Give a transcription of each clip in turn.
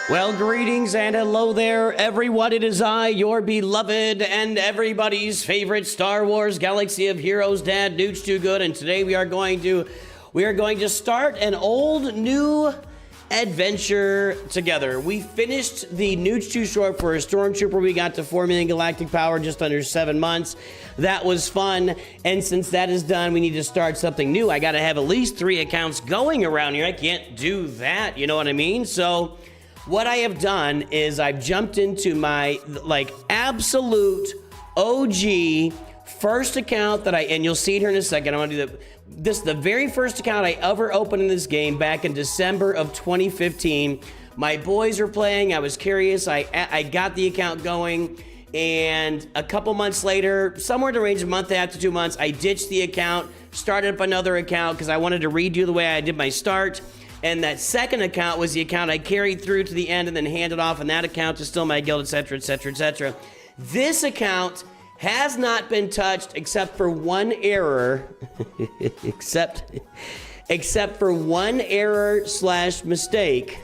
Well, greetings and hello there, everyone. It is I, your beloved and everybody's favorite Star Wars Galaxy of Heroes dad, NOOCH2Good, and today we are going to start an old new adventure together. We finished the NOOCH2 short for a Stormtrooper. We got to 4 million galactic power in just under 7 months. That was fun, and since that is done, we need to start something new. I gotta have at least 3 accounts going around here. I can't do that, you know what I mean? So what I have done is I've jumped into my absolute OG first account that and you'll see it here in a second. I'm gonna do the very first account I ever opened in this game back in December of 2015. My boys were playing, I was curious, I got the account going, and a couple months later, somewhere in the range of a month after 2 months, I ditched the account, started up another account because I wanted to redo the way I did my start. And that second account was the account I carried through to the end and then handed off on that account to still my guild, etc., etc., etc. This account has not been touched except for one error, except for one error / mistake.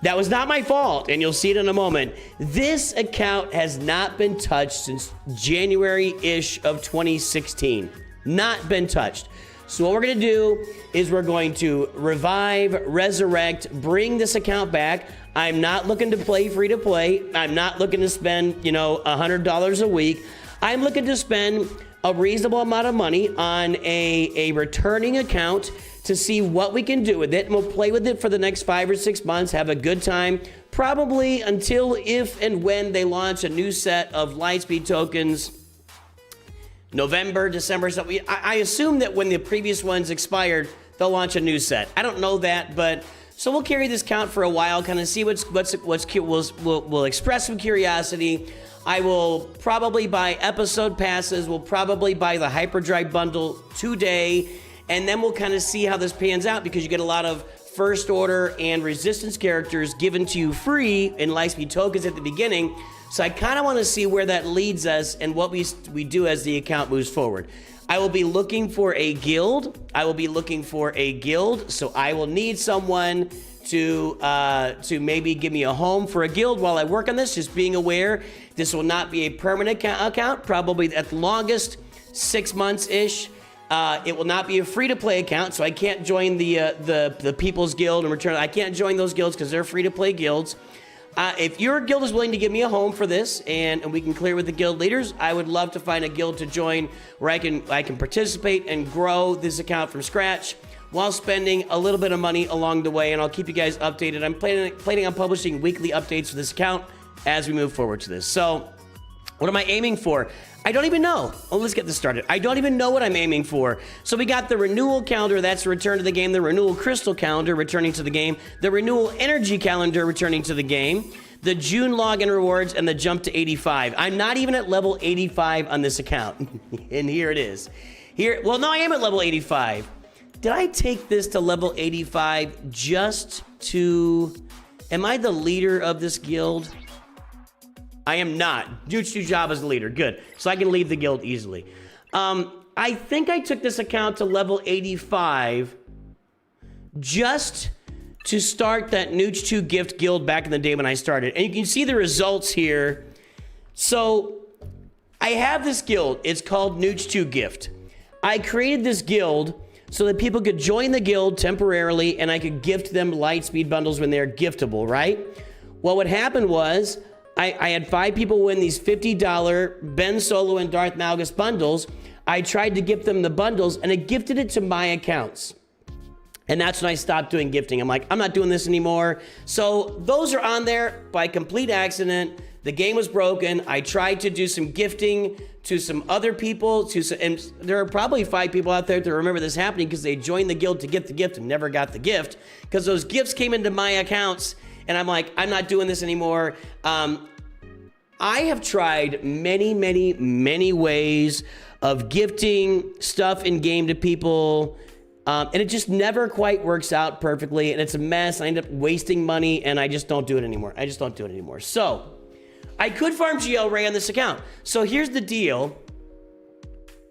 That was not my fault, and you'll see it in a moment. This account has not been touched since January-ish of 2016. Not been touched. So what we're going to do is we're going to revive, resurrect, bring this account back. I'm not looking to play free to play. I'm not looking to spend, $100 a week. I'm looking to spend a reasonable amount of money on a returning account to see what we can do with it. And we'll play with it for the next 5 or 6 months, have a good time, probably until if and when they launch a new set of Lightspeed tokens. November, December, so I assume that when the previous ones expired, they'll launch a new set. I don't know that, but so we'll carry this count for a while, kind of see we'll express some curiosity. I will probably buy episode passes. We'll probably buy the Hyperdrive bundle today, and then we'll kind of see how this pans out because you get a lot of First Order and Resistance characters given to you free in Lightspeed tokens at the beginning. So I kind of want to see where that leads us and what we do as the account moves forward. I will be looking for a guild. So I will need someone to maybe give me a home for a guild while I work on this. Just being aware, this will not be a permanent account. Probably at the longest 6 months-ish. It will not be a free-to-play account, so I can't join the People's Guild and return. I can't join those guilds because they're free-to-play guilds. If your guild is willing to give me a home for this and we can clear with the guild leaders, I would love to find a guild to join where I can participate and grow this account from scratch while spending a little bit of money along the way, and I'll keep you guys updated. I'm planning on publishing weekly updates for this account as we move forward to this. So what am I aiming for? I don't even know. Oh, let's get this started. I don't even know what I'm aiming for. So we got the renewal calendar, that's a return to the game, the renewal crystal calendar returning to the game, the renewal energy calendar returning to the game, the June login rewards, and the jump to 85. I'm not even at level 85 on this account. And here it is. Well, no, I am at level 85. Did I take this to level 85 just to... Am I the leader of this guild? I am not. NOOCH2 job as the leader. Good. So I can leave the guild easily. I think I took this account to level 85 just to start that NOOCH2 gift guild back in the day when I started. And you can see the results here. So I have this guild. It's called NOOCH2 Gift. I created this guild so that people could join the guild temporarily and I could gift them Lightspeed bundles when they're giftable, right? Well, what happened was I had 5 people win these $50 Ben Solo and Darth Malgus bundles. I tried to gift them the bundles and I gifted it to my accounts. And that's when I stopped doing gifting. I'm like, I'm not doing this anymore. So those are on there by complete accident. The game was broken. I tried to do some gifting to some other people. And there are probably 5 people out there that remember this happening because they joined the guild to get the gift and never got the gift because those gifts came into my accounts. And I'm like, I'm not doing this anymore. I have tried many ways of gifting stuff in game to people. And it just never quite works out perfectly. And it's a mess. I end up wasting money and I just don't do it anymore. So I could farm GL Ray on this account. So here's the deal.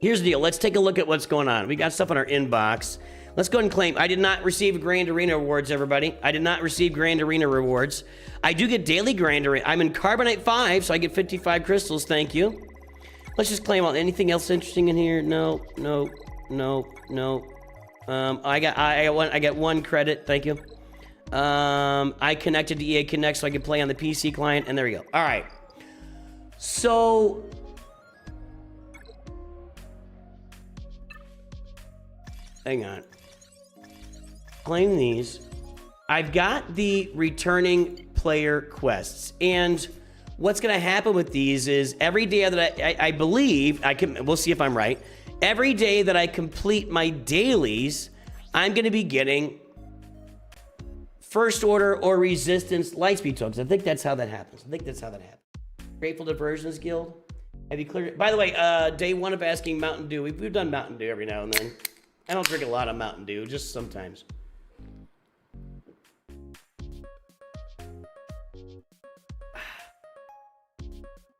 Let's take a look at what's going on. We got stuff in our inbox. Let's go ahead and claim. I did not receive Grand Arena rewards, everybody. I did not receive Grand Arena rewards. I do get daily Grand Arena. I'm in Carbonite 5, so I get 55 crystals. Thank you. Let's just claim all. Anything else interesting in here? No. I got 1 credit. Thank you. I connected to EA Connect so I can play on the PC client, and there we go. All right. So hang on. Claim these. I've got the returning player quests, and what's going to happen with these is every day that I believe we'll see if I'm right. Every day that I complete my dailies, I'm going to be getting first order or resistance Lightspeed tokens. I think that's how that happens. Grateful Diversions Guild. Have you cleared it? By the way, day 1 of asking Mountain Dew. We've done Mountain Dew every now and then. I don't drink a lot of Mountain Dew, just sometimes.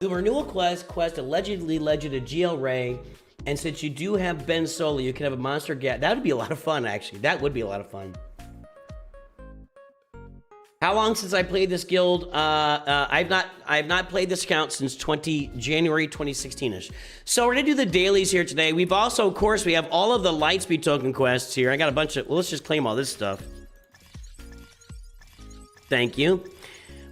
The renewal quest allegedly led you to GL Ray, and since you do have Ben Solo, you can have a monster gat. That would be a lot of fun, actually. That would be a lot of fun. How long since I played this guild? I've not played this account since January 2016-ish. So we're gonna do the dailies here today. We've also, of course, we have all of the Lightspeed token quests here. I got a bunch of, well, let's just claim all this stuff. Thank you.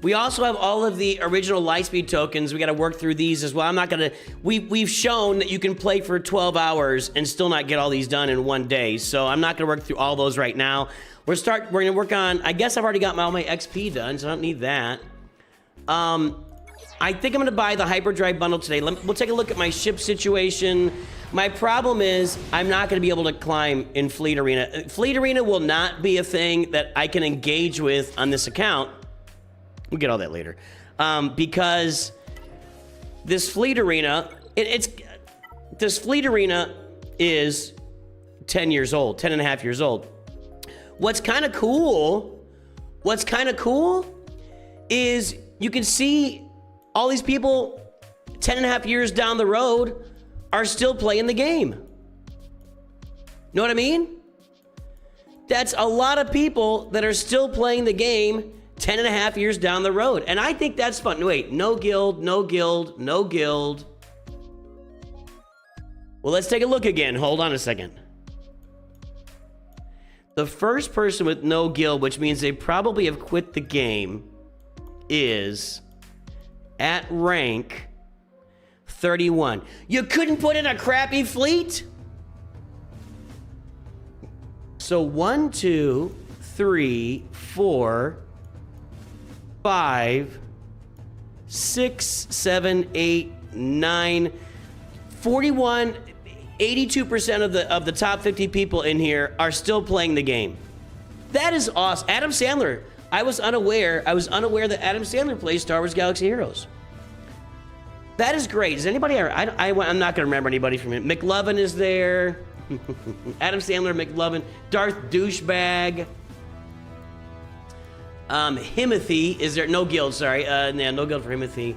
We also have all of the original Lightspeed tokens. We got to work through these as well. I'm not gonna. We've shown that you can play for 12 hours and still not get all these done in one day. So I'm not gonna work through all those right now. We're gonna work on. I guess I've already got all my XP done, so I don't need that. I think I'm gonna buy the hyperdrive bundle today. We'll take a look at my ship situation. My problem is I'm not gonna be able to climb in Fleet Arena. Fleet Arena will not be a thing that I can engage with on this account. We'll get all that later. Because this Fleet Arena, this Fleet Arena is 10 years old, 10 and a half years old. What's kind of cool is you can see all these people 10 and a half years down the road are still playing the game. Know what I mean? That's a lot of people that are still playing the game 10 and a half years down the road. And I think that's fun. Wait, no guild. Well, let's take a look again. Hold on a second. The first person with no guild, which means they probably have quit the game, is at rank 31. You couldn't put in a crappy fleet? So 1, 2, 3, 4, 5, 6, 7, 8, 9, 41, 82% of the top 50 people in here are still playing the game. That is awesome. Adam Sandler. I was unaware that Adam Sandler plays Star Wars Galaxy Heroes. That is great. Is anybody? I'm not going to remember anybody from him. McLovin is there. Adam Sandler, McLovin, Darth Douchebag. Himothy is there? No guild. Sorry. Yeah, no guild for Himothy.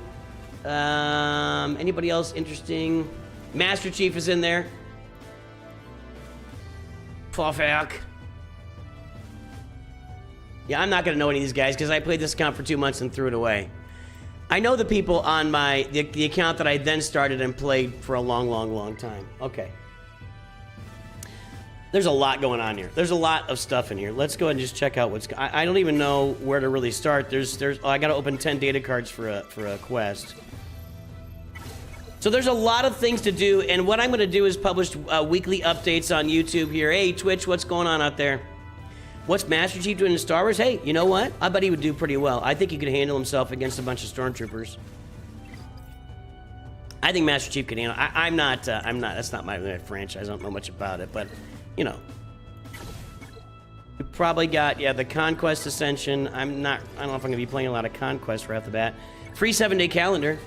Anybody else interesting? Master Chief is in there. Fofak. Yeah, I'm not going to know any of these guys because I played this account for 2 months and threw it away. I know the people on the account that I then started and played for a long time. Okay. There's a lot going on here. There's a lot of stuff in here. Let's go ahead and just check out what's... I don't even know where to really start. I got to open 10 data cards for a quest. So there's a lot of things to do, and what I'm going to do is publish weekly updates on YouTube here. Hey, Twitch, what's going on out there? What's Master Chief doing in Star Wars? Hey, you know what? I bet he would do pretty well. I think he could handle himself against a bunch of stormtroopers. I think Master Chief could handle. I'm not. That's not my franchise. I don't know much about it, but you know, we probably got the Conquest Ascension. I don't know if I'm gonna be playing a lot of Conquest right off the bat. Free 7-day calendar.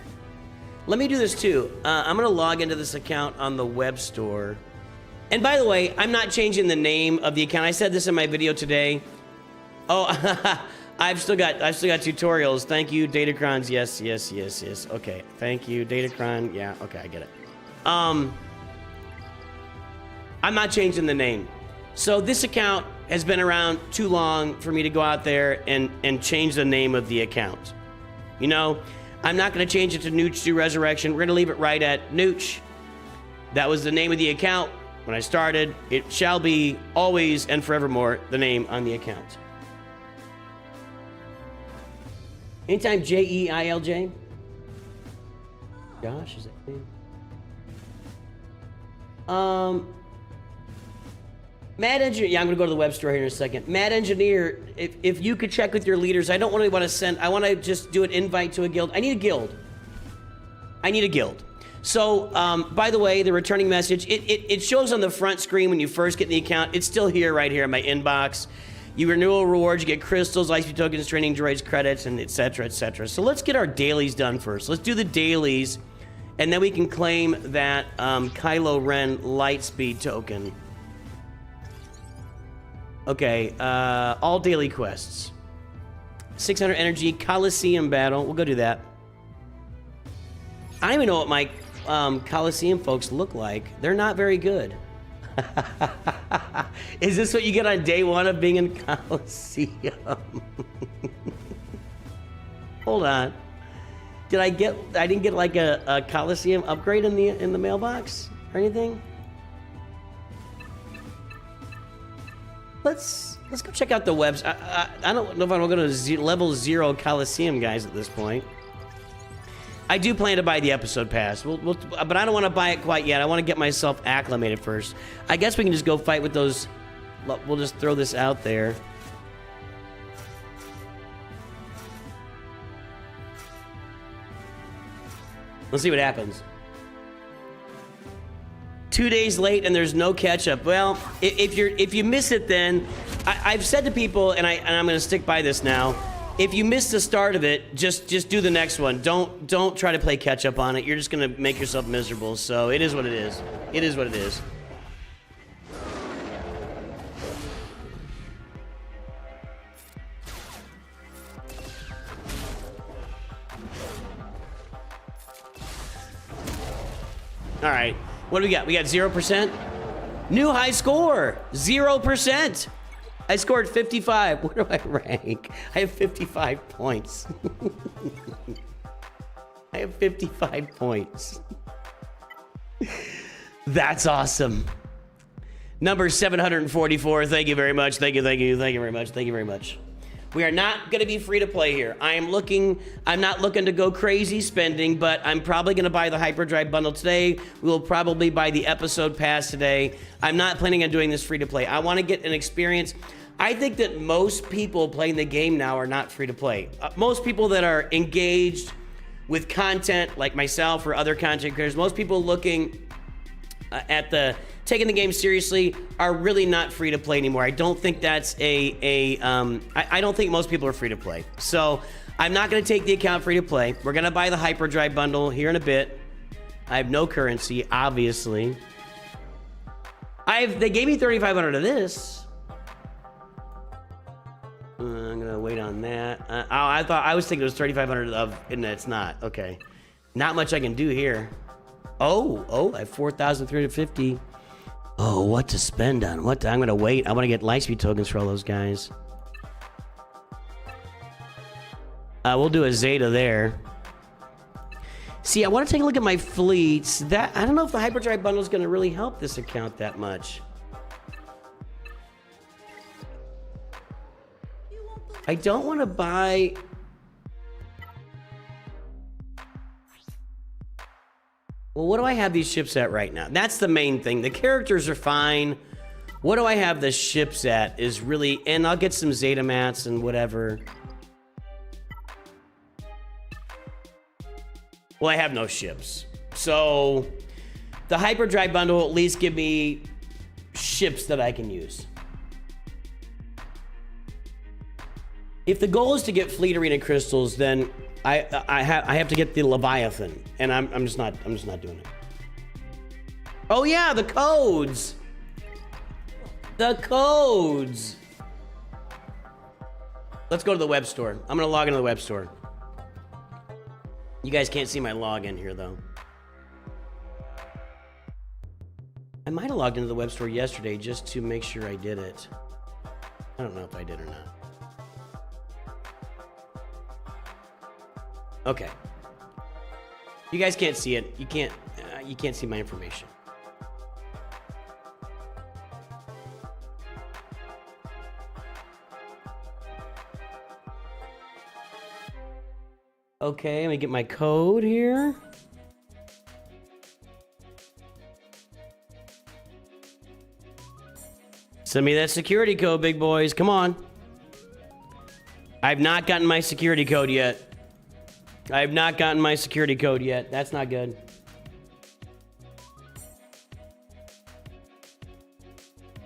Let me do this too. I'm gonna log into this account on the web store. And by the way, I'm not changing the name of the account. I said this in my video today. Oh, I've still got tutorials. Thank you, Datacrons. Yes. Okay, thank you, Datacron. Yeah, okay, I get it. I'm not changing the name. So this account has been around too long for me to go out there and change the name of the account. You know, I'm not going to change it to NOOCH2Resurrection. We're going to leave it right at Nooch. That was the name of the account when I started. It shall be always and forevermore the name on the account. Anytime Jeilj. Josh, is that name? Mad Engineer, yeah, I'm gonna go to the web store here in a second. Mad Engineer, if you could check with your leaders, I don't really want to send, I want to just do an invite to a guild. I need a guild. So, by the way, the returning message, it shows on the front screen when you first get in the account. It's still here, right here in my inbox. You renewal rewards, you get crystals, ICP tokens, training droids, credits, and etc., etc. So let's get our dailies done first. Let's do the dailies, and then we can claim that Kylo Ren Lightspeed token. Okay, all daily quests. 600 energy, Coliseum battle. We'll go do that. I don't even know what my Coliseum folks look like. They're not very good. Is this what you get on day one of being in Coliseum? Hold on. I didn't get like a Coliseum upgrade in the mailbox or anything? Let's go check out the webs. I don't know if I'm going to level 0 Coliseum guys at this point. I do plan to buy the episode pass, but I don't want to buy it quite yet. I want to get myself acclimated first. I guess we can just go fight with those. We'll just throw this out there. Let's see what happens. 2 days late and there's no catch up. Well, if you miss it, then I've said to people, and I'm going to stick by this now. If you miss the start of it, just do the next one. Don't try to play catch up on it. You're just going to make yourself miserable. So it is what it is. It is what it is. All right. What do we got? We got 0%. New high score, 0%. I scored 55. What do I rank? I have 55 points. I have 55 points. That's awesome. Number 744. Thank you very much. Thank you very much. Thank you very much. We are not going to be free to play here. I'm not looking to go crazy spending, but I'm probably going to buy the Hyperdrive bundle today. We will probably buy the episode pass today. I'm not planning on doing this free to play. I want to get an experience. I think that most people playing the game now are not free to play. Most people that are engaged with content like myself or other content creators, most people looking at taking the game seriously are really not free to play anymore. I don't think that's I don't think most people are free to play. So I'm not going to take the account free to play. We're going to buy the hyperdrive bundle here in a bit. I have no currency, obviously. They gave me 3,500 of this. I'm gonna wait on that. I was thinking it was 3,500 of, and it's not. Okay, not much I can do here. Oh, I have 4,350. Oh, what to spend on? I'm gonna wait. I want to get Lightspeed tokens for all those guys. We'll do a Zeta there. See, I want to take a look at my fleets. I don't know if the hyperdrive bundle is going to really help this account that much. I don't want to buy... Well, what do I have these ships at right now? That's the main thing. The characters are fine. What do I have the ships at is really... And I'll get some Zeta mats and whatever. Well, I have no ships. So the hyperdrive bundle will at least give me ships that I can use. If the goal is to get Fleet Arena crystals, then I have to get the Leviathan, and I'm just not doing it. Oh yeah, the codes. The codes. Let's go to the web store. I'm gonna log into the web store. You guys can't see my login here, though. I might have logged into the web store yesterday just to make sure I did it. I don't know if I did or not. Okay. You guys can't see it. You can't see my information. Okay, let me get my code here. Send me that security code, big boys. Come on. I've not gotten my security code yet. I have not gotten my security code yet. That's not good.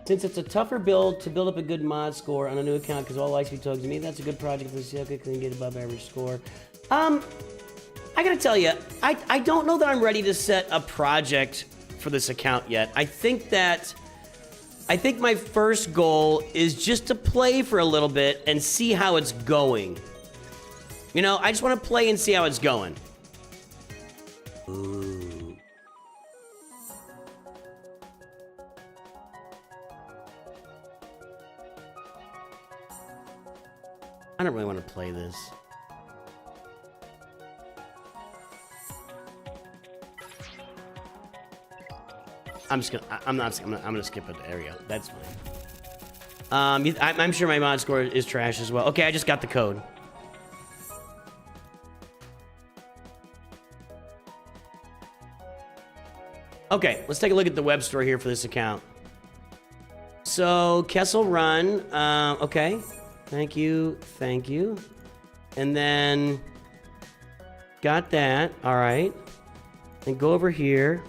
Since it's a tougher build to build up a good mod score on a new account because all Lightspeed tokens, to me, that's a good project for the CLK can get above average score. I gotta tell you, I don't know that I'm ready to set a project for this account yet. I think my first goal is just to play for a little bit and see how it's going. You know, I just want to play and see how it's going. Ooh. I don't really want to play this. I'm gonna skip an area. That's fine. I'm sure my mod score is trash as well. Okay, I just got the code. Okay, let's take a look at the web store here for this account. So, Kessel Run, okay. Thank you. And then, got that, all right. And go over here.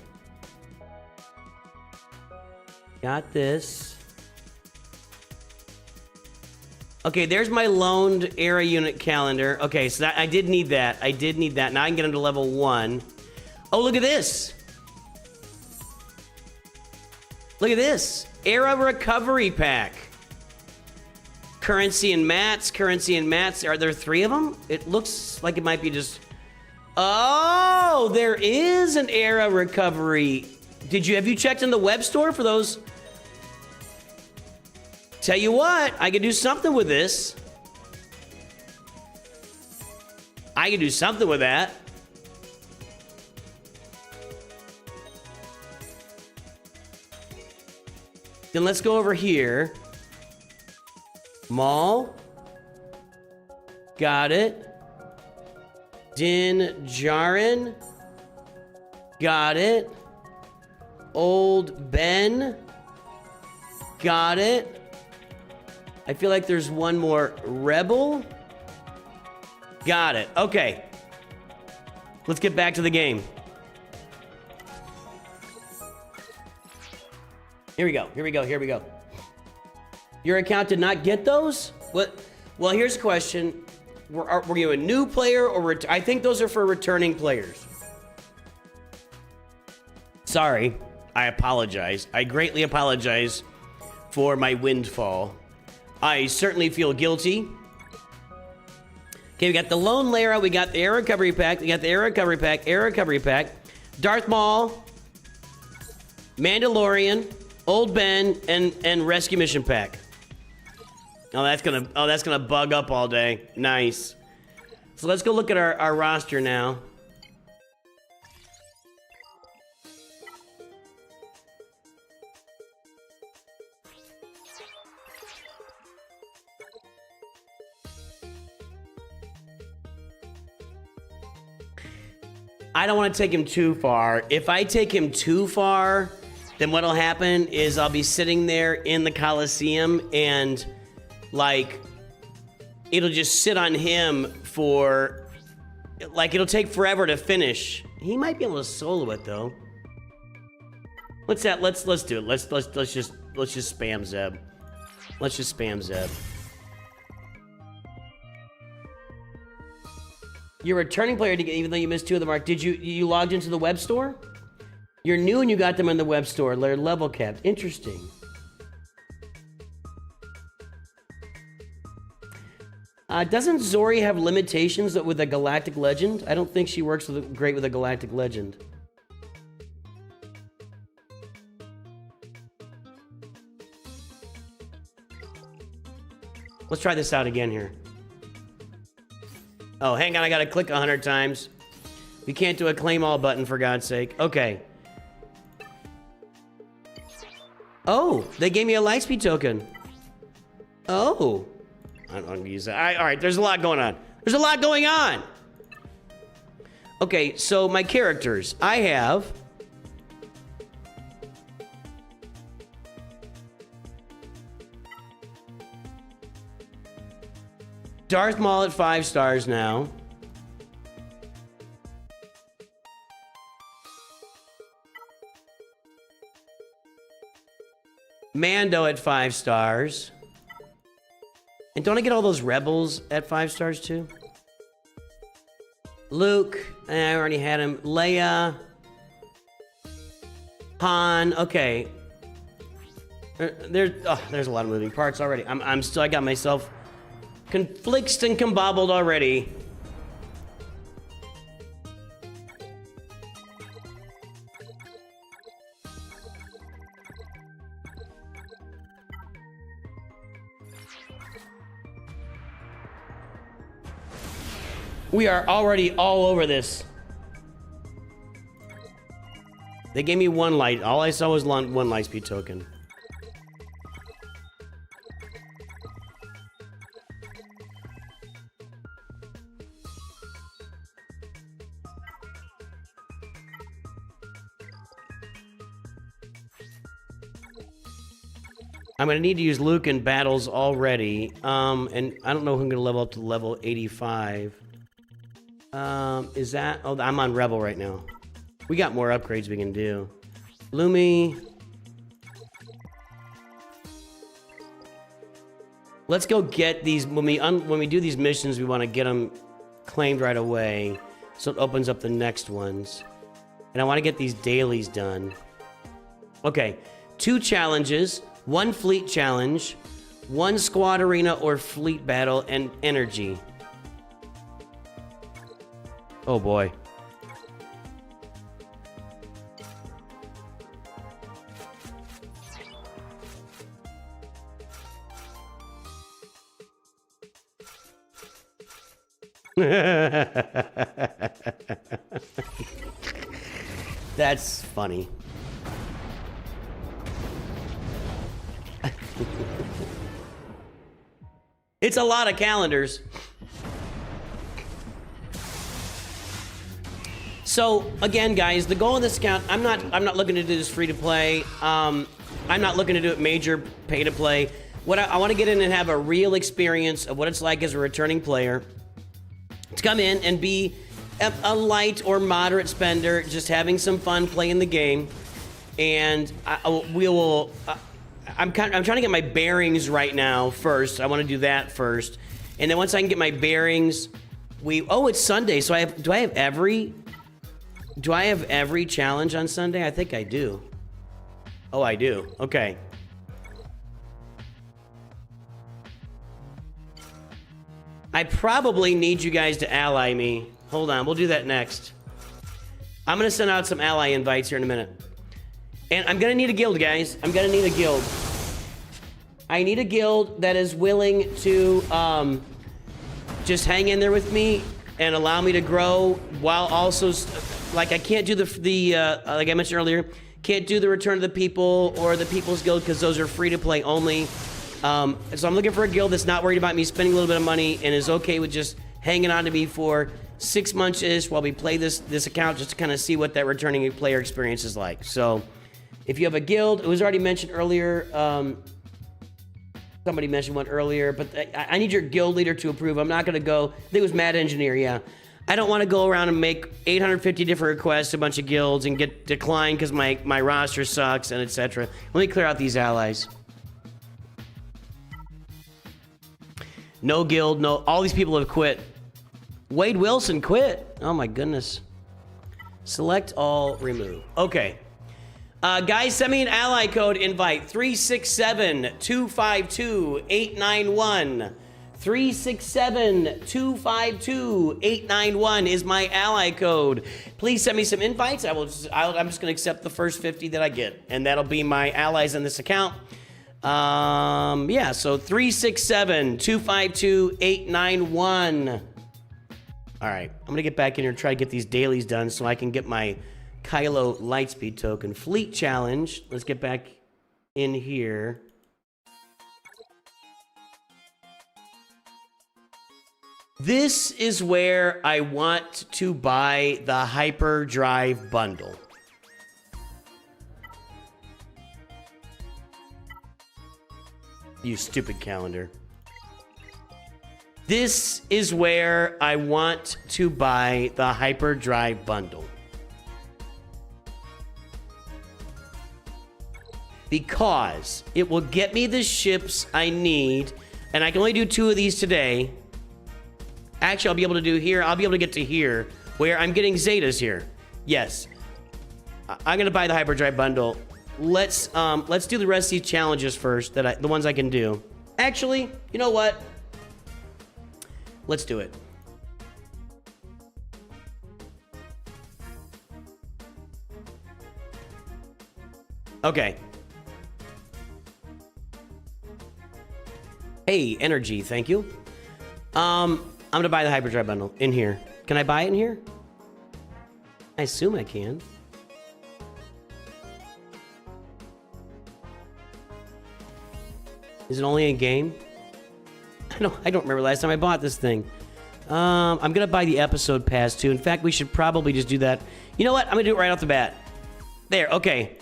Got this. Okay, there's my loaned era unit calendar. Okay, so I did need that. Now I can get into level 1. Oh, look at this. Look at this. Era recovery pack. Currency and mats. Are there 3 of them? It looks like it might be just... Oh, there is an era recovery. Have you checked in the web store for those? Tell you what, I could do something with this. I could do something with that. Then let's go over here. Mall. Got it. Din Djarin. Got it. Old Ben. Got it. I feel like there's one more. Rebel. Got it. Okay. Let's get back to the game. Here we go. Here we go. Here we go. Your account did not get those? What? Well, here's a question. Were you a new player or I think those are for returning players. Sorry. I apologize. I greatly apologize for my windfall. I certainly feel guilty. Okay, we got the Lone Lara, we got the Air Recovery Pack, we got the Air Recovery Pack, Air Recovery Pack, Darth Maul, Mandalorian, Old Ben, and Rescue Mission Pack. Oh, that's gonna bug up all day. Nice. So let's go look at our roster now. I don't want to take him too far. If I take him too far, then what'll happen is I'll be sitting there in the Coliseum and, like, it'll just sit on him for, like, it'll take forever to finish. He might be able to solo it though. Let's do it. Let's just spam Zeb. Let's just spam Zeb. You're a returning player, even though you missed 2 of the mark. Did you logged into the web store? You're new and you got them in the web store. They're level capped. Interesting. Doesn't Zori have limitations with a Galactic Legend? I don't think she works great with a Galactic Legend. Let's try this out again here. Oh, hang on, I gotta click 100 times. We can't do a claim all button, for God's sake. Okay. Oh, they gave me a Lightspeed token. Oh. I don't want to use that. All right, there's a lot going on. There's a lot going on. Okay, so my characters. I have... Darth Maul at 5 stars now. Mando at 5 stars. And don't I get all those rebels at 5 stars too? Luke, I already had him. Leia. Han, okay. There's a lot of moving parts already. I got myself conflicted and combobbled already. We are already all over this. They gave me 1 light. All I saw was 1 Lightspeed token. I'm gonna need to use Luke in battles already. And I don't know if I'm gonna level up to level 85. Is that... Oh, I'm on Rebel right now. We got more upgrades we can do. Lumi. Let's go get these... When we do these missions, we want to get them claimed right away. So it opens up the next ones. And I want to get these dailies done. Okay. 2 challenges. 1 fleet challenge. 1 squad arena or fleet battle and energy. Oh boy. That's funny. It's a lot of calendars. So again, guys, the goal of this account, I'm not looking to do this free to play. I'm not looking to do it major pay to play. What I want to get in and have a real experience of what it's like as a returning player. To come in and be a light or moderate spender, just having some fun playing the game. And I'm trying to get my bearings right now first. I want to do that first. And then once I can get my bearings, it's Sunday. So do I have every challenge on Sunday? I think I do. Oh, I do. Okay. I probably need you guys to ally me. Hold on, we'll do that next. I'm gonna send out some ally invites here in a minute. And I'm gonna need a guild, guys. I'm gonna need a guild. I need a guild that is willing to just hang in there with me and allow me to grow while also, like, I can't do like I mentioned earlier, can't do the Return of the People or the People's Guild because those are free to play only. So I'm looking for a guild that's not worried about me spending a little bit of money and is okay with just hanging on to me for 6 months-ish while we play this account just to kind of see what that returning player experience is like. So if you have a guild, it was already mentioned earlier, somebody mentioned one earlier, but I need your guild leader to approve. I'm not going to go, I think it was Mad Engineer, yeah. I don't want to go around and make 850 different requests to a bunch of guilds and get declined because my roster sucks and etc. Let me clear out these allies. No guild, no, all these people have quit. Wade Wilson quit. Oh my goodness. Select all, remove. Okay. Guys, send me an ally code invite. 367-252-891. 367-252-891 is my ally code. Please send me some invites. I'm just going to accept the first 50 that I get, and that'll be my allies in this account. Yeah, so 367-252-891. All right, I'm going to get back in here and try to get these dailies done so I can get my Kylo Lightspeed token. Fleet challenge. Let's get back in here. This is where I want to buy the hyperdrive bundle. You stupid calendar. This is where I want to buy the hyperdrive bundle. Because it will get me the ships I need, and I can only do 2 of these today. Actually, I'll be able to do here. I'll be able to get to here, where I'm getting Zetas here. Yes. I'm gonna buy the hyperdrive bundle. Let's do the rest of these challenges first, the ones I can do. Actually, you know what? Let's do it. Okay. Hey, energy, thank you. I'm gonna buy the hyperdrive bundle in here. Can I buy it in here? I assume I can. Is it only in game? I don't remember last time I bought this thing. I'm gonna buy the episode pass too. In fact, we should probably just do that. You know what? I'm gonna do it right off the bat. There, okay.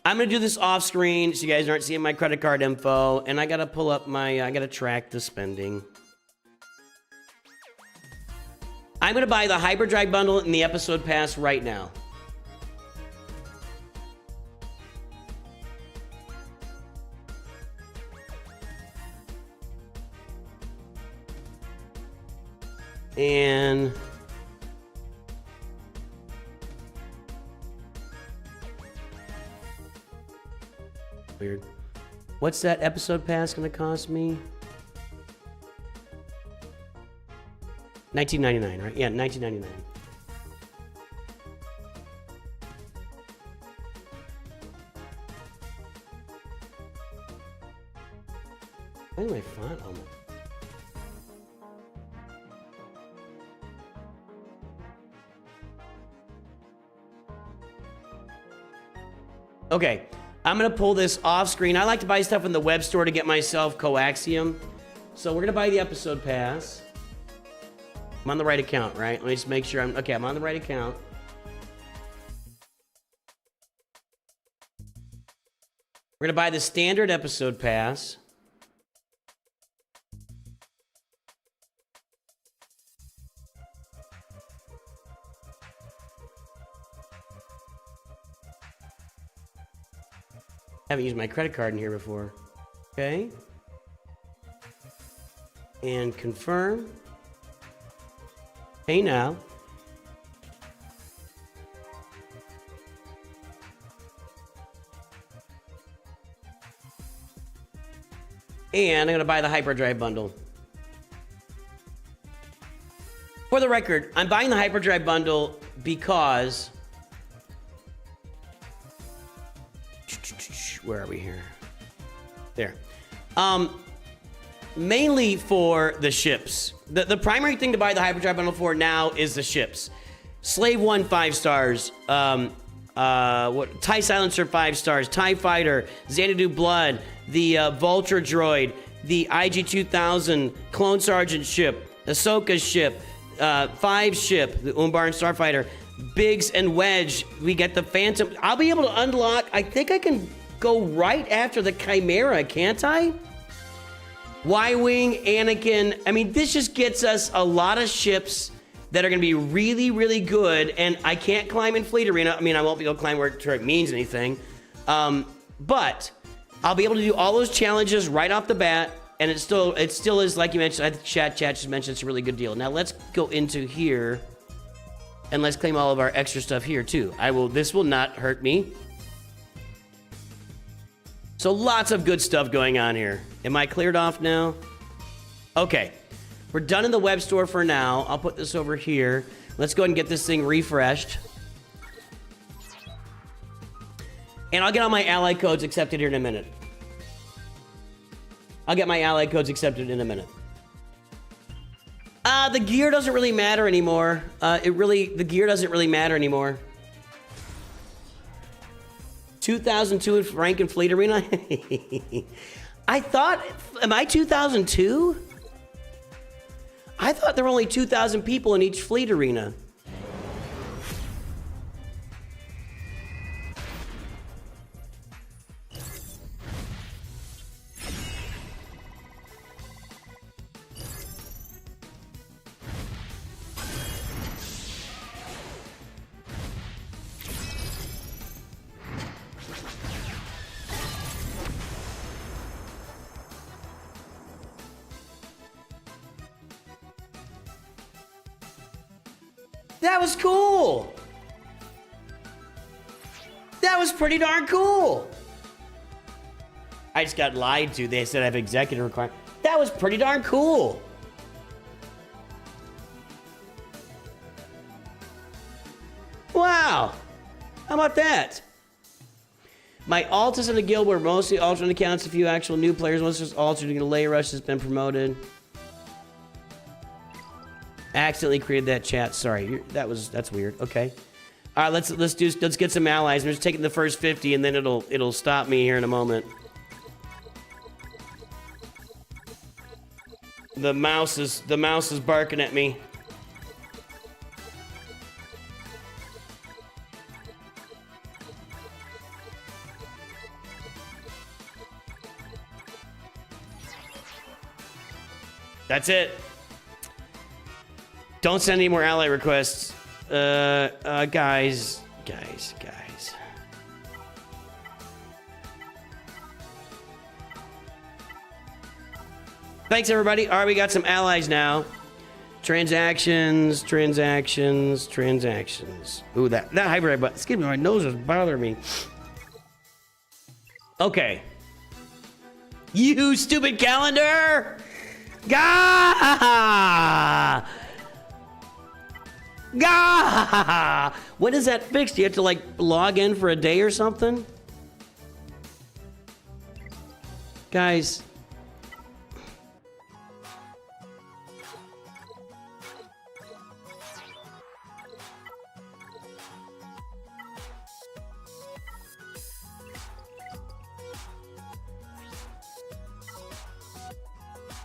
I'm gonna do this off screen so you guys aren't seeing my credit card info, and I gotta pull up I gotta track the spending. I'm gonna buy the hyperdrive bundle and the episode pass right now. And weird. What's that episode pass gonna cost me? $19.99, right? Yeah, $19.99. Why is my font almost? Okay, I'm gonna pull this off screen. I like to buy stuff in the web store to get myself coaxium. So we're gonna buy the episode pass. I'm on the right account, right? Let me just make sure I'm on the right account. We're gonna buy the standard episode pass. Haven't used my credit card in here before. Okay. And confirm. Pay now. And I'm going to buy the hyperdrive bundle. For the record, I'm buying the hyperdrive bundle because... Where are we here? There. Mainly for the ships. The primary thing to buy the hyperdrive bundle for now is the ships. Slave 1, 5 stars. TIE Silencer, 5 stars. TIE Fighter, Xanadu Blood, the Vulture Droid, the IG-2000 Clone Sergeant ship, Ahsoka's ship, 5 ship, the Umbar Starfighter, Biggs and Wedge. We get the Phantom. I'll be able to unlock. I think I can go right after the Chimera, can't I? Y-Wing, Anakin. I mean, this just gets us a lot of ships that are going to be really, really good. And I can't climb in Fleet Arena. I mean, I won't be able to climb where it means anything. But I'll be able to do all those challenges right off the bat. And it still is, like you mentioned, I think chat just mentioned, it's a really good deal. Now let's go into here and let's claim all of our extra stuff here too. This will not hurt me. So lots of good stuff going on here. Am I cleared off now? Okay. We're done in the web store for now. I'll put this over here. Let's go ahead and get this thing refreshed. And I'll get all my ally codes accepted here in a minute. I'll get my ally codes accepted in a minute. The gear doesn't really matter anymore. The gear doesn't really matter anymore. 2002 rank in Fleet Arena? I thought, am I 2002? I thought there were only 2,000 people in each Fleet Arena. That was cool. That was pretty darn cool. I just got lied to. They said I have executive requirement. That was pretty darn cool. Wow. How about that? My altus in the guild were mostly alternate accounts. A few actual new players. Most just altered. Lay Rush has been promoted. Accidentally created that chat. Sorry, that's weird. Okay, all right. Let's get some allies. I'm just taking the first 50, and then it'll stop me here in a moment. The mouse is barking at me. That's it. Don't send any more ally requests. Guys. Thanks, everybody. All right, we got some allies now. Transactions. Ooh, that hybrid button. Excuse me, my nose is bothering me. Okay. You stupid calendar! Gah! Gah! When is that fixed? Do you have to like log in for a day or something? Guys.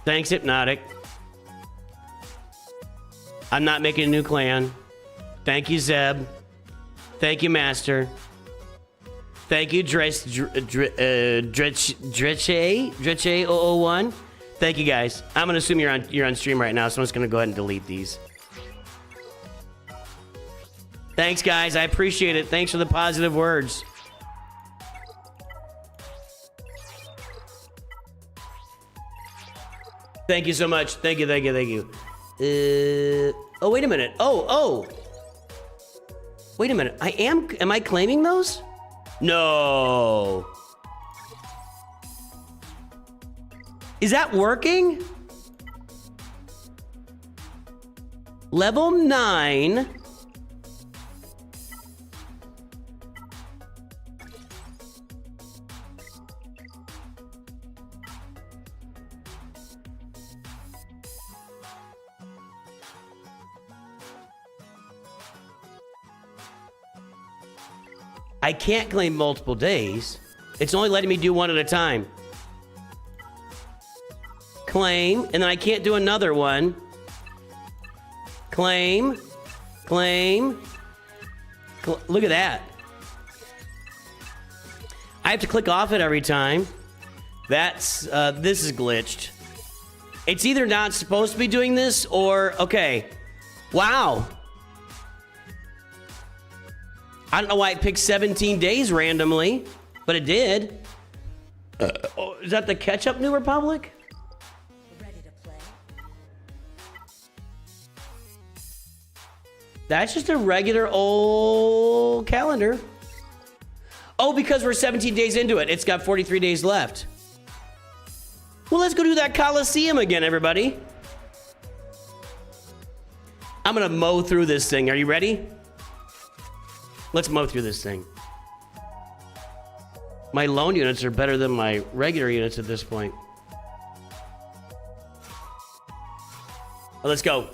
Thanks, Hypnotic. I'm not making a new clan. Thank you, Zeb. Thank you, Master. Thank you, Dreche001. Thank you, guys. I'm gonna assume you're on stream right now, so I'm just gonna go ahead and delete these. Thanks, guys. I appreciate it. Thanks for the positive words. Thank you so much. Thank you, thank you, thank you. Oh, wait a minute. Oh. Wait a minute. Am I claiming those? No. Is that working? Level 9. I can't claim multiple days. It's only letting me do one at a time. Claim, and then I can't do another one. Claim. Look at that. I have to click off it every time. This is glitched. It's either not supposed to be doing this or, okay. Wow. I don't know why it picked 17 days randomly, but it did. Oh, is that the Ketchup New Republic? Ready to play? That's just a regular old calendar. Oh, because we're 17 days into it. It's got 43 days left. Well, let's go do that Coliseum again, everybody. I'm gonna mow through this thing. Are you ready? Let's mow through this thing. My loan units are better than my regular units at this point. Well, let's go.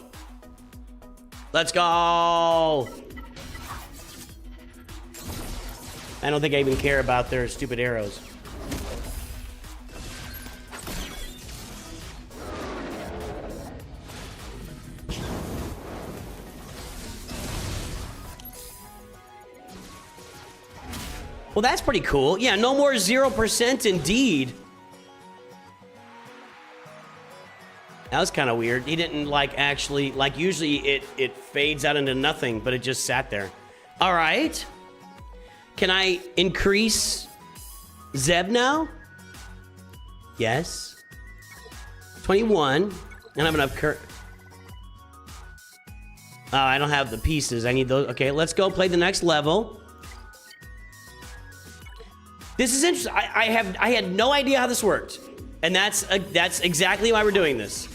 Let's go. I don't think I even care about their stupid arrows. Well, that's pretty cool. Yeah, no more 0% indeed. That was kind of weird. He didn't actually, usually it fades out into nothing, but it just sat there. All right. Can I increase Zeb now? Yes. 21. And I have enough Oh, I don't have the pieces. I need those. Okay, let's go play the next level. This is interesting. I had no idea how this worked, and that's exactly why we're doing this.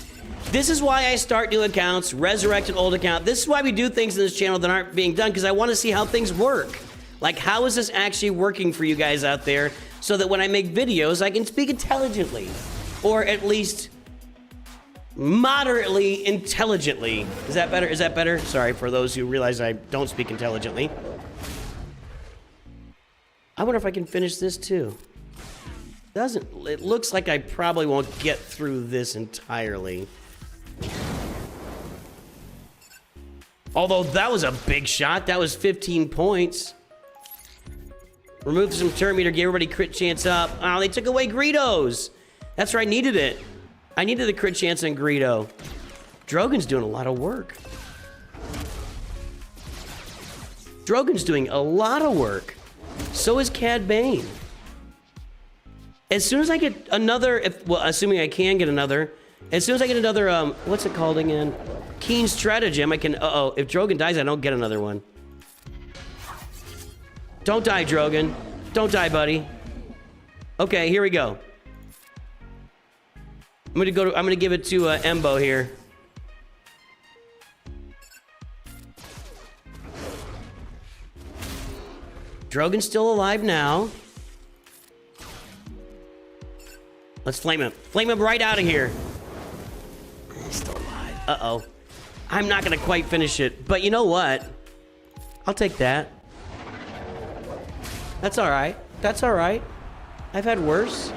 This is why I start new accounts, resurrect an old account. This is why we do things in this channel that aren't being done, because I want to see how things work. Like, how is this actually working for you guys out there, so that when I make videos, I can speak intelligently, or at least moderately intelligently. Is that better? Is that better? Sorry for those who realize I don't speak intelligently. I wonder if I can finish this too. It looks like I probably won't get through this entirely. Although that was a big shot. That was 15 points. Remove some turn meter, give everybody crit chance up. Oh, they took away Greedos. That's where I needed it. I needed the crit chance on Greedo. Drogon's doing a lot of work. Drogon's doing a lot of work. So is Cad Bane. As soon as I get another, assuming I can get another, as soon as I get another, what's it called again? Keen Stratagem, I can, if Drogon dies, I don't get another one. Don't die, Drogon. Don't die, buddy. Okay, here we go. I'm gonna give it to Embo here. Drogon's still alive now. Let's flame him. Flame him right out of here. He's still alive. Uh-oh. I'm not gonna quite finish it, but you know what? I'll take that. That's all right. That's all right. I've had worse.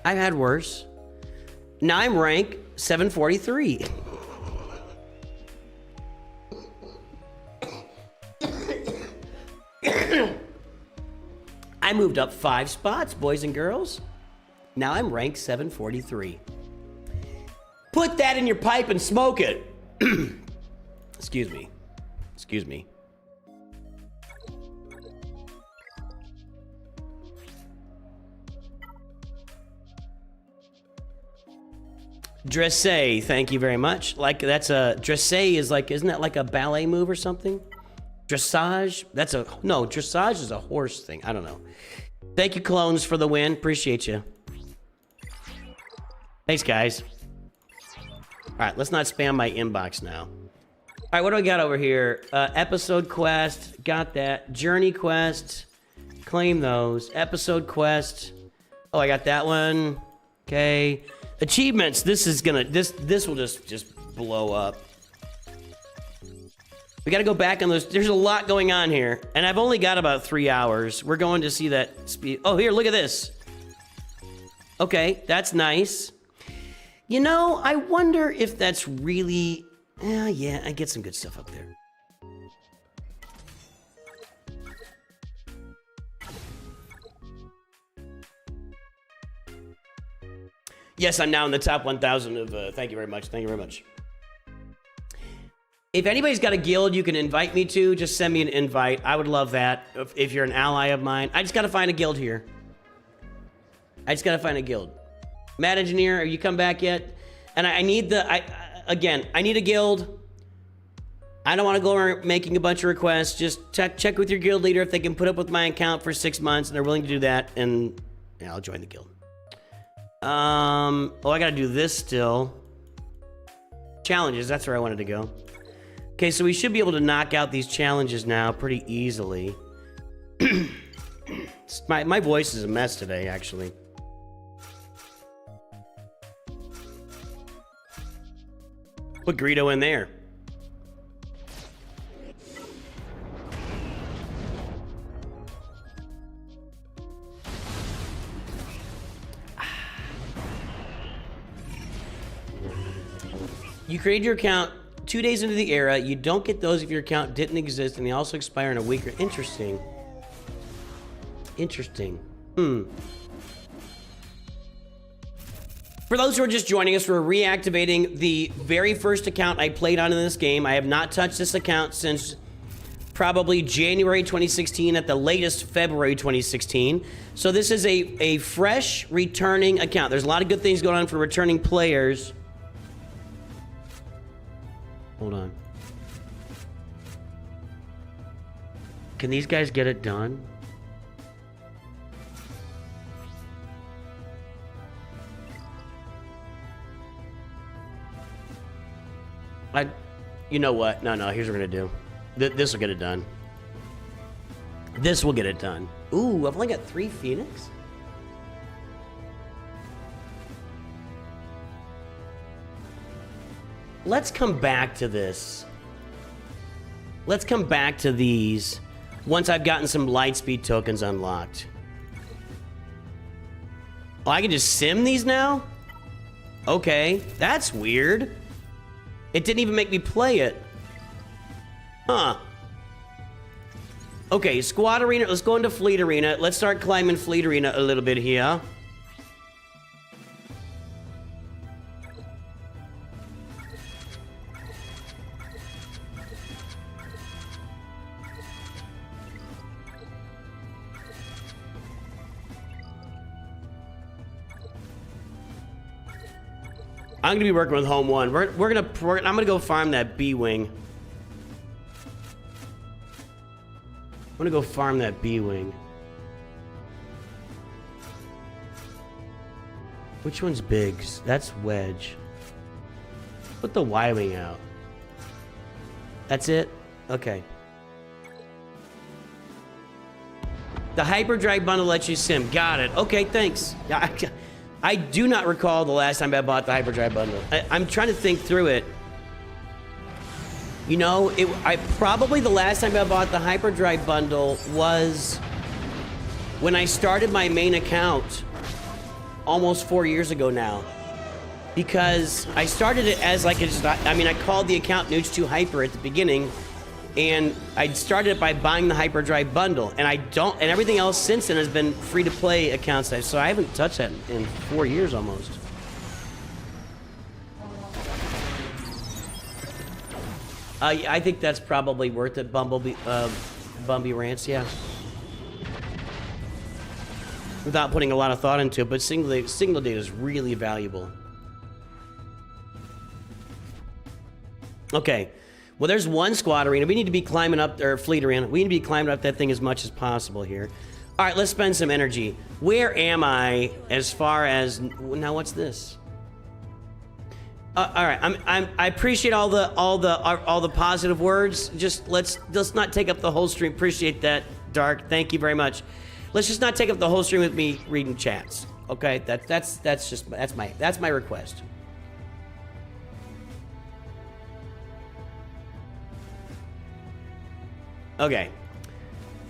I've had worse. Now I'm rank 743. I moved up 5 spots, boys and girls. Now I'm ranked 743. Put that in your pipe and smoke it. Excuse me. Excuse me. Dressé, thank you very much. Like, that's a... Dressé is like... Isn't that like a ballet move or something? Dressage? That's a... No, dressage is a horse thing. I don't know. Thank you, clones, for the win. Appreciate you. Thanks, guys. All right, let's not spam my inbox now. All right, what do I got over here? Episode quest. Got that. Journey quest. Claim those. Episode quest. Oh, I got that one. Okay. Achievements. This is gonna... This will just blow up. We gotta go back on those. There's a lot going on here. And I've only got about 3 hours. We're going to see that speed. Oh, here, look at this. Okay, that's nice. You know, I wonder if that's really... yeah, I get some good stuff up there. Yes, I'm now in the top 1,000 of... thank you very much. Thank you very much. If anybody's got a guild you can invite me to, just send me an invite. I would love that if you're an ally of mine. I just got to find a guild here. I just got to find a guild. Matt Engineer, have you come back yet? And I need the... Again, I need a guild. I don't want to go around making a bunch of requests. Just check with your guild leader if they can put up with my account for 6 months and they're willing to do that. And yeah, I'll join the guild. Oh, I got to do this still. Challenges, that's where I wanted to go. Okay, so we should be able to knock out these challenges now pretty easily. My voice is a mess today, actually. Put Greedo in there. You create your account 2 days into the era. You don't get those if your account didn't exist, and they also expire in a week. Interesting. Interesting. For those who are just joining us, we're reactivating the very first account I played on in this game. I have not touched this account since probably January 2016, at the latest February 2016. So this is a fresh returning account. There's a lot of good things going on for returning players. Hold on. Can these guys get it done? You know what? No, here's what we're gonna do. This will get it done. This will get it done. Ooh, I've only got 3 Phoenix? Let's come back to this. Let's come back to these once I've gotten some Lightspeed tokens unlocked. Oh, I can just sim these now? Okay, that's weird. It didn't even make me play it. Huh. Okay, Squad Arena. Let's go into Fleet Arena. Let's start climbing Fleet Arena a little bit here. I'm gonna be working with Home 1. I'm gonna go farm that B-Wing. I'm gonna go farm that B-Wing. Which one's Biggs? That's Wedge. Put the Y-Wing out. That's it? Okay. The Hyperdrive bundle lets you sim. Got it. Okay, thanks. I do not recall the last time I bought the Hyperdrive bundle. I'm trying to think through it. You know, probably the last time I bought the Hyperdrive bundle was when I started my main account almost 4 years ago now. Because I started it as like I called the account NOOCH2Hyper at the beginning, and I started it by buying the Hyperdrive bundle, and everything else since then has been free-to-play accounts. So I haven't touched that in 4 years almost. I think that's probably worth it, Bumby Rants, yeah. Without putting a lot of thought into it, but signal data is really valuable. Okay. Well, there's one squad arena. We need to be climbing up, or fleet arena. We need to be climbing up that thing as much as possible here. All right, let's spend some energy. Where am I as far as now? What's this? All right, I appreciate all the positive words. Just let's not take up the whole stream. Appreciate that, Dark. Thank you very much. Let's just not take up the whole stream with me reading chats. Okay, that's my request. Okay.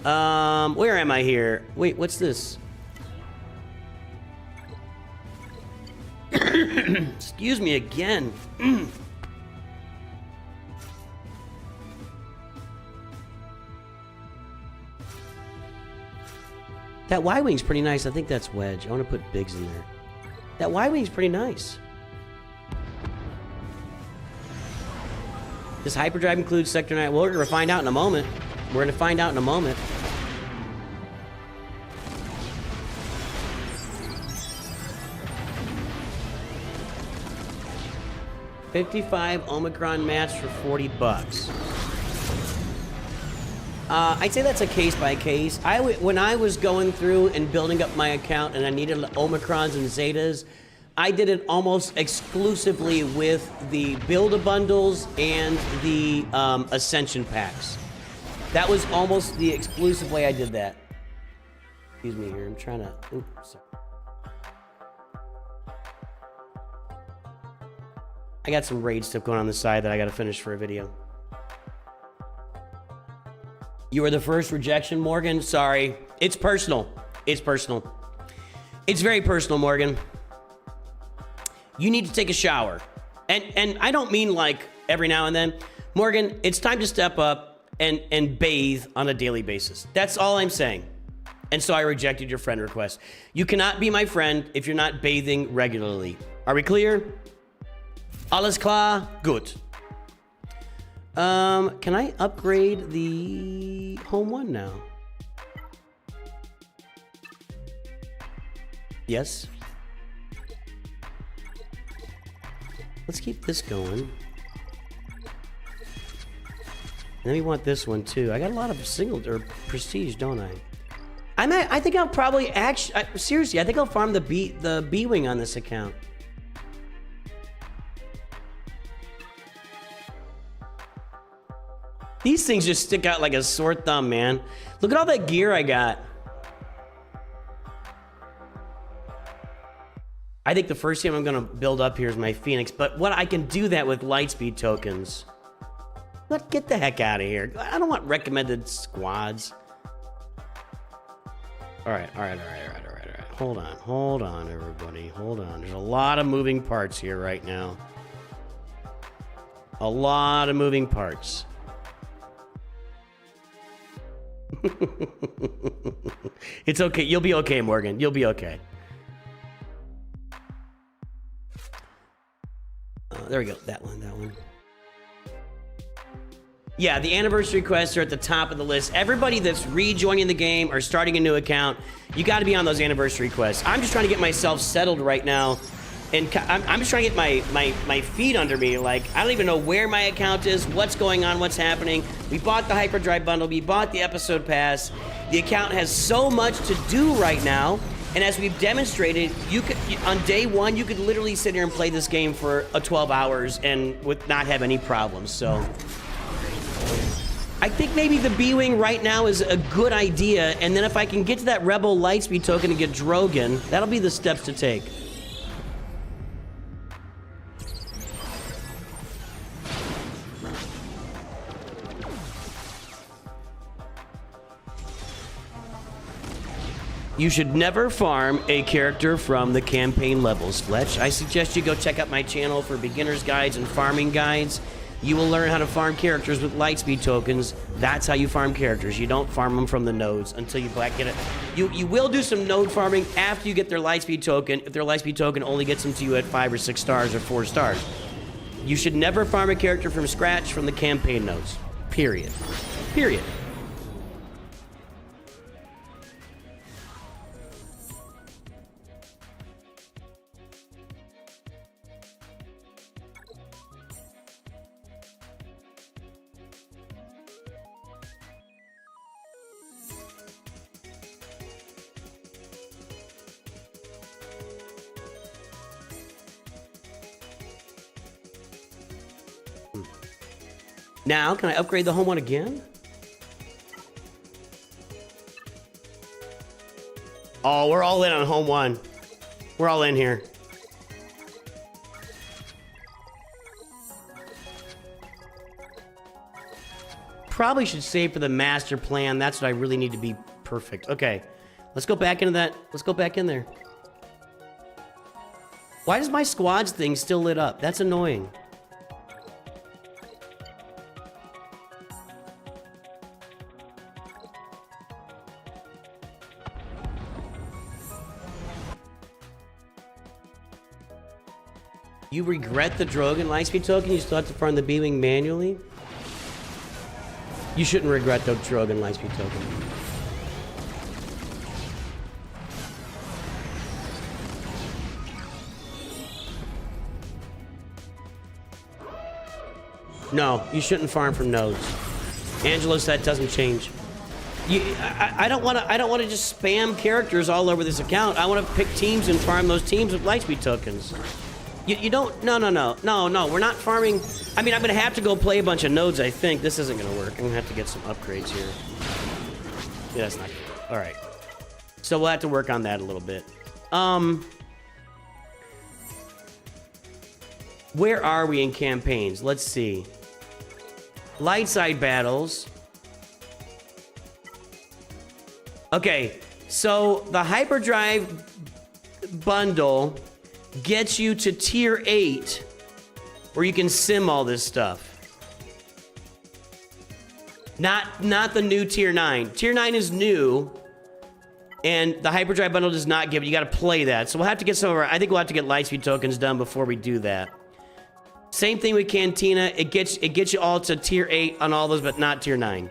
Where am I here? Wait, what's this? Excuse me again. That Y-Wing's pretty nice. I think that's Wedge. I want to put Biggs in there. That Y-Wing's pretty nice. Does hyperdrive include Sector 9? Well, we're going to find out in a moment. We're going to find out in a moment. $55 Omicron match for $40. I'd say that's a case by case. When I was going through and building up my account and I needed Omicrons and Zetas, I did it almost exclusively with the Build-A-Bundles and the Ascension packs. That was almost the exclusive way I did that. Excuse me here, I'm trying to... Oops, sorry. I got some raid stuff going on the side that I got to finish for a video. You were the first rejection, Morgan. Sorry. It's personal. It's personal. It's very personal, Morgan. You need to take a shower. And I don't mean like every now and then. Morgan, it's time to step up and bathe on a daily basis. That's all I'm saying. And so I rejected your friend request. You cannot be my friend if you're not bathing regularly. Are we clear? Alles klar? Good. Can I upgrade the home one now? Yes. Let's keep this going. And then we want this one too. I got a lot of single or prestige, don't I? I think I'll probably seriously, I think I'll farm the B-Wing on this account. These things just stick out like a sore thumb, man. Look at all that gear I got. I think the first thing I'm gonna build up here is my Phoenix, but what I can do that with Lightspeed tokens. Get the heck out of here. I don't want recommended squads. All right. Hold on, everybody. Hold on. There's a lot of moving parts here right now. A lot of moving parts. It's okay. You'll be okay, Morgan. You'll be okay. There we go. That one. Yeah, the anniversary quests are at the top of the list. Everybody that's rejoining the game or starting a new account, you got to be on those anniversary quests. I'm just trying to get myself settled right now. And I'm just trying to get my feet under me. Like, I don't even know where my account is, what's going on, what's happening. We bought the Hyperdrive bundle. We bought the episode pass. The account has so much to do right now. And as we've demonstrated, on day one, you could literally sit here and play this game for 12 hours and not have any problems. So I think maybe the B-Wing right now is a good idea. And then if I can get to that Rebel Lightspeed token and get Drogon, that'll be the steps to take. You should never farm a character from the campaign levels, Fletch. I suggest you go check out my channel for beginner's guides and farming guides. You will learn how to farm characters with Lightspeed tokens. That's how you farm characters. You don't farm them from the nodes until you get it. You will do some node farming after you get their Lightspeed token, if their Lightspeed token only gets them to you at 5 or 6 stars or 4 stars. You should never farm a character from scratch from the campaign nodes. Period. Period. Now, can I upgrade the home one again? Oh, we're all in on home one. We're all in here. Probably should save for the master plan. That's what I really need to be perfect. Okay, let's go back into that. Let's go back in there. Why does my squads thing still lit up? That's annoying. You regret the Drogon Lightspeed token? You still have to farm the B-Wing manually? You shouldn't regret the Drogon Lightspeed token. No, you shouldn't farm from nodes. Angelo said doesn't change. I don't want to just spam characters all over this account. I want to pick teams and farm those teams with Lightspeed tokens. You don't... No. We're not farming... I mean, I'm going to have to go play a bunch of nodes, I think. This isn't going to work. I'm going to have to get some upgrades here. Yeah, that's not good. All right. So we'll have to work on that a little bit. Where are we in campaigns? Let's see. Light side battles. Okay, so the hyperdrive bundle gets you to tier 8, where you can sim all this stuff. Not the new tier 9. Tier 9 is new, and the hyperdrive bundle does not give it. You got to play that. So we'll have to get some of our... I think we'll have to get Lightspeed tokens done before we do that. Same thing with Cantina. It gets you all to tier 8 on all those, but not tier 9.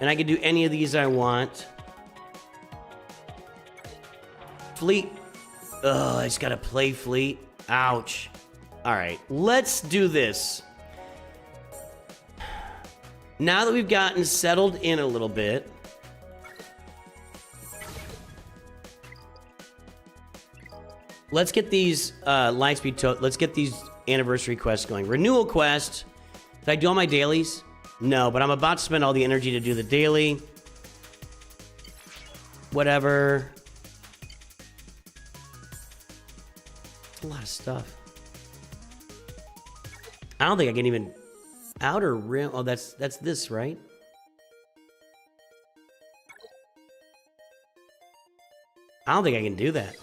And I can do any of these I want. Fleet. Ugh, I just gotta play Fleet. Ouch. Alright, let's do this. Now that we've gotten settled in a little bit, let's get these let's get these anniversary quests going. Renewal quest. Did I do all my dailies? No, but I'm about to spend all the energy to do the daily. Whatever. It's a lot of stuff. I don't think I can even... Outer Rim... Oh, that's this, right? I don't think I can do that.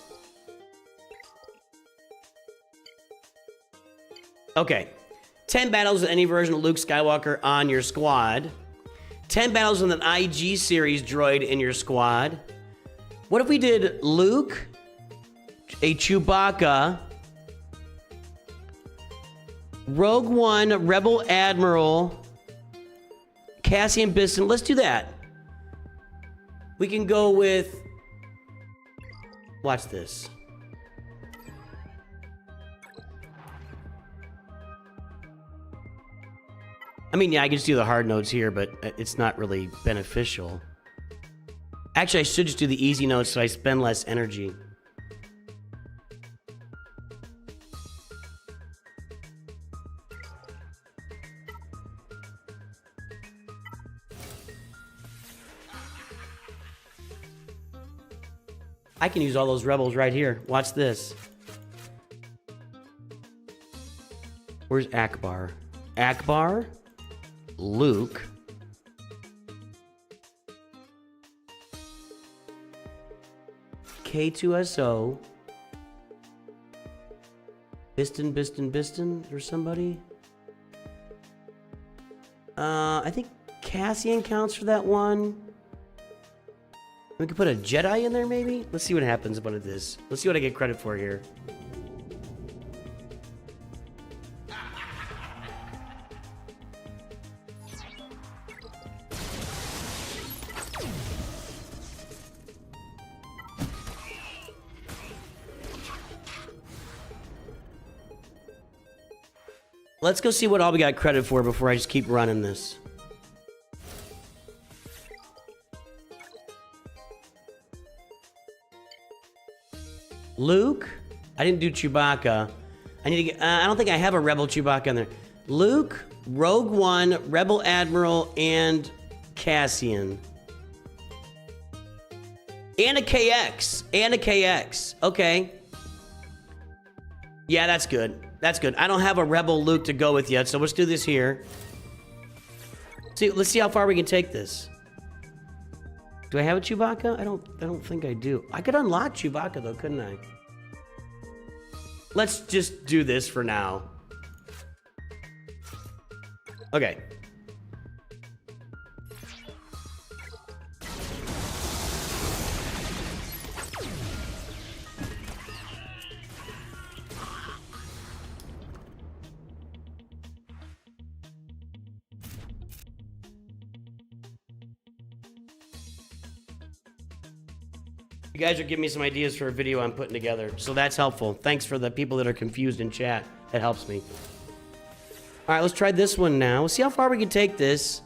Okay. 10 battles with any version of Luke Skywalker on your squad. 10 battles with an IG series droid in your squad. What if we did Luke, a Chewbacca, Rogue One, Rebel Admiral, Cassian Biston? Let's do that. We can go with... Watch this. I mean, yeah, I can just do the hard nodes here, but it's not really beneficial. Actually, I should just do the easy nodes so I spend less energy. I can use all those rebels right here. Watch this. Where's Akbar? Akbar? Luke. K2SO. Biston or somebody? I think Cassian counts for that one. We could put a Jedi in there, maybe? Let's see what happens about this. Let's see what I get credit for here. Let's go see what all we got credit for before I just keep running this. Luke? I didn't do Chewbacca. I need to get, I don't think I have a Rebel Chewbacca in there. Luke, Rogue One, Rebel Admiral, and Cassian. And a KX. And a KX. Okay. Yeah, that's good. That's good. I don't have a Rebel Luke to go with yet, so let's do this here. See, let's see how far we can take this. Do I have a Chewbacca? I don't think I do. I could unlock Chewbacca though, couldn't I? Let's just do this for now. Okay. You guys are giving me some ideas for a video I'm putting together, so that's helpful. Thanks for the people that are confused in chat. That helps me. All right, let's try this one now. We'll see how far we can take this.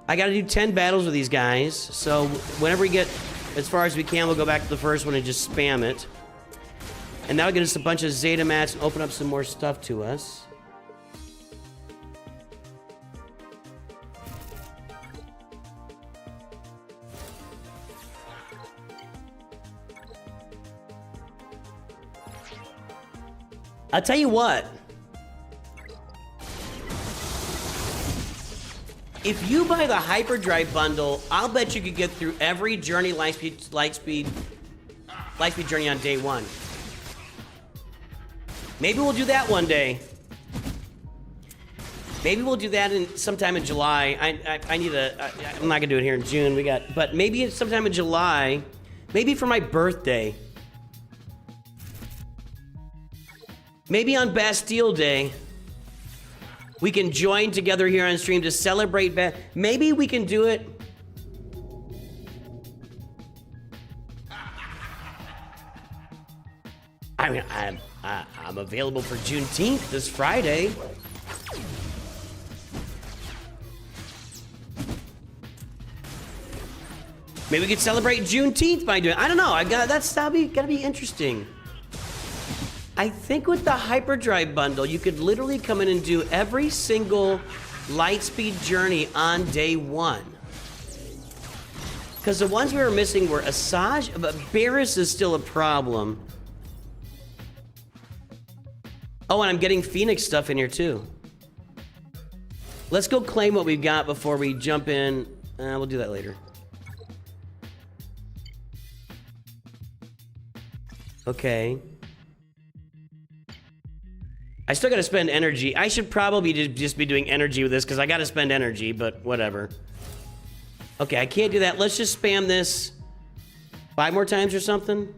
I got to do 10 battles with these guys, so whenever we get as far as we can, we'll go back to the first one and just spam it. And that'll get us a bunch of Zeta mats and open up some more stuff to us. I'll tell you what. If you buy the Hyperdrive bundle, I'll bet you could get through every Journey Lightspeed Journey on day one. Maybe we'll do that one day. Maybe we'll do that sometime in July. I need a. I'm not gonna do it here in June. But maybe sometime in July. Maybe for my birthday. Maybe on Bastille Day, we can join together here on stream to celebrate. Maybe we can do it. I mean, I'm available for Juneteenth this Friday. Maybe we could celebrate Juneteenth by doing. I don't know. Gotta be interesting. I think with the Hyperdrive bundle, you could literally come in and do every single Lightspeed journey on day one. Because the ones we were missing were Asajj, but Barriss is still a problem. Oh, and I'm getting Phoenix stuff in here too. Let's go claim what we've got before we jump in. We'll do that later. Okay. I still gotta spend energy. I should probably just be doing energy with this because I gotta spend energy, but whatever. Okay, I can't do that. Let's just spam this 5 more times or something.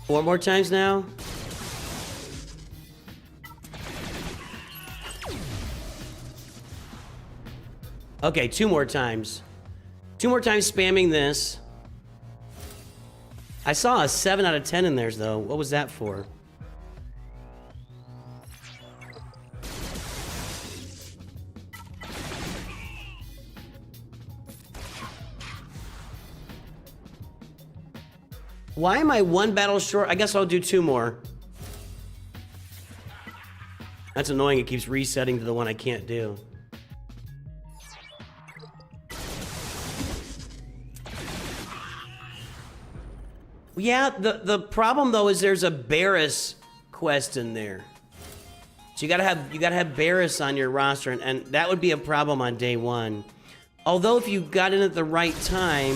Four more times now. Okay, 2 more times. 2 more times spamming this. I saw a 7 out of 10 in theirs though. What was that for? Why am I 1 battle short? I guess I'll do 2 more. That's annoying. It keeps resetting to the one I can't do. Yeah, the problem though is there's a Barriss quest in there. So you gotta have Barriss on your roster, and that would be a problem on day 1. Although if you got in at the right time,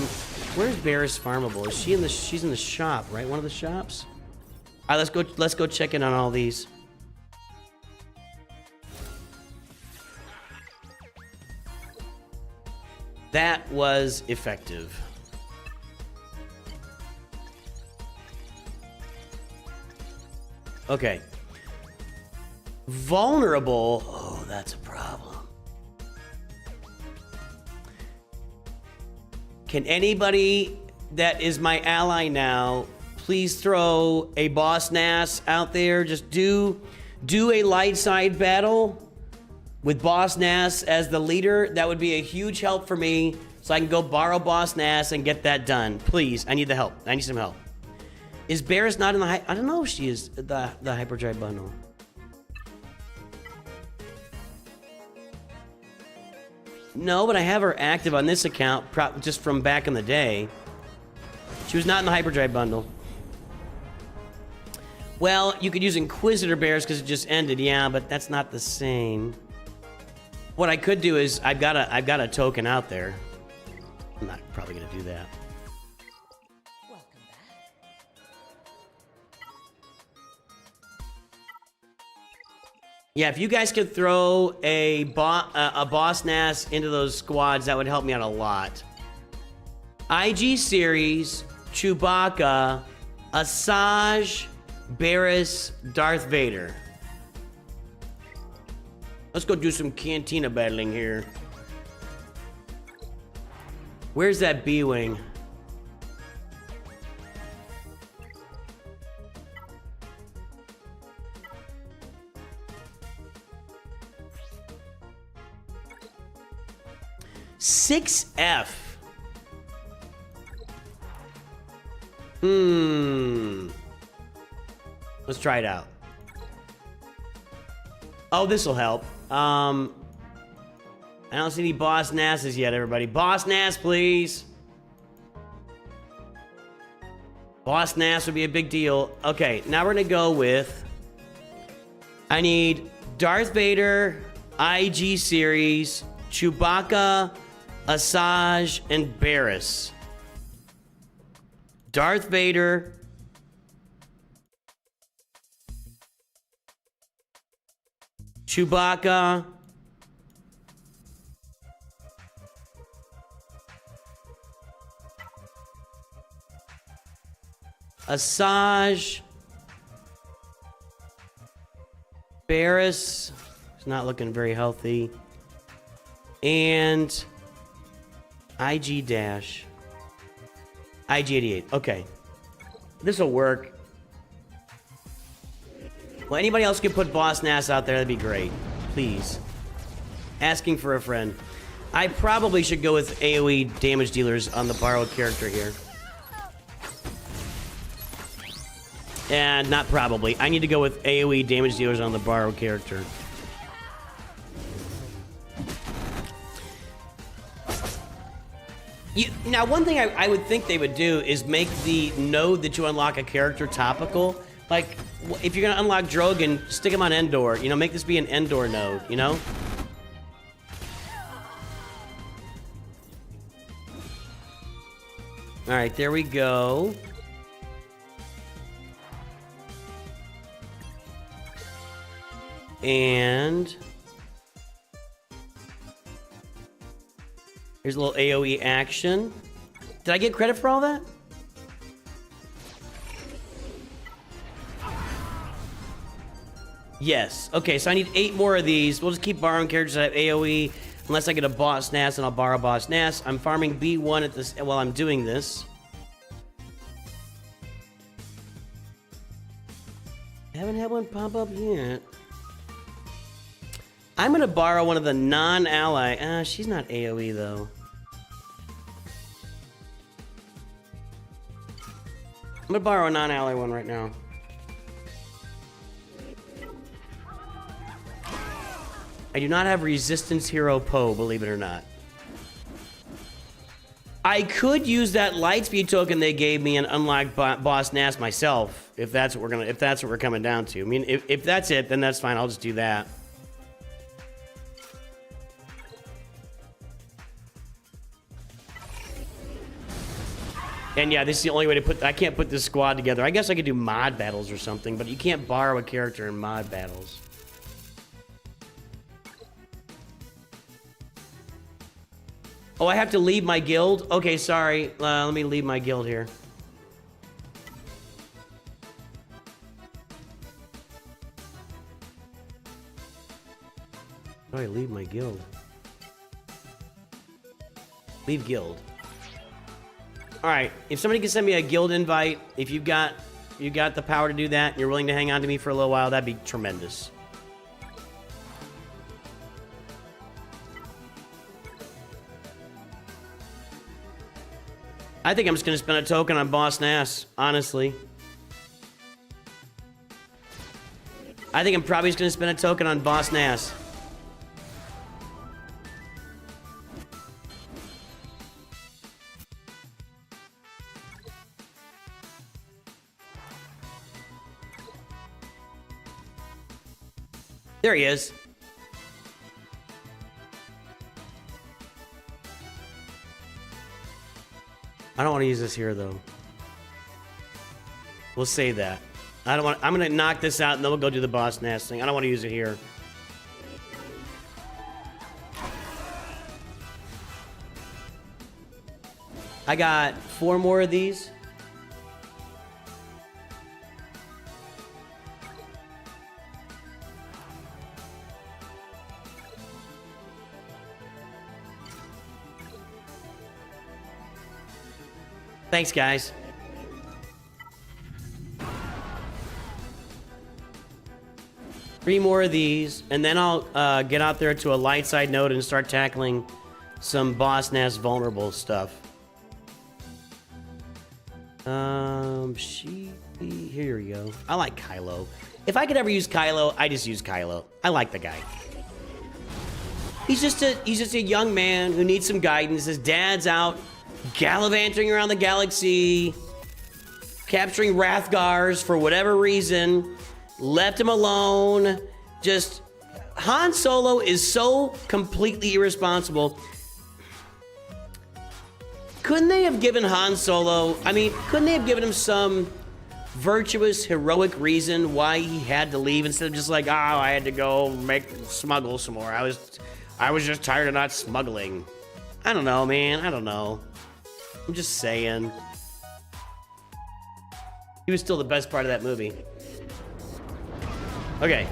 where's Barriss farmable? Is she in the? She's in the shop, right? One of the shops. All right, let's go check in on all these. That was effective. Okay. Vulnerable. Oh, that's a problem. Can anybody that is my ally now please throw a Boss Nass out there. Just do a light side battle with Boss Nass as the leader. That would be a huge help for me, so I can go borrow Boss Nass and get that done. Please, I need the help. I need some help. Is Barris not in the I don't know if she is the hyperdrive bundle. No, but I have her active on this account just from back in the day. She was not in the hyperdrive bundle. Well, you could use Inquisitor Bears because it just ended, yeah, but that's not the same. What I could do is I've got a token out there. I'm not probably gonna do that. Welcome back. Yeah, if you guys could throw a Boss Nass into those squads, that would help me out a lot. IG series, Chewbacca, Asajj, Barris, Darth Vader. Let's go do some Cantina battling here. Where's that B-Wing? $6F. Let's try it out. Oh, this will help. I don't see any Boss Nasses yet, everybody. Boss Nass, please. Boss Nass would be a big deal. Okay, now we're gonna go with... I need Darth Vader, IG series, Chewbacca, Asajj, and Barris. Darth Vader, Chewbacca, Asajj, Barris, he's not looking very healthy, and IG dash. IG-88. Okay. This will work. Well, anybody else could put Boss Nass out there, that'd be great. Please. Asking for a friend. I probably should go with AoE damage dealers on the borrowed character here. And not probably. I need to go with AoE damage dealers on the borrowed character. Now, one thing I would think they would do is make the node that you unlock a character topical. Like, if you're going to unlock Drogon, stick him on Endor. You know, make this be an Endor node, you know? All right, there we go. And... here's a little AoE action. Did I get credit for all that? Yes. Okay, so I need 8 more of these. We'll just keep borrowing characters that have AoE. Unless I get a Boss Nass, and I'll borrow Boss Nass. I'm farming B1 at this while I'm doing this. I haven't had one pop up yet. I'm gonna borrow one of the non-ally. She's not AoE though. I'm gonna borrow a non-ally one right now. I do not have Resistance Hero Poe, believe it or not. I could use that Lightspeed token they gave me and unlock Boss Nass myself, if that's what we're coming down to. I mean, if that's it, then that's fine. I'll just do that. And yeah, this is the only way to put... I can't put this squad together. I guess I could do mod battles or something, but you can't borrow a character in mod battles. Oh, I have to leave my guild? Okay, sorry. Let me leave my guild here. How do I leave my guild? Leave guild. All right, if somebody can send me a guild invite, if you got the power to do that, and you're willing to hang on to me for a little while, that'd be tremendous. I think I'm just gonna spend a token on Boss Nass, honestly. I think I'm probably just gonna spend a token on Boss Nass. There he is. I don't want to use this here, though. We'll save that. I don't want. I'm gonna knock this out, and then we'll go do the Boss Nass thing. I don't want to use it here. I got 4 more of these. Thanks, guys. Three more of these, and then I'll get out there to a light side node and start tackling some Boss Nass vulnerable stuff. Here we go. I like Kylo. If I could ever use Kylo, I just use Kylo. I like the guy. He's just a young man who needs some guidance. His dad's out gallivanting around the galaxy, capturing Rathgars for whatever reason. Left him alone. Just Han Solo is so completely irresponsible. Couldn't they have given Han Solo, couldn't they have given him some virtuous, heroic reason why he had to leave instead of just like, oh, I had to go smuggle some more. I was just tired of not smuggling. I don't know, man. I don't know. I'm just saying. He was still the best part of that movie. Okay.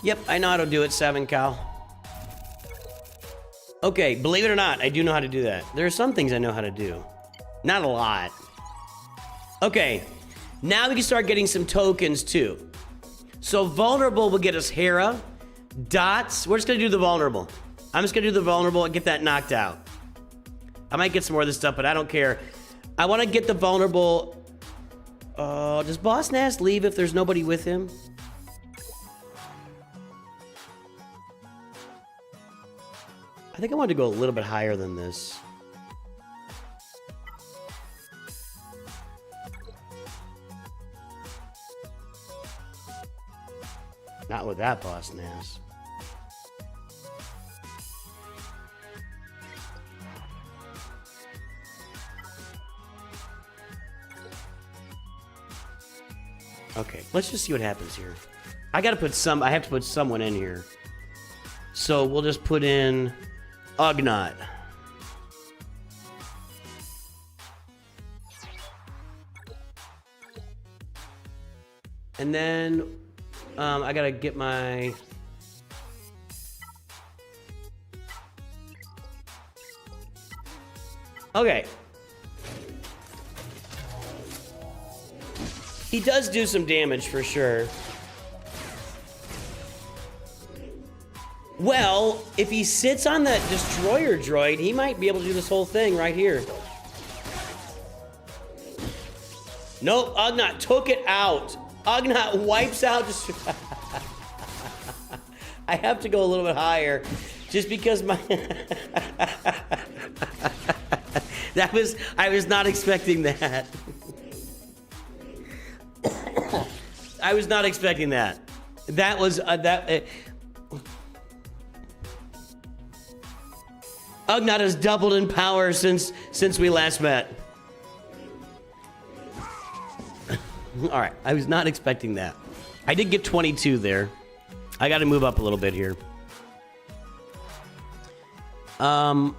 Yep, I know how to do it, 7 Cal. Okay, believe it or not, I do know how to do that. There are some things I know how to do. Not a lot. Okay, now we can start getting some tokens too. So vulnerable will get us Hera. Dots, we're just gonna do the vulnerable. I'm just gonna do the vulnerable and get that knocked out. I might get some more of this stuff, but I don't care. I wanna get the vulnerable. Does Boss Nass leave if there's nobody with him? I think I want to go a little bit higher than this. Not with that Boss Nass. Okay, let's just see what happens here. I have to put someone in here. So we'll just put in Ugnaught. And then I gotta get my... Okay. He does do some damage for sure. Well, if he sits on that destroyer droid, he might be able to do this whole thing right here. Nope, Ugnaught took it out. Ugnaught wipes out I have to go a little bit higher just because my I was not expecting that. I was not expecting that. That was Ugnaught has doubled in power since we last met. All right, I was not expecting that. I did get 22 there. I got to move up a little bit here.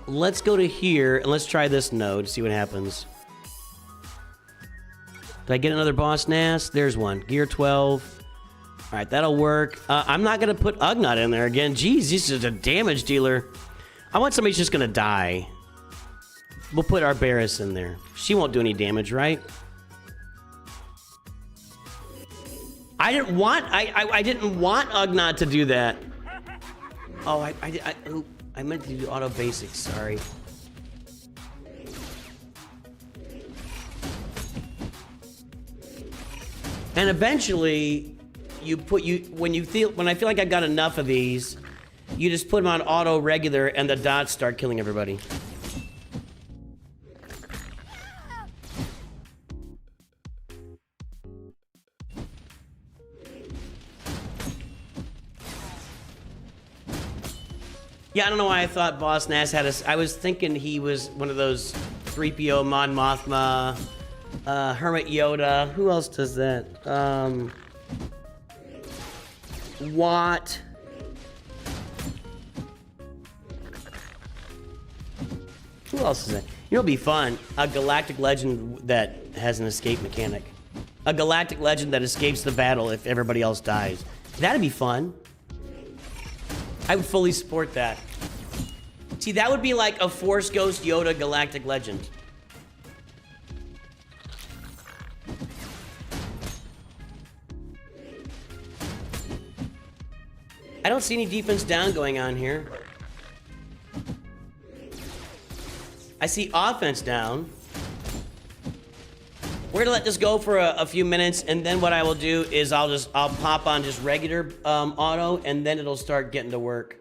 Let's go to here and let's try this node, see what happens. Did I get another Boss Nass? There's one. Gear 12. All right, that'll work. I'm not going to put Ugnaught in there again. Jeez, this is a damage dealer. I want somebody who's just going to die. We'll put our Barris in there. She won't do any damage, right? I didn't want Ugnaught to do that. Oh, I meant to do auto basics. Sorry. And eventually, when I feel like I got enough of these, you just put them on auto regular, and the dots start killing everybody. Yeah, I don't know why I thought Boss Nass had us. I was thinking he was one of those 3PO, Mon Mothma, Hermit Yoda. Who else does that? Watt. Who else is that? You know, it'd be fun. A Galactic Legend that has an escape mechanic. A Galactic Legend that escapes the battle if everybody else dies. That'd be fun. I would fully support that. See, that would be like a Force Ghost Yoda Galactic Legend. I don't see any defense down going on here. I see offense down. We're gonna let this go for a few minutes, and then what I will do is I'll pop on just regular auto, and then it'll start getting to work.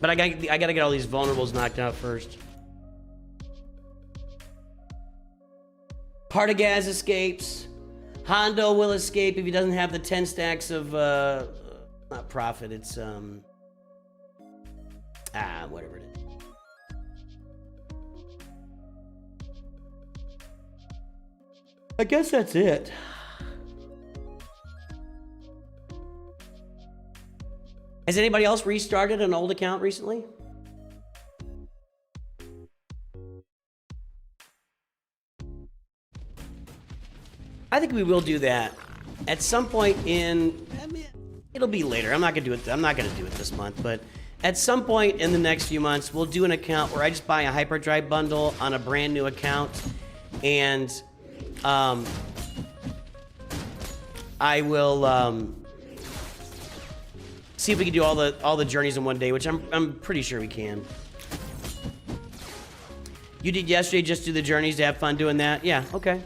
But I gotta get all these vulnerables knocked out first. Partagaz escapes. Hondo will escape if he doesn't have the 10 stacks of not profit. It's whatever it is. I guess that's it. Has anybody else restarted an old account recently? I think we will do that at some point it'll be later. I'm not gonna do it this month, but at some point in the next few months, we'll do an account where I just buy a hyperdrive bundle on a brand new account, and I will see if we can do all the journeys in one day, which I'm pretty sure we can. You did yesterday, just do the journeys to have fun doing that? Yeah, okay.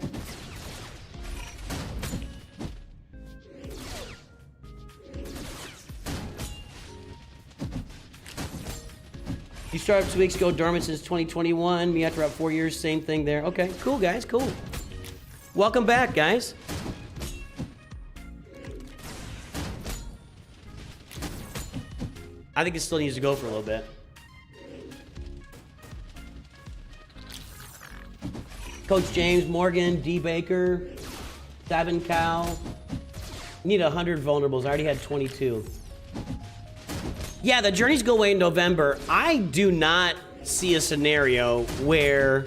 You started 2 weeks ago, dormant since 2021. Me after about 4 years, same thing there. Okay, cool guys, cool. Welcome back, guys. I think it still needs to go for a little bit. Coach James, Morgan, D. Baker, Sabin Cow. Need 100 vulnerables. I already had 22. Yeah, the journeys go away in November. I do not see a scenario where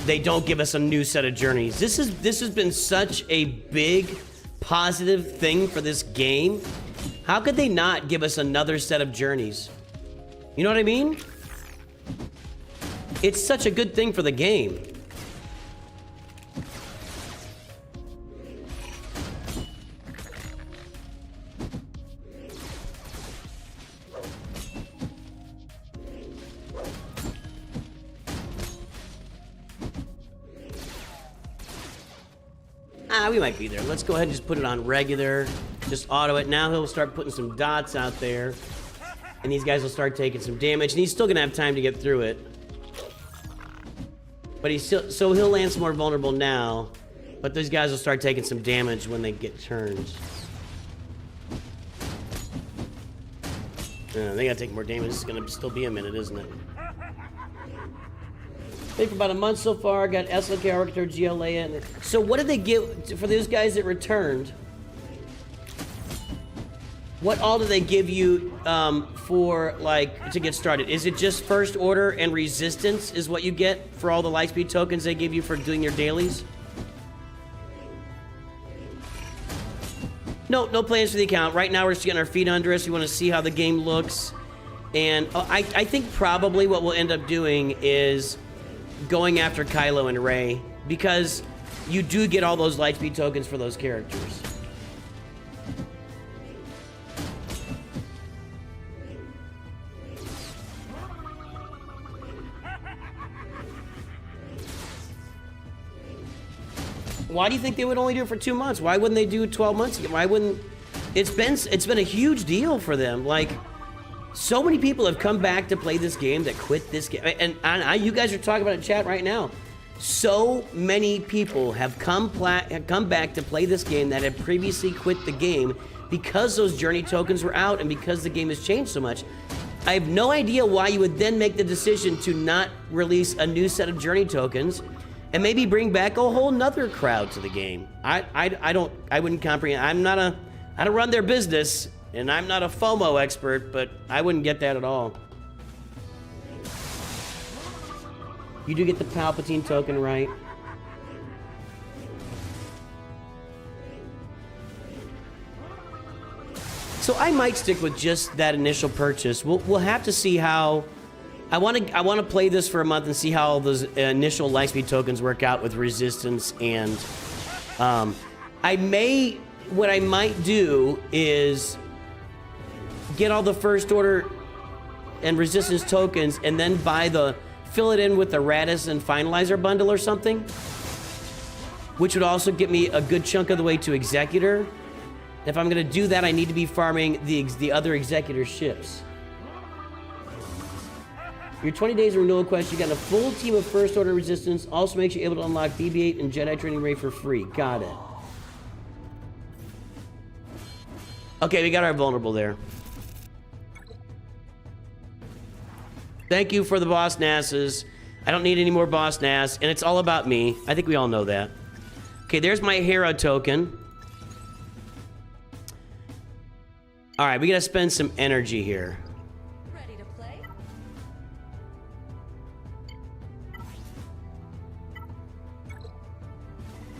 they don't give us a new set of journeys. This has been such a big positive thing for this game. How could they not give us another set of journeys? You know what I mean? It's such a good thing for the game. We might be there. Let's go ahead and just put it on regular. Just auto it. Now he'll start putting some dots out there. And these guys will start taking some damage. And he's still going to have time to get through it. But he's still... So he'll land some more vulnerable now. But these guys will start taking some damage when they get turns. They got to take more damage. This is going to still be a minute, isn't it? Played for about a month so far. Got SLK Arctor, GLA. And so what did they give for those guys that returned? What all do they give you for, like, to get started? Is it just First Order and Resistance is what you get for all the Lightspeed tokens they give you for doing your dailies? No plans for the account. Right now, we're just getting our feet under us. We want to see how the game looks. And I think probably what we'll end up doing is going after Kylo and Rey, because you do get all those Lightspeed tokens for those characters. Why do you think they would only do it for 2 months? Why wouldn't they do it 12 months ago? Why wouldn't... It's been a huge deal for them. Like, so many people have come back to play this game that quit this game. And you guys are talking about it in chat right now. So many people have come back to play this game that had previously quit the game because those journey tokens were out and because the game has changed so much. I have no idea why you would then make the decision to not release a new set of journey tokens and maybe bring back a whole nother crowd to the game. I wouldn't comprehend. I don't run their business, and I'm not a FOMO expert, but I wouldn't get that at all. You do get the Palpatine token, right? So I might stick with just that initial purchase. We'll have to see how. I want to play this for a month and see how all those initial Lightspeed tokens work out with Resistance, and what I might do is get all the First Order and Resistance tokens and then fill it in with the Radis and Finalizer bundle or something, which would also get me a good chunk of the way to Executor. If I'm going to do that, I need to be farming the other Executor ships. Your 20 days of renewal quest, you got a full team of First Order Resistance. Also makes you able to unlock BB-8 and Jedi Training Ray for free. Got it. Okay, we got our vulnerable there. Thank you for the boss NASs. I don't need any more boss NAS, and it's all about me. I think we all know that. Okay, there's my hero token. All right, we gotta spend some energy here. Ready to play?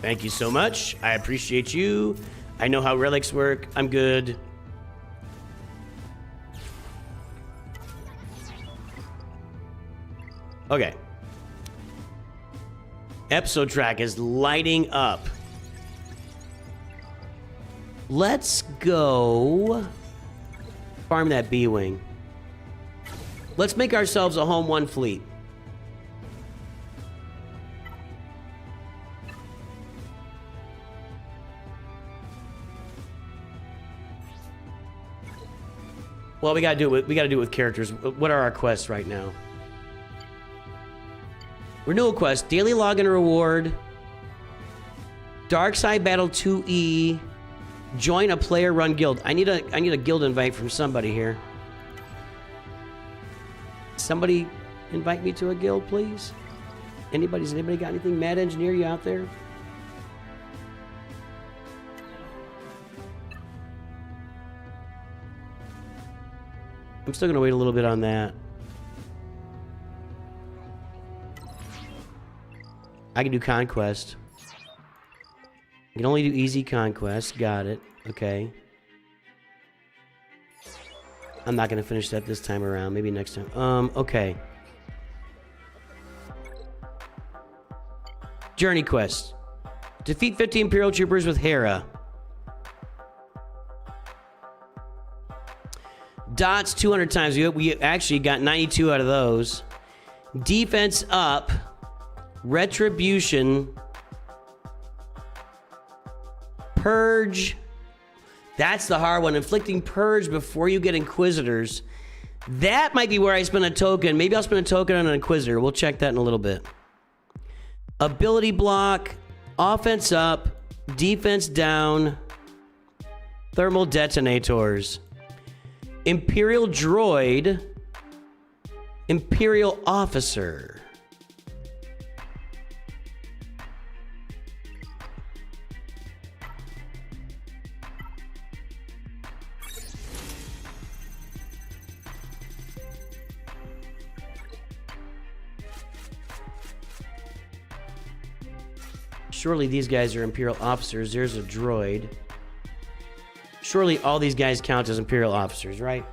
Thank you so much. I appreciate you. I know how relics work. I'm good. Okay. Episode track is lighting up. Let's go farm that B-Wing. Let's make ourselves a Home 1 fleet. Well, we gotta do it with characters. What are our quests right now? Renewal quest, daily login reward, Dark Side Battle 2E, join a player run guild. I need a guild invite from somebody here. Somebody invite me to a guild, please. Has anybody got anything? Mad Engineer, you out there? I'm still gonna wait a little bit on that. I can do conquest. I can only do easy conquest. Got it. Okay. I'm not gonna finish that this time around. Maybe next time. Okay. Journey quest. Defeat 50 Imperial Troopers with Hera. Dots 200 times. We actually got 92 out of those. Defense up. Retribution. Purge. That's the hard one. Inflicting purge before you get Inquisitors. That might be where I spend a token. Maybe I'll spend a token on an Inquisitor. We'll check that in a little bit. Ability block. Offense up. Defense down. Thermal detonators. Imperial droid. Imperial officer. Surely these guys are Imperial officers. There's a droid. Surely all these guys count as Imperial officers, right?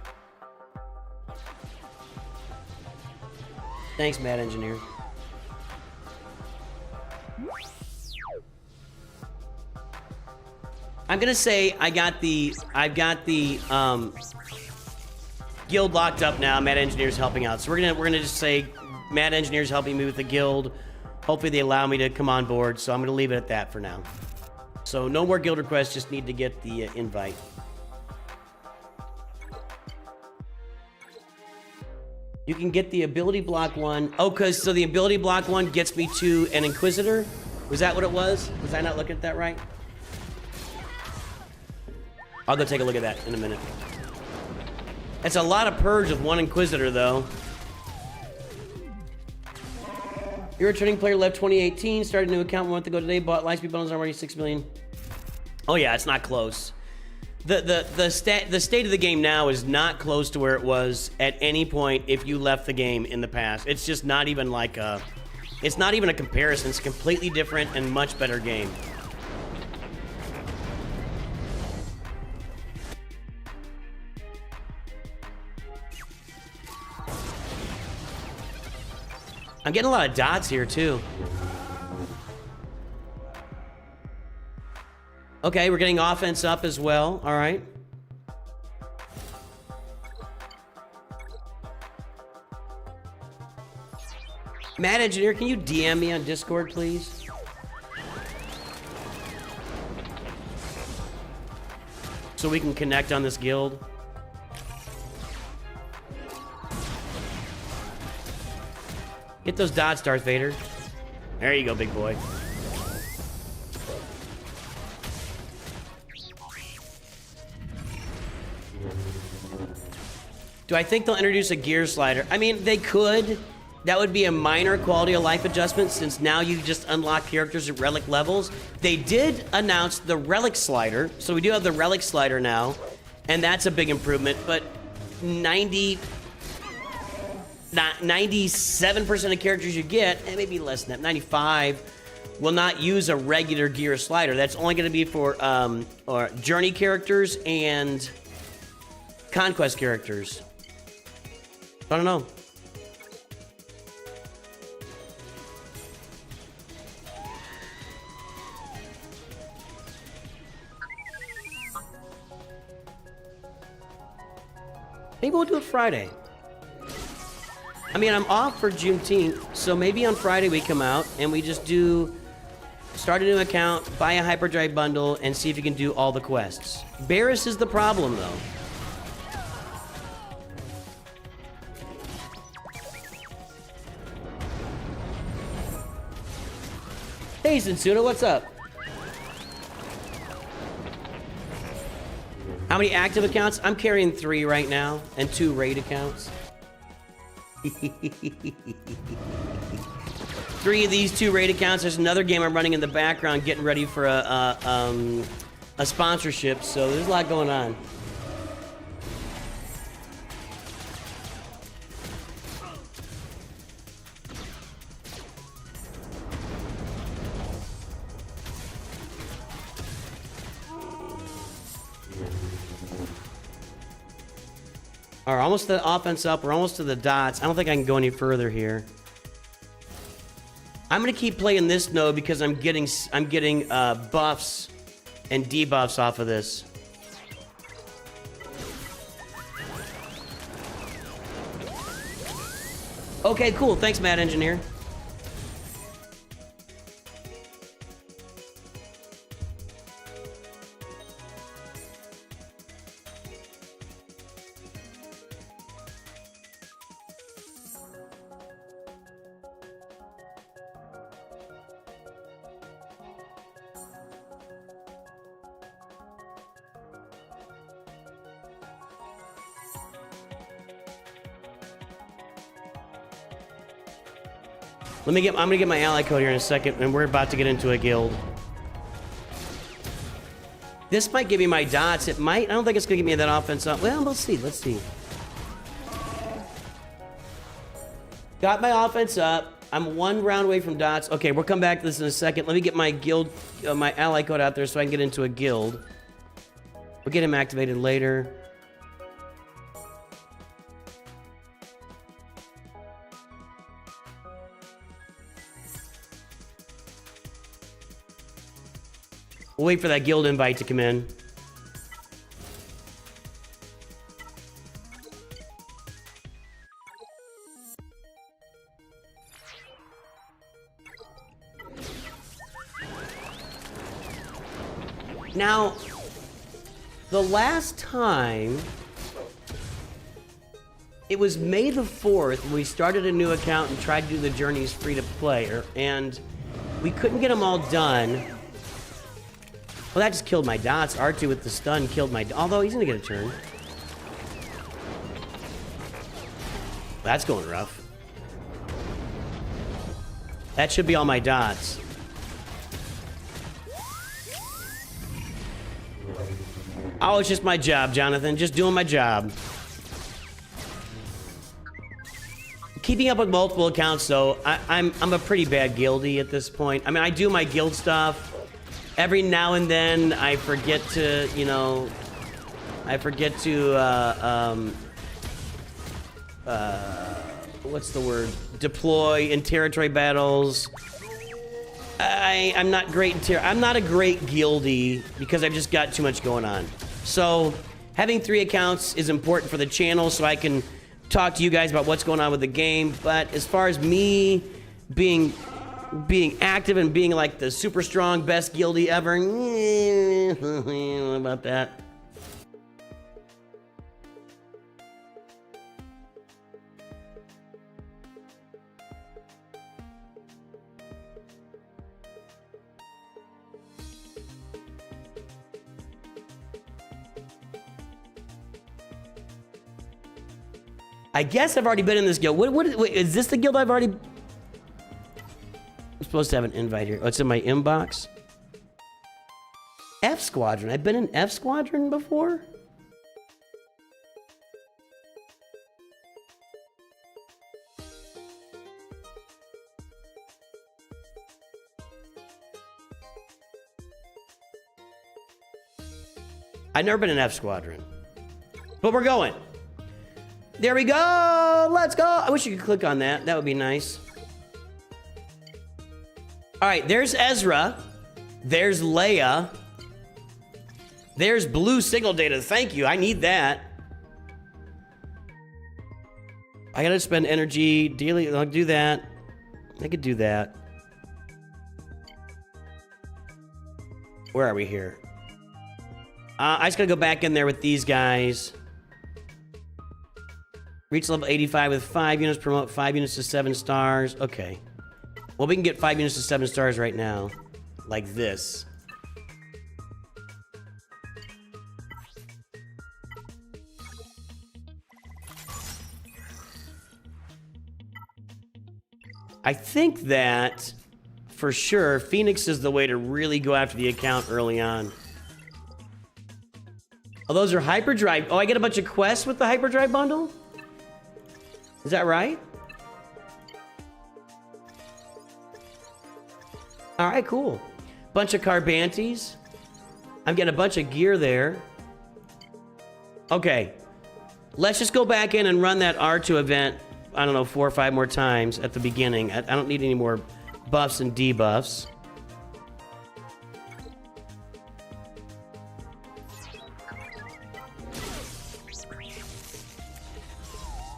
Thanks, Mad Engineer. I'm gonna say I've got the guild locked up now. Mad Engineer's helping out, so we're gonna just say Mad Engineer's helping me with the guild. Hopefully they allow me to come on board, so I'm gonna leave it at that for now. So no more guild requests, just need to get the invite. You can get the ability block one. Oh, so the ability block one gets me to an Inquisitor? Was that what it was? Was I not looking at that right? I'll go take a look at that in a minute. It's a lot of purge with one Inquisitor, though. You're a returning player, left 2018, started a new account 1 month ago today, bought Lightspeed bundles, already 6 million. Oh yeah, it's not close. The state of the game now is not close to where it was at any point if you left the game in the past. It's just not even like a... It's not even a comparison. It's a completely different and much better game. I'm getting a lot of dots here, too. Okay, we're getting offense up as well. All right. Mad Engineer, can you DM me on Discord, please? So we can connect on this guild. Get those dots, Darth Vader. There you go, big boy. Do I think they'll introduce a gear slider? I mean, they could. That would be a minor quality of life adjustment since now you just unlock characters at relic levels. They did announce the relic slider, so we do have the relic slider now, and that's a big improvement, but 97% of characters you get, and maybe less than that, 95, will not use a regular gear slider. That's only going to be for or journey characters and conquest characters. I don't know. Maybe we'll do it Friday. I mean, I'm off for Juneteenth, so maybe on Friday we come out and we just start a new account, buy a hyperdrive bundle, and see if you can do all the quests. Barris is the problem, though. Hey, Sensuna, what's up? How many active accounts? I'm carrying 3 right now, and 2 raid accounts. 3 of these 2 raid accounts. There's another game I'm running in the background, getting ready for a sponsorship. So there's a lot going on. All right, almost the offense up. We're almost to the dots. I don't think I can go any further here. I'm gonna keep playing this node because I'm getting buffs and debuffs off of this. Okay, cool. Thanks, Mad Engineer. I'm gonna get my ally code here in a second, and we're about to get into a guild. This might give me my dots. It might. I don't think it's gonna give me that offense up. Well, we'll see. Let's see. Got my offense up. I'm 1 round away from dots. Okay, we'll come back to this in a second. Let me get my guild, my ally code out there so I can get into a guild. We'll get him activated later. We'll wait for that guild invite to come in. Now, the last time, it was May the 4th, when we started a new account and tried to do the journeys free to play, and we couldn't get them all done. Well, that just killed my dots. R2 with the stun killed my... Although, he's gonna get a turn. That's going rough. That should be all my dots. Oh, it's just my job, Jonathan. Just doing my job. Keeping up with multiple accounts, though, I'm a pretty bad guildie at this point. I mean, I do my guild stuff. Every now and then, I forget to, you know... I forget to, what's the word? Deploy in territory battles. I'm not great in territory. I'm not a great guildie because I've just got too much going on. So, having 3 accounts is important for the channel so I can talk to you guys about what's going on with the game. But as far as me being active and being like the super strong best guildie ever, what about that? I guess I've already been in this guild. Wait, is this the guild I've already... I'm supposed to have an invite here. Oh, it's in my inbox. F Squadron. I've been in F Squadron before? I've never been in F Squadron. But we're going. There we go! Let's go! I wish you could click on that. That would be nice. Alright, there's Ezra. There's Leia. There's blue signal data. Thank you. I need that. I gotta spend energy daily. I'll do that. I could do that. Where are we here? I just gotta go back in there with these guys. Reach level 85 with 5 units, promote 5 units to 7 stars. Okay. Well, we can get 5 units to 7 stars right now. Like this. I think that, for sure, Phoenix is the way to really go after the account early on. Oh, those are hyperdrive. Oh, I get a bunch of quests with the hyperdrive bundle? Is that right? All right, cool. Bunch of Carbantes. I'm getting a bunch of gear there. Okay. Let's just go back in and run that R2 event, I don't know, 4 or 5 more times at the beginning. I don't need any more buffs and debuffs.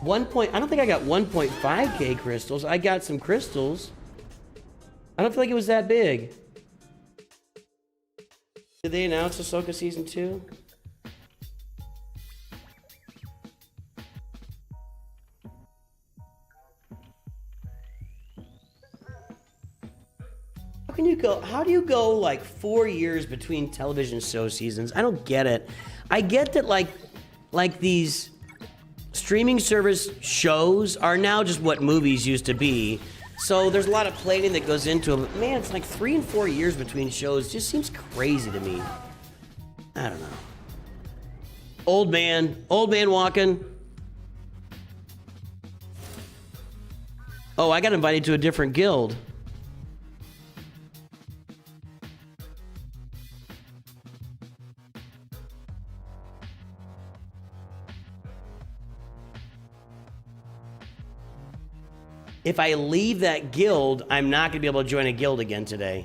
I don't think I got 1.5k crystals. I got some crystals. I don't feel like it was that big. Did they announce Ahsoka Season 2? How do you go like 4 years between television show seasons? I don't get it. I get that like these streaming service shows are now just what movies used to be. So there's a lot of planning that goes into them. But man, it's like 3 and 4 years between shows. It just seems crazy to me. I don't know. Old man walking. Oh, I got invited to a different guild. If I leave that guild, I'm not going to be able to join a guild again today.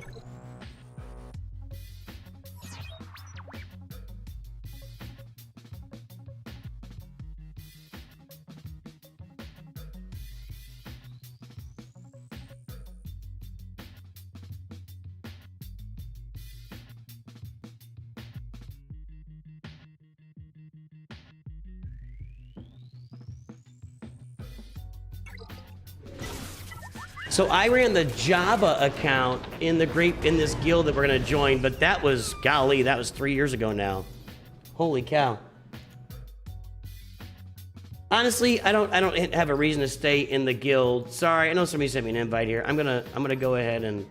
So I ran the Java account in this guild that we're gonna join, but that was, golly, that was 3 years ago now. Holy cow. Honestly, I don't have a reason to stay in the guild. Sorry, I know somebody sent me an invite here. I'm gonna go ahead and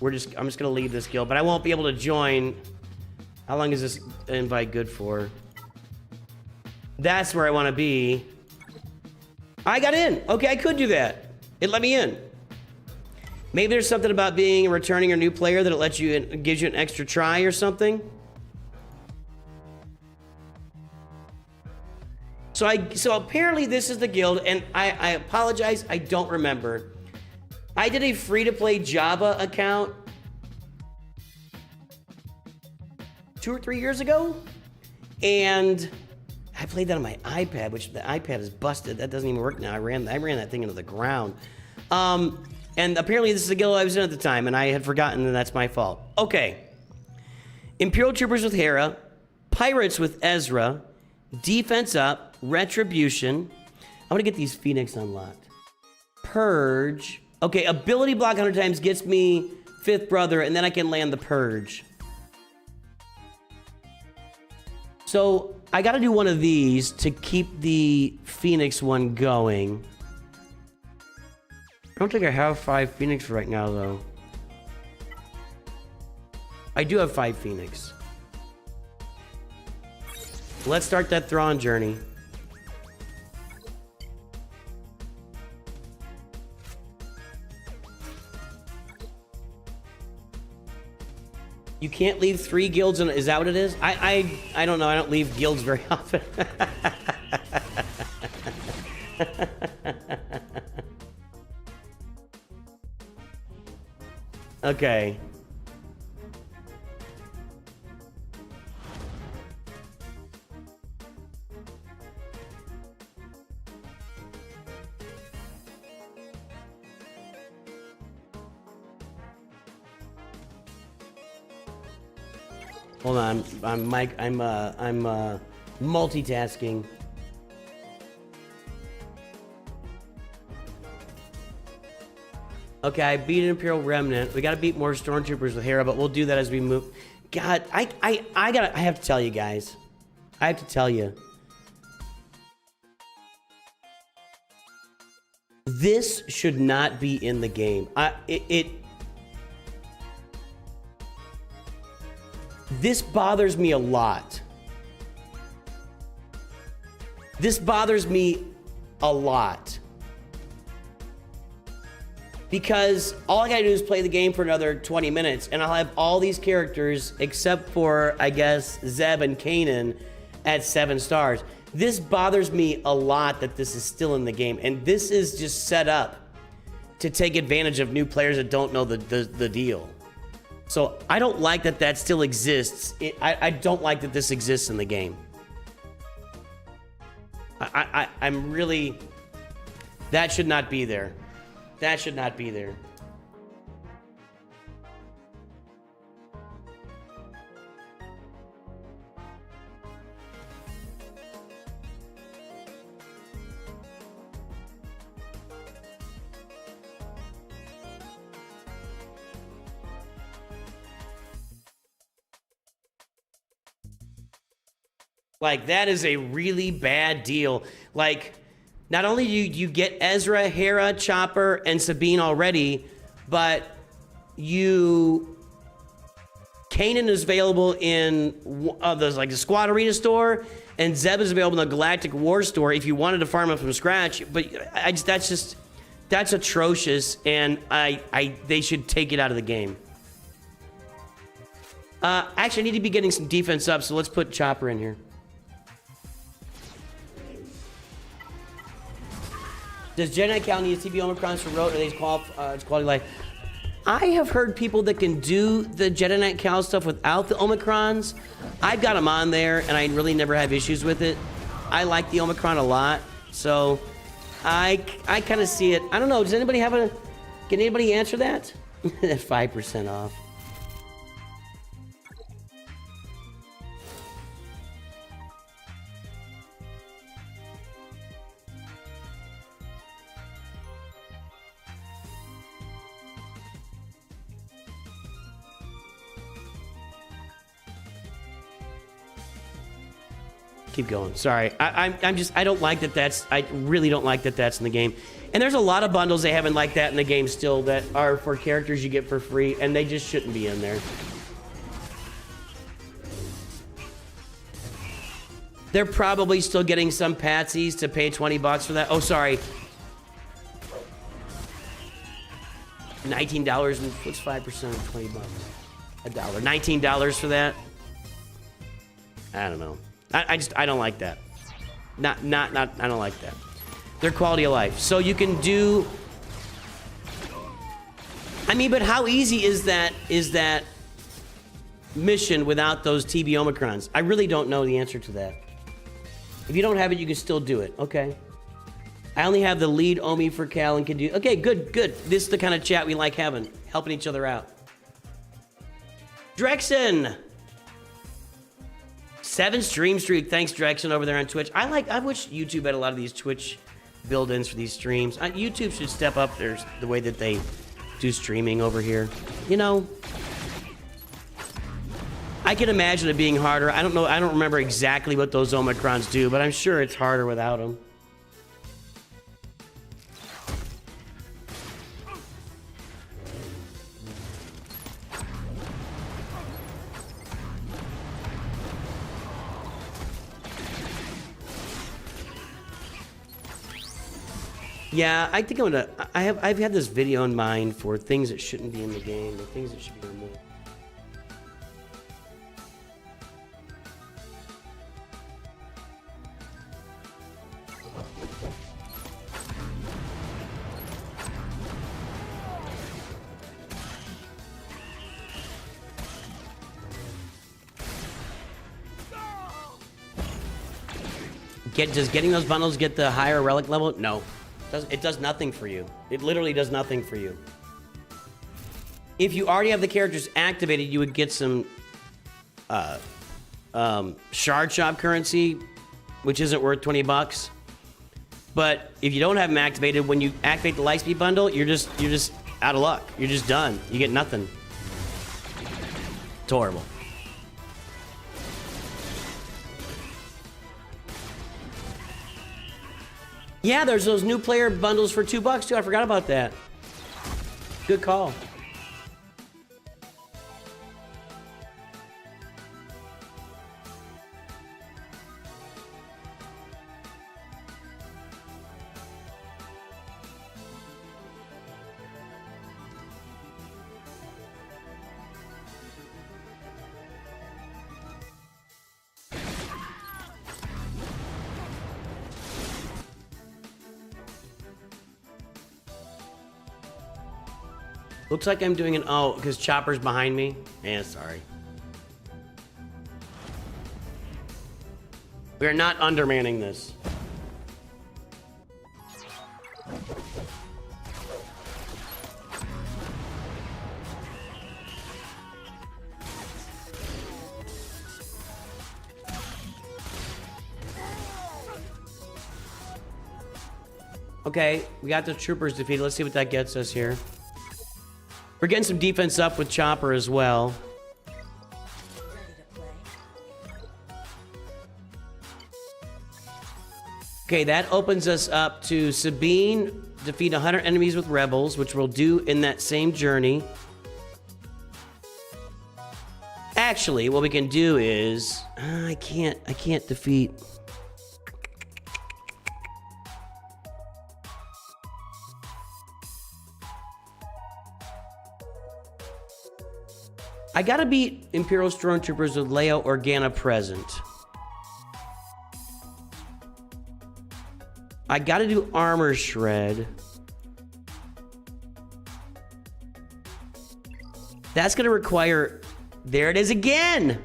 I'm just gonna leave this guild, but I won't be able to join. How long is this invite good for? That's where I want to be. I got in. Okay, I could do that. It let me in. Maybe there's something about being a returning or new player that it lets you in, gives you an extra try or something. So apparently this is the guild, and I apologize, I don't remember. I did a free-to-play Java account 2 or 3 years ago, and I played that on my iPad, which the iPad is busted. That doesn't even work now. I ran that thing into the ground. And apparently this is the guild I was in at the time, and I had forgotten, and that's my fault. Okay. Imperial Troopers with Hera, Pirates with Ezra, Defense Up, Retribution. I'm gonna get these Phoenix unlocked. Purge. Okay, ability block 100 times gets me Fifth Brother, and then I can land the Purge. So I gotta do one of these to keep the Phoenix one going. I don't think I have 5 Phoenix right now, though. I do have 5 Phoenix. Let's start that Thrawn journey. You can't leave 3 guilds in, is that what it is? I don't know. I don't leave guilds very often. Okay. Hold on, I'm multitasking. Okay, I beat an Imperial Remnant. We gotta beat more Stormtroopers with Hera, but we'll do that as we move. God, I have to tell you guys. I have to tell you. This should not be in the game. This bothers me a lot. This bothers me a lot. Because all I gotta do is play the game for another 20 minutes, and I'll have all these characters, except for, I guess, Zeb and Kanan, at 7 stars. This bothers me a lot that this is still in the game, and this is just set up to take advantage of new players that don't know the deal. So I don't like that that still exists. I don't like that this exists in the game. I'm really... That should not be there. That should not be there. Like, that is a really bad deal. Like, not only do you get Ezra, Hera, Chopper, and Sabine already, but Kanan is available in there's like the Squad Arena store, And Zeb is available in the Galactic War Store if you wanted to farm it from scratch. But that's atrocious, and they should take it out of the game. Actually, I need to be getting some defense up, so let's put Chopper in here. Does Jedi Cal need TB Omicrons for road, or they quality of life? I have heard people that can do the Jedi Knight Cal stuff without the Omicrons. I've got them on there, and I really never have issues with it. I like the Omicron a lot, so I kind of see it. I don't know. Does anybody have a? Can anybody answer that? 5% off. Keep going. Sorry, I don't like that. I really don't like that. That's in the game, and there's a lot of bundles they haven't like that in the game still that are for characters you get for free, and they just shouldn't be in there. They're probably still getting some patsies to pay $20 for that. Oh, sorry. $19 and what's 5% of $20? $1. $19 for that. I don't know. I don't like that. I don't like that. Their quality of life. So you can do. I mean, but how easy is that mission without those TB Omicrons? I really don't know the answer to that. If you don't have it, you can still do it. Okay. I only have the lead Omi for Cal and can do. Okay, good. This is the kind of chat we like having, helping each other out. Drexen. 7 stream streak. Thanks, Drexen, over there on Twitch. I wish YouTube had a lot of these Twitch build-ins for these streams. YouTube should step up the way that they do streaming over here. You know, I can imagine it being harder. I don't know. I don't remember exactly what those Omicrons do, but I'm sure it's harder without them. Yeah, I think I've had this video in mind for things that shouldn't be in the game, or things that should be removed. Does getting those bundles get the higher relic level? No. It does nothing for you. It literally does nothing for you. If you already have the characters activated, you would get some shard shop currency, which isn't worth $20. But if you don't have them activated, when you activate the Lightspeed bundle, you're just out of luck. You're just done. You get nothing. It's horrible. Yeah, there's those new player bundles for $2 too. I forgot about that. Good call. Looks like I'm doing an because Chopper's behind me. Yeah, sorry. We are not undermanning this. Okay, we got the troopers defeated. Let's see what that gets us here. We're getting some defense up with Chopper as well. Okay, that opens us up to Sabine, defeat 100 enemies with rebels, which we'll do in that same journey. actually, what we can do is... I can't defeat... I gotta beat Imperial Stormtroopers with Leia Organa present. I gotta do Armor Shred. That's gonna require... There it is again!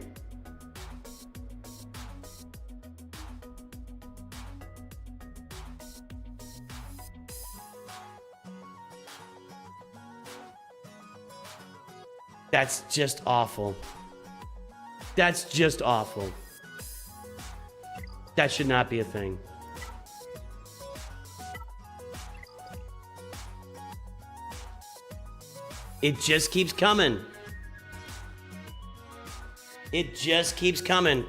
That's just awful. That's just awful. That should not be a thing. It just keeps coming. It just keeps coming.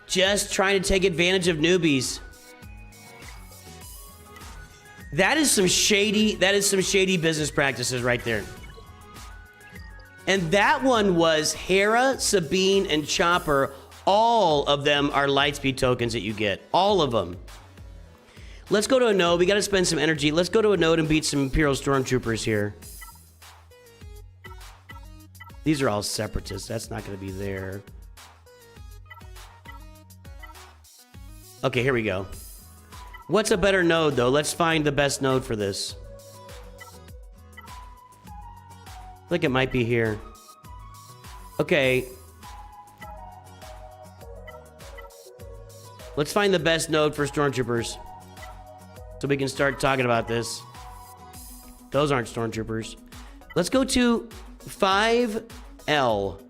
Just trying to take advantage of newbies. That is some shady business practices right there. And that one was Hera, Sabine, and Chopper. All of them are Lightspeed tokens that you get. All of them. Let's go to a node. We got to spend some energy. Let's go to a node and beat some Imperial Stormtroopers here. These are all separatists. That's not going to be there. Okay, here we go. What's a better node, though? Let's find the best node for this. I think it might be here. Okay. Let's find the best node for Stormtroopers. So we can start talking about this. Those aren't Stormtroopers. Let's go to 5L.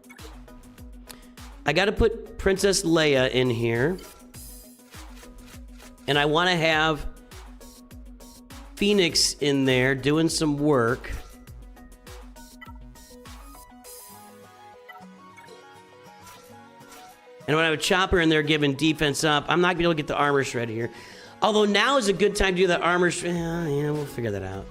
I gotta put Princess Leia in here. And I want to have Phoenix in there doing some work. And when I have a Chopper in there giving defense up, I'm not going to be able to get the armor shred here. Although now is a good time to do the armor shred. Yeah, we'll figure that out.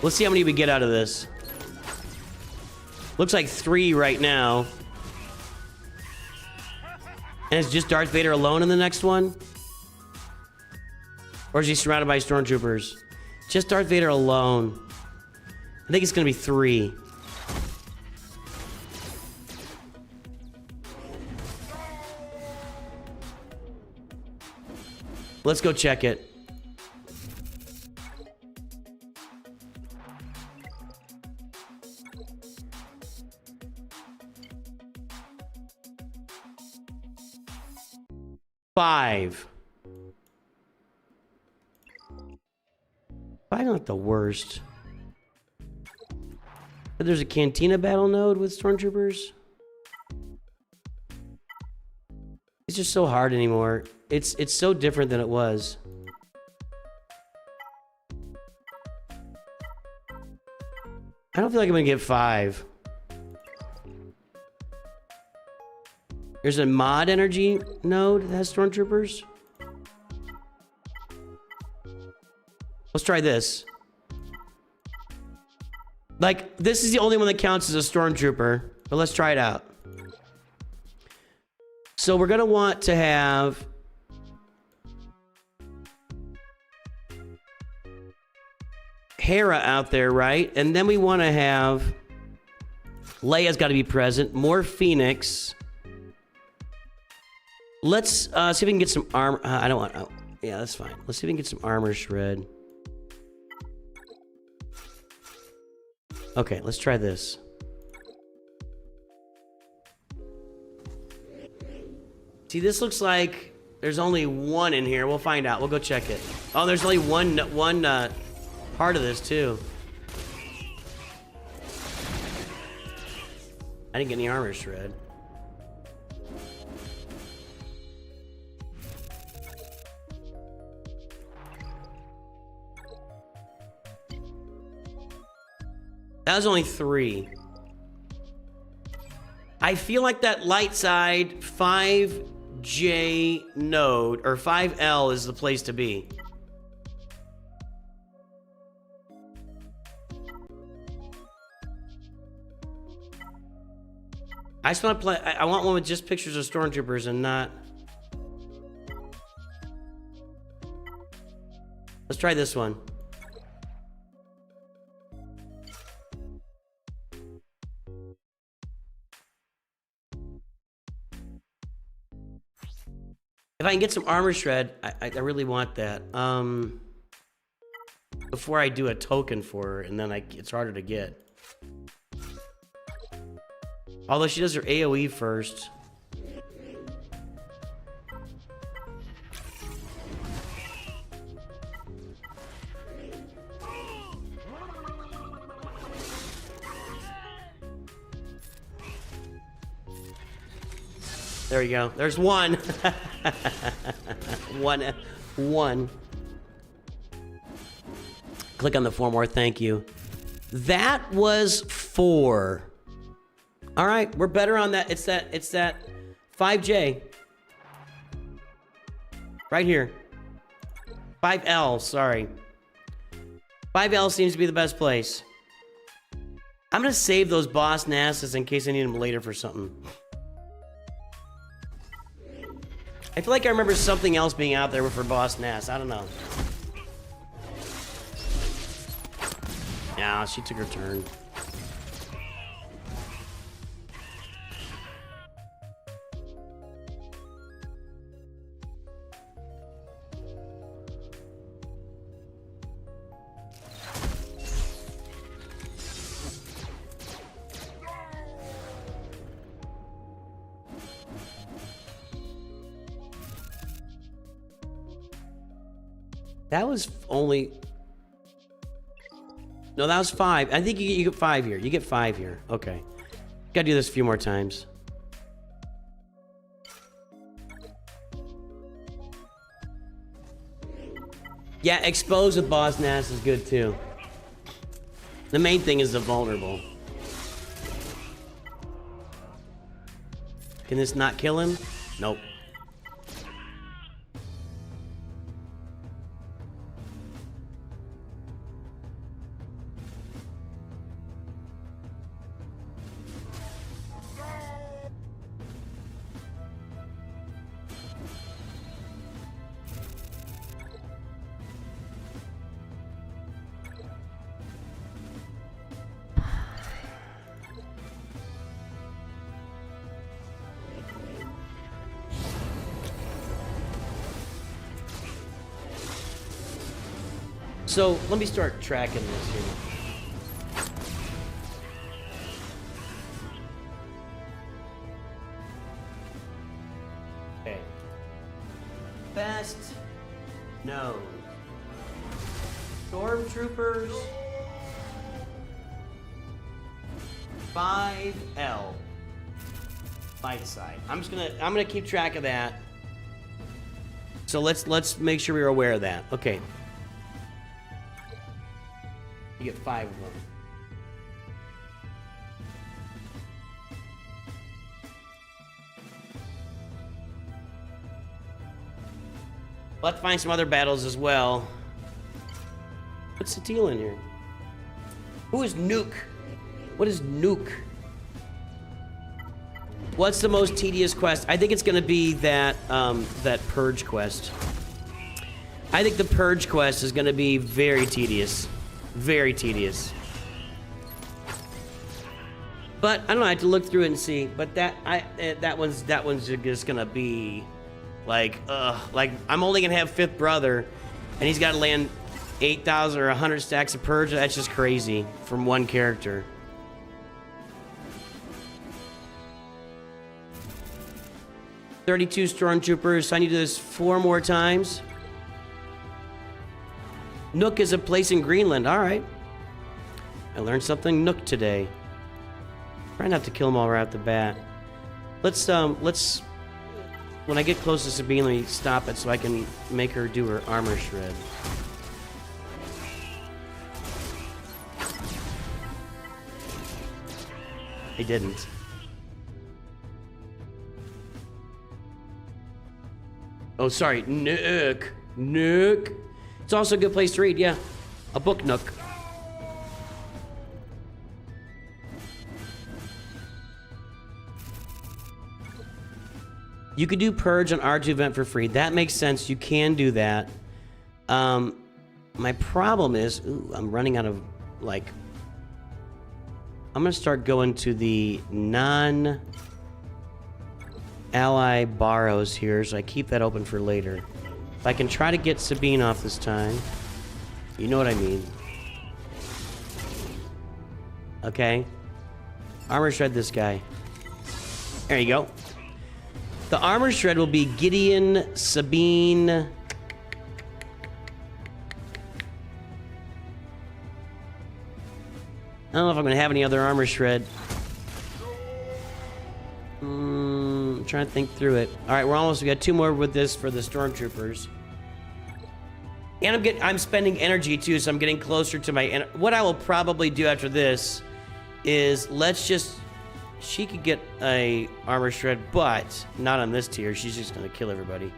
Let's see how many we get out of this. Looks like 3 right now. And it's just Darth Vader alone in the next one? Or is he surrounded by Stormtroopers? Just Darth Vader alone. I think it's going to be 3. Let's go check it. Five. 5 not the worst. But there's a Cantina battle node with Stormtroopers. It's just so hard anymore. It's so different than it was. I don't feel like I'm gonna get 5. There's a mod energy node that has Stormtroopers. Let's try this. Like, this is the only one that counts as a Stormtrooper, but let's try it out. So we're gonna want to have Hera out there, right? And then we want to have Leia's got to be present. More Phoenix. Let's see if we can get some armor. I don't want. Oh, yeah, that's fine. Let's see if we can get some armor shred. Okay, let's try this. See, this looks like there's only 1 in here. We'll find out. We'll go check it. Oh, there's only one part of this too. I didn't get any armor shred. That was only 3. I feel like that light side 5J node or 5L is the place to be. I just want to play. I want one with just pictures of stormtroopers and not. Let's try this one. If I can get some armor shred, I really want that. Before I do a token for her, and then it's harder to get. Although she does her AoE first. There we go. There's one. One. Click on the 4 more. Thank you. That was 4. All right, we're better on that. It's that 5J. Right here. 5L, sorry. 5L seems to be the best place. I'm gonna save those boss NASs in case I need them later for something. I feel like I remember something else being out there for boss NAS. I don't know. Yeah, she took her turn. That was only... No, that was 5. I think you get 5 here. You get 5 here. Okay. Gotta do this a few more times. Yeah, expose with boss NAS is good too. The main thing is the vulnerable. Can this not kill him? Nope. So let me start tracking this here. Okay. Best known. Stormtroopers. 5L. Light side. I'm gonna keep track of that. So let's make sure we're aware of that. Okay. You get 5 of them. Let's find some other battles as well. What's the deal in here? Who is Nuke? What is Nuke? What's the most tedious quest? I think it's gonna be that that Purge quest. I think the Purge quest is gonna be very tedious. Very tedious. But I don't know, I have to look through it and see. But that one's just gonna be like I'm only gonna have 5th brother and he's gotta land 8,000 or 100 stacks of Purge. That's just crazy from one character. $32 stormtroopers. So I need to do this 4 more times. Nook is a place in Greenland. All right. I learned something Nook today. Try not to kill them all right off the bat. Let's when I get close to Sabine, let me stop it so I can make her do her armor shred. I didn't. Oh, sorry. Nook. Nook. It's also a good place to read, yeah. A book nook. You could do Purge on R2 event for free. That makes sense. You can do that. My problem is, I'm running out of, like... I'm going to start going to the non-ally borrows here, so I keep that open for later. If I can try to get Sabine off this time. You know what I mean. Okay. Armor shred this guy. There you go. The armor shred will be Gideon, Sabine. I don't know if I'm going to have any other armor shred. I'm trying to think through it. All right, we got 2 more with this for the stormtroopers. And I'm spending energy too, so I'm getting closer to my... What I will probably do after this is she could get a armor shred, but not on this tier. She's just going to kill everybody.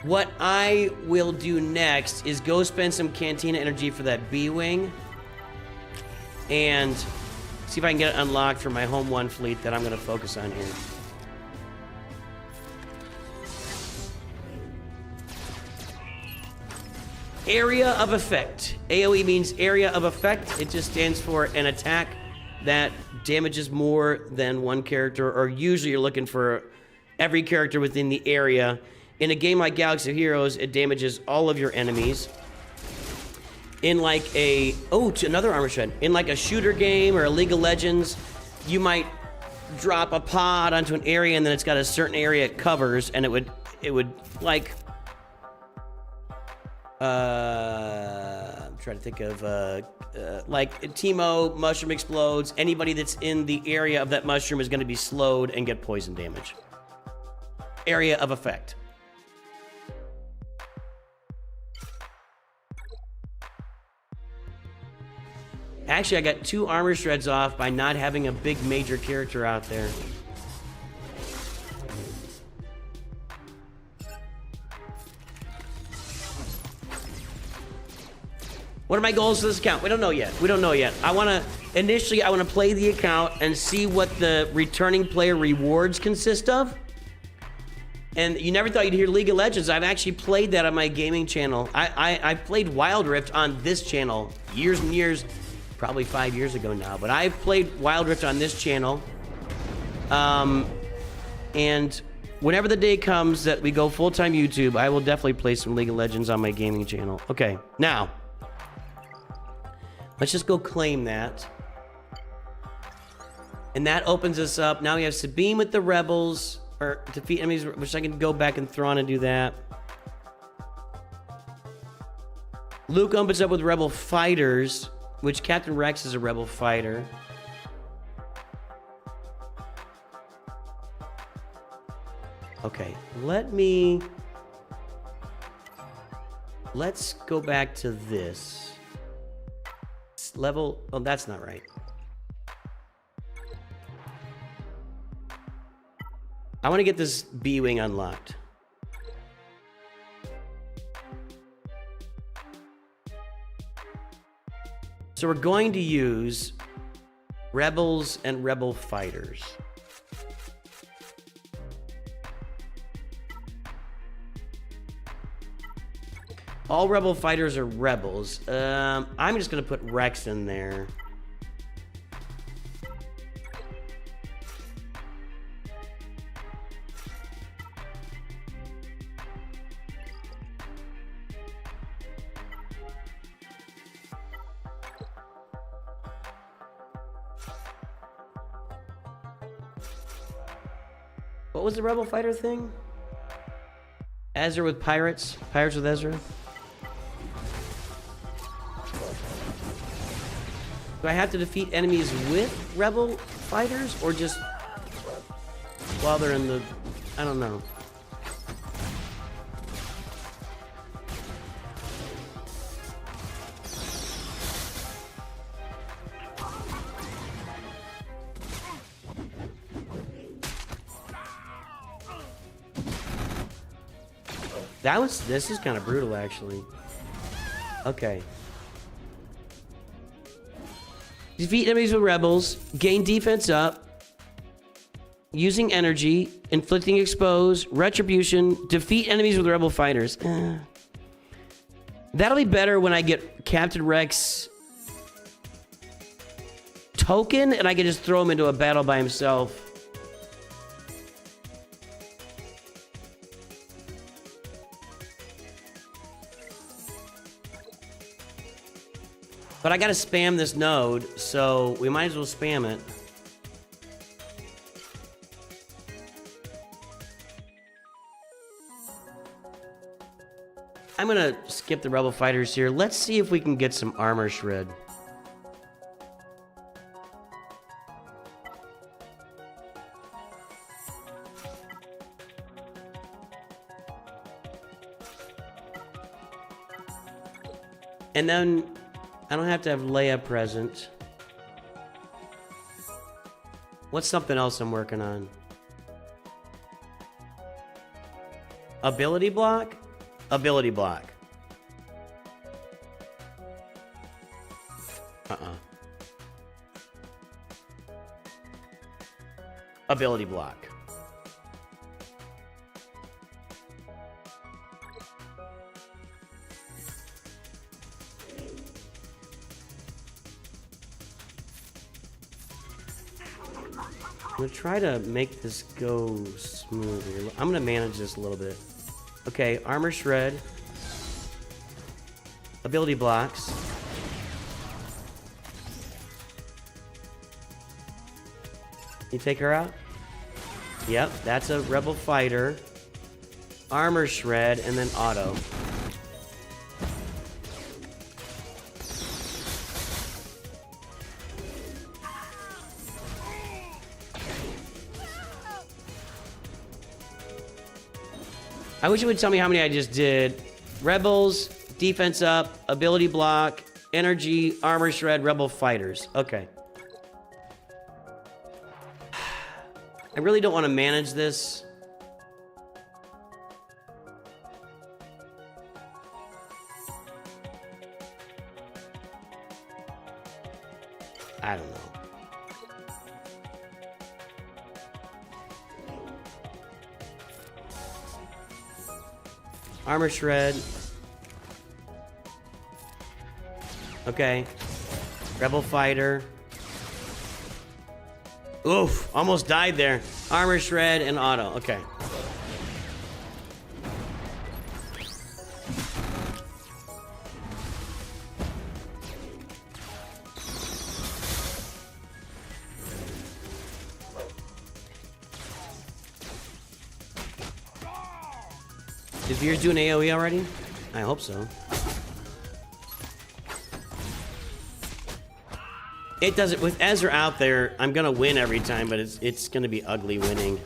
What I will do next is go spend some Cantina energy for that B-Wing. And see if I can get it unlocked for my Home 1 fleet that I'm going to focus on here. Area of effect. AoE means area of effect. It just stands for an attack that damages more than one character, or usually you're looking for every character within the area. In a game like Galaxy of Heroes, it damages all of your enemies. In like another armor shred. In like a shooter game or a League of Legends, you might drop a pod onto an area and then it's got a certain area it covers, and it would like... I'm trying to think of like Teemo, mushroom explodes. Anybody that's in the area of that mushroom is going to be slowed and get poison damage. Area of effect. Actually, I got 2 armor shreds off by not having a big major character out there. What are my goals for this account? We don't know yet. I want to play the account and see what the returning player rewards consist of. And you never thought you'd hear League of Legends. I've actually played that on my gaming channel. I played Wild Rift on this channel years and years, probably 5 years ago now. But I've played Wild Rift on this channel. And whenever the day comes that we go full-time YouTube, I will definitely play some League of Legends on my gaming channel. Okay, now... let's just go claim that. And that opens us up. Now we have Sabine with the Rebels, or defeat enemies, which I can go back and Thrawn and do that. Luke opens up with Rebel Fighters, which Captain Rex is a Rebel Fighter. Okay, let's go back to this. Level, oh, that's not right. I want to get this B-Wing unlocked. So we're going to use Rebels and Rebel Fighters. All Rebel Fighters are Rebels. I'm just going to put Rex in there. What was the Rebel Fighter thing? Ezra with Pirates? Pirates with Ezra? Do I have to defeat enemies with Rebel Fighters, or just while they're in the... I don't know. This is kind of brutal, actually. Okay. Defeat enemies with Rebels. Gain defense up. using energy, inflicting expose, retribution, defeat enemies with rebel fighters. That'll be better when I get Captain Rex token and I can just throw him into a battle by himself. But I gotta spam this node, so we might as well spam it. I'm gonna skip the Rebel Fighters here. Let's see if we can get some armor shred. And then I don't have to have Leia present. What's something else I'm working on? Ability block? Ability block. Ability block. I'm gonna try to make this go smooth here. I'm gonna manage this a little bit. Okay, armor shred. Ability blocks. You take her out? Yep, that's a rebel fighter. Armor shred, and then auto. I wish it would tell me how many I just did. Rebels, defense up, ability block, energy, armor shred, rebel fighters. Okay. I really don't want to manage this. I don't know. Armor shred. Okay. Rebel fighter. Oof, almost died there. Armor shred and auto. Okay. Did Veers do an AoE already? I hope so. It doesn't, with Ezra out there, I'm gonna win every time, but it's gonna be ugly winning.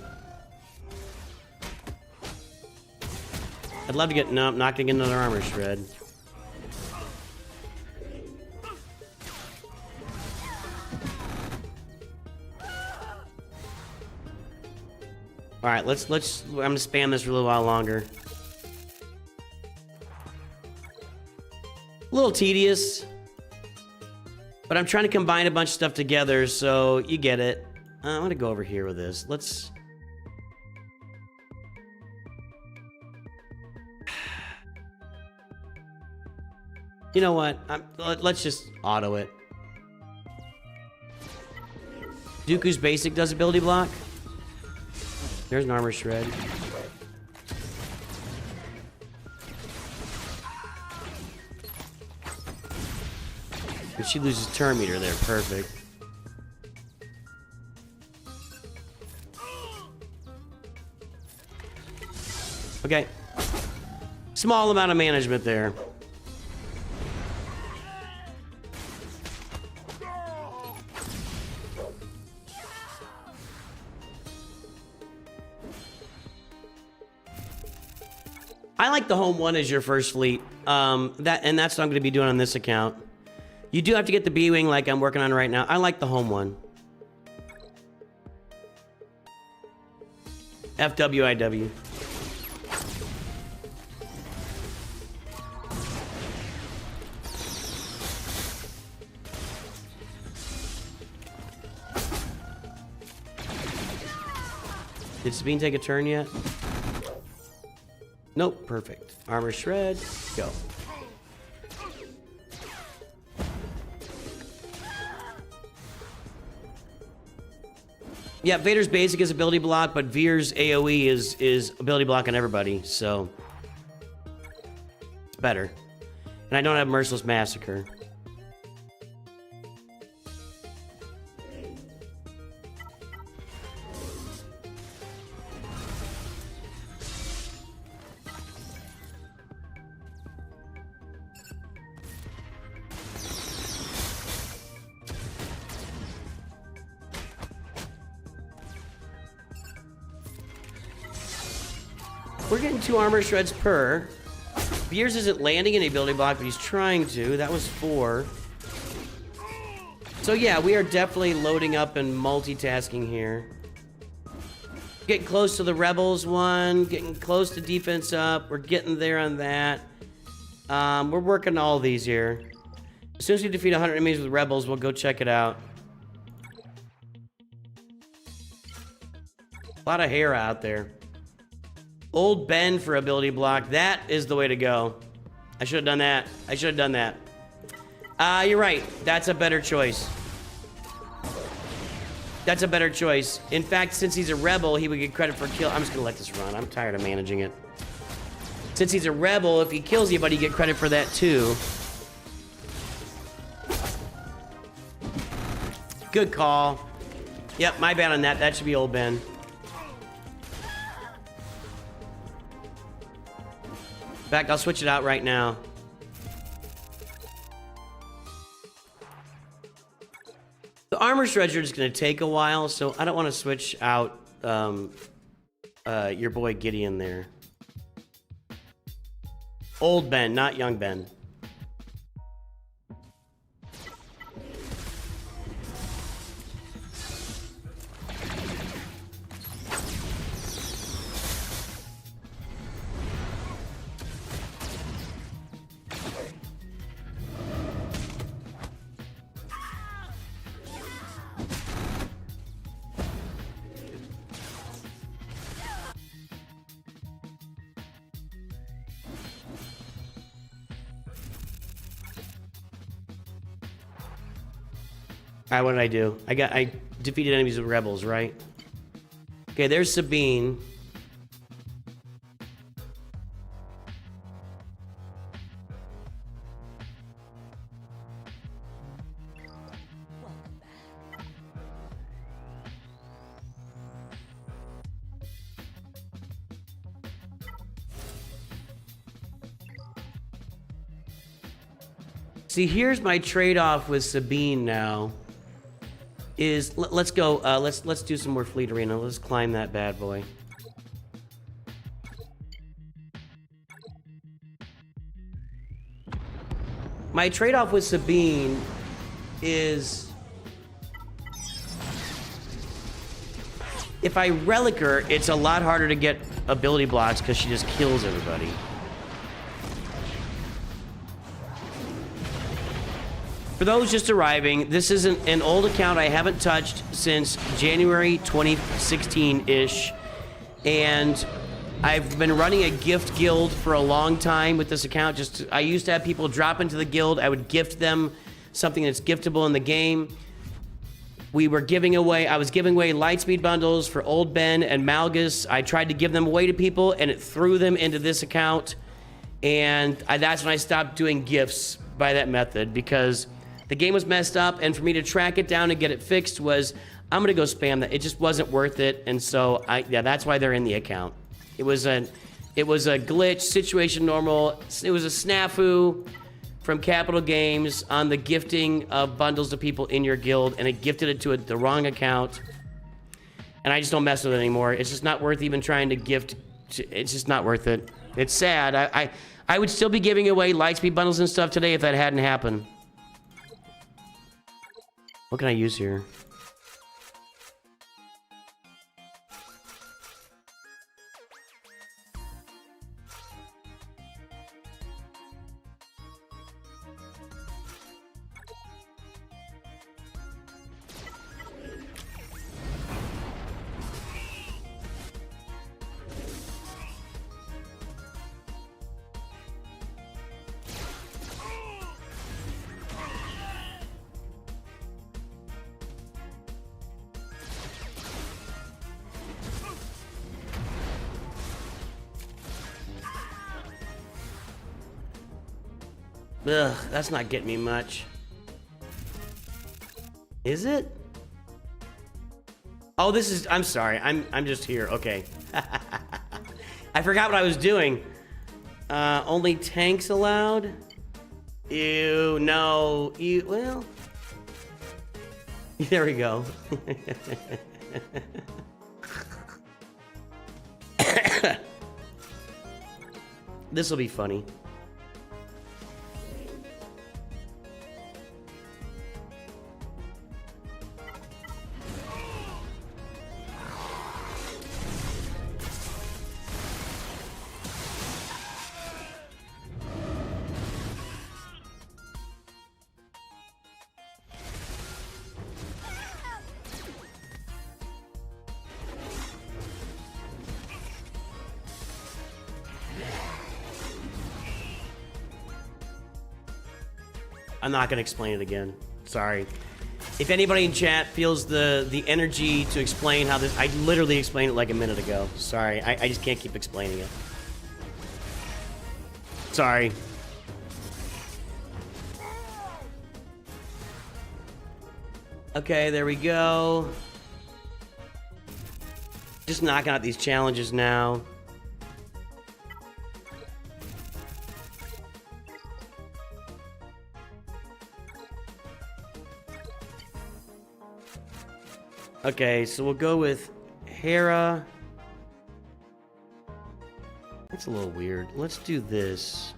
I'd love to get, no, I'm not gonna get another armor shred. Alright, let's, I'm gonna spam this for a little while longer. A little tedious, but I'm trying to combine a bunch of stuff together, so you get it. I'm gonna go over here with this. Let's... You know what? Let's just auto it. Dooku's basic does ability block. There's an armor shred. If she loses turn meter there, perfect. Okay. Small amount of management there. I like the home one as your first fleet. That's what I'm going to be doing on this account. You do have to get the B-Wing like I'm working on right now. I like the home one. FWIW. Sabine take a turn yet? Nope, perfect. Armor shred, go. Yeah, Vader's basic is ability block, but Veer's AoE is ability block on everybody, so it's better. And I don't have Merciless Massacre. We're getting 2 armor shreds per. Beers isn't landing any ability block, but he's trying to. That was 4. So yeah, we are definitely loading up and multitasking here. Getting close to the Rebels one, getting close to defense up. We're getting there on that. We're working all these here. As soon as we defeat 100 enemies with Rebels, we'll go check it out. A lot of hair out there. Old Ben for ability block. That is the way to go. I should have done that. I should have done that. You're right. That's a better choice. That's a better choice. In fact, since he's a rebel, he would get credit for kill. I'm just going to let this run. I'm tired of managing it. Since he's a rebel, if he kills you, but you get credit for that too. Good call. Yep, my bad on that. That should be old Ben. In fact, I'll switch it out right now. The armor shreds are just going to take a while, so I don't want to switch out your boy Gideon there. Old Ben, not young Ben. Alright, what did I do? I defeated enemies with rebels, right? Okay, there's Sabine. See, here's my trade-off with Sabine now. Let's go. Let's do some more Fleet Arena. Let's climb that bad boy. My trade-off with Sabine is if I relic her, it's a lot harder to get ability blocks because she just kills everybody. For those just arriving, this is an old account I haven't touched since January 2016-ish, and I've been running a gift guild for a long time with this account. I used to have people drop into the guild. I would gift them something that's giftable in the game. I was giving away Lightspeed bundles for Old Ben and Malgus. I tried to give them away to people, and it threw them into this account, and that's when I stopped doing gifts by that method, because the game was messed up, and for me to track it down and get it fixed was, I'm gonna go spam that. It just wasn't worth it, and so that's why they're in the account. It was a glitch, situation normal. It was a snafu from Capital Games on the gifting of bundles to people in your guild, and it gifted it to the wrong account. And I just don't mess with it anymore. It's just not worth even trying to gift. It's just not worth it. It's sad. I would still be giving away Lightspeed bundles and stuff today if that hadn't happened. What can I use here? Ugh, that's not getting me much. Is it? Oh, this is... I'm sorry. I'm just here. Okay. I forgot what I was doing. Only tanks allowed? Ew, no. Ew, well... There we go. This will be funny. I'm not gonna explain it again. Sorry. If anybody in chat feels the energy to explain how this... I literally explained it like a minute ago. Sorry, I just can't keep explaining it. Sorry. Okay, there we go. Just knocking out these challenges now. Okay, so we'll go with Hera. That's a little weird. Let's do this.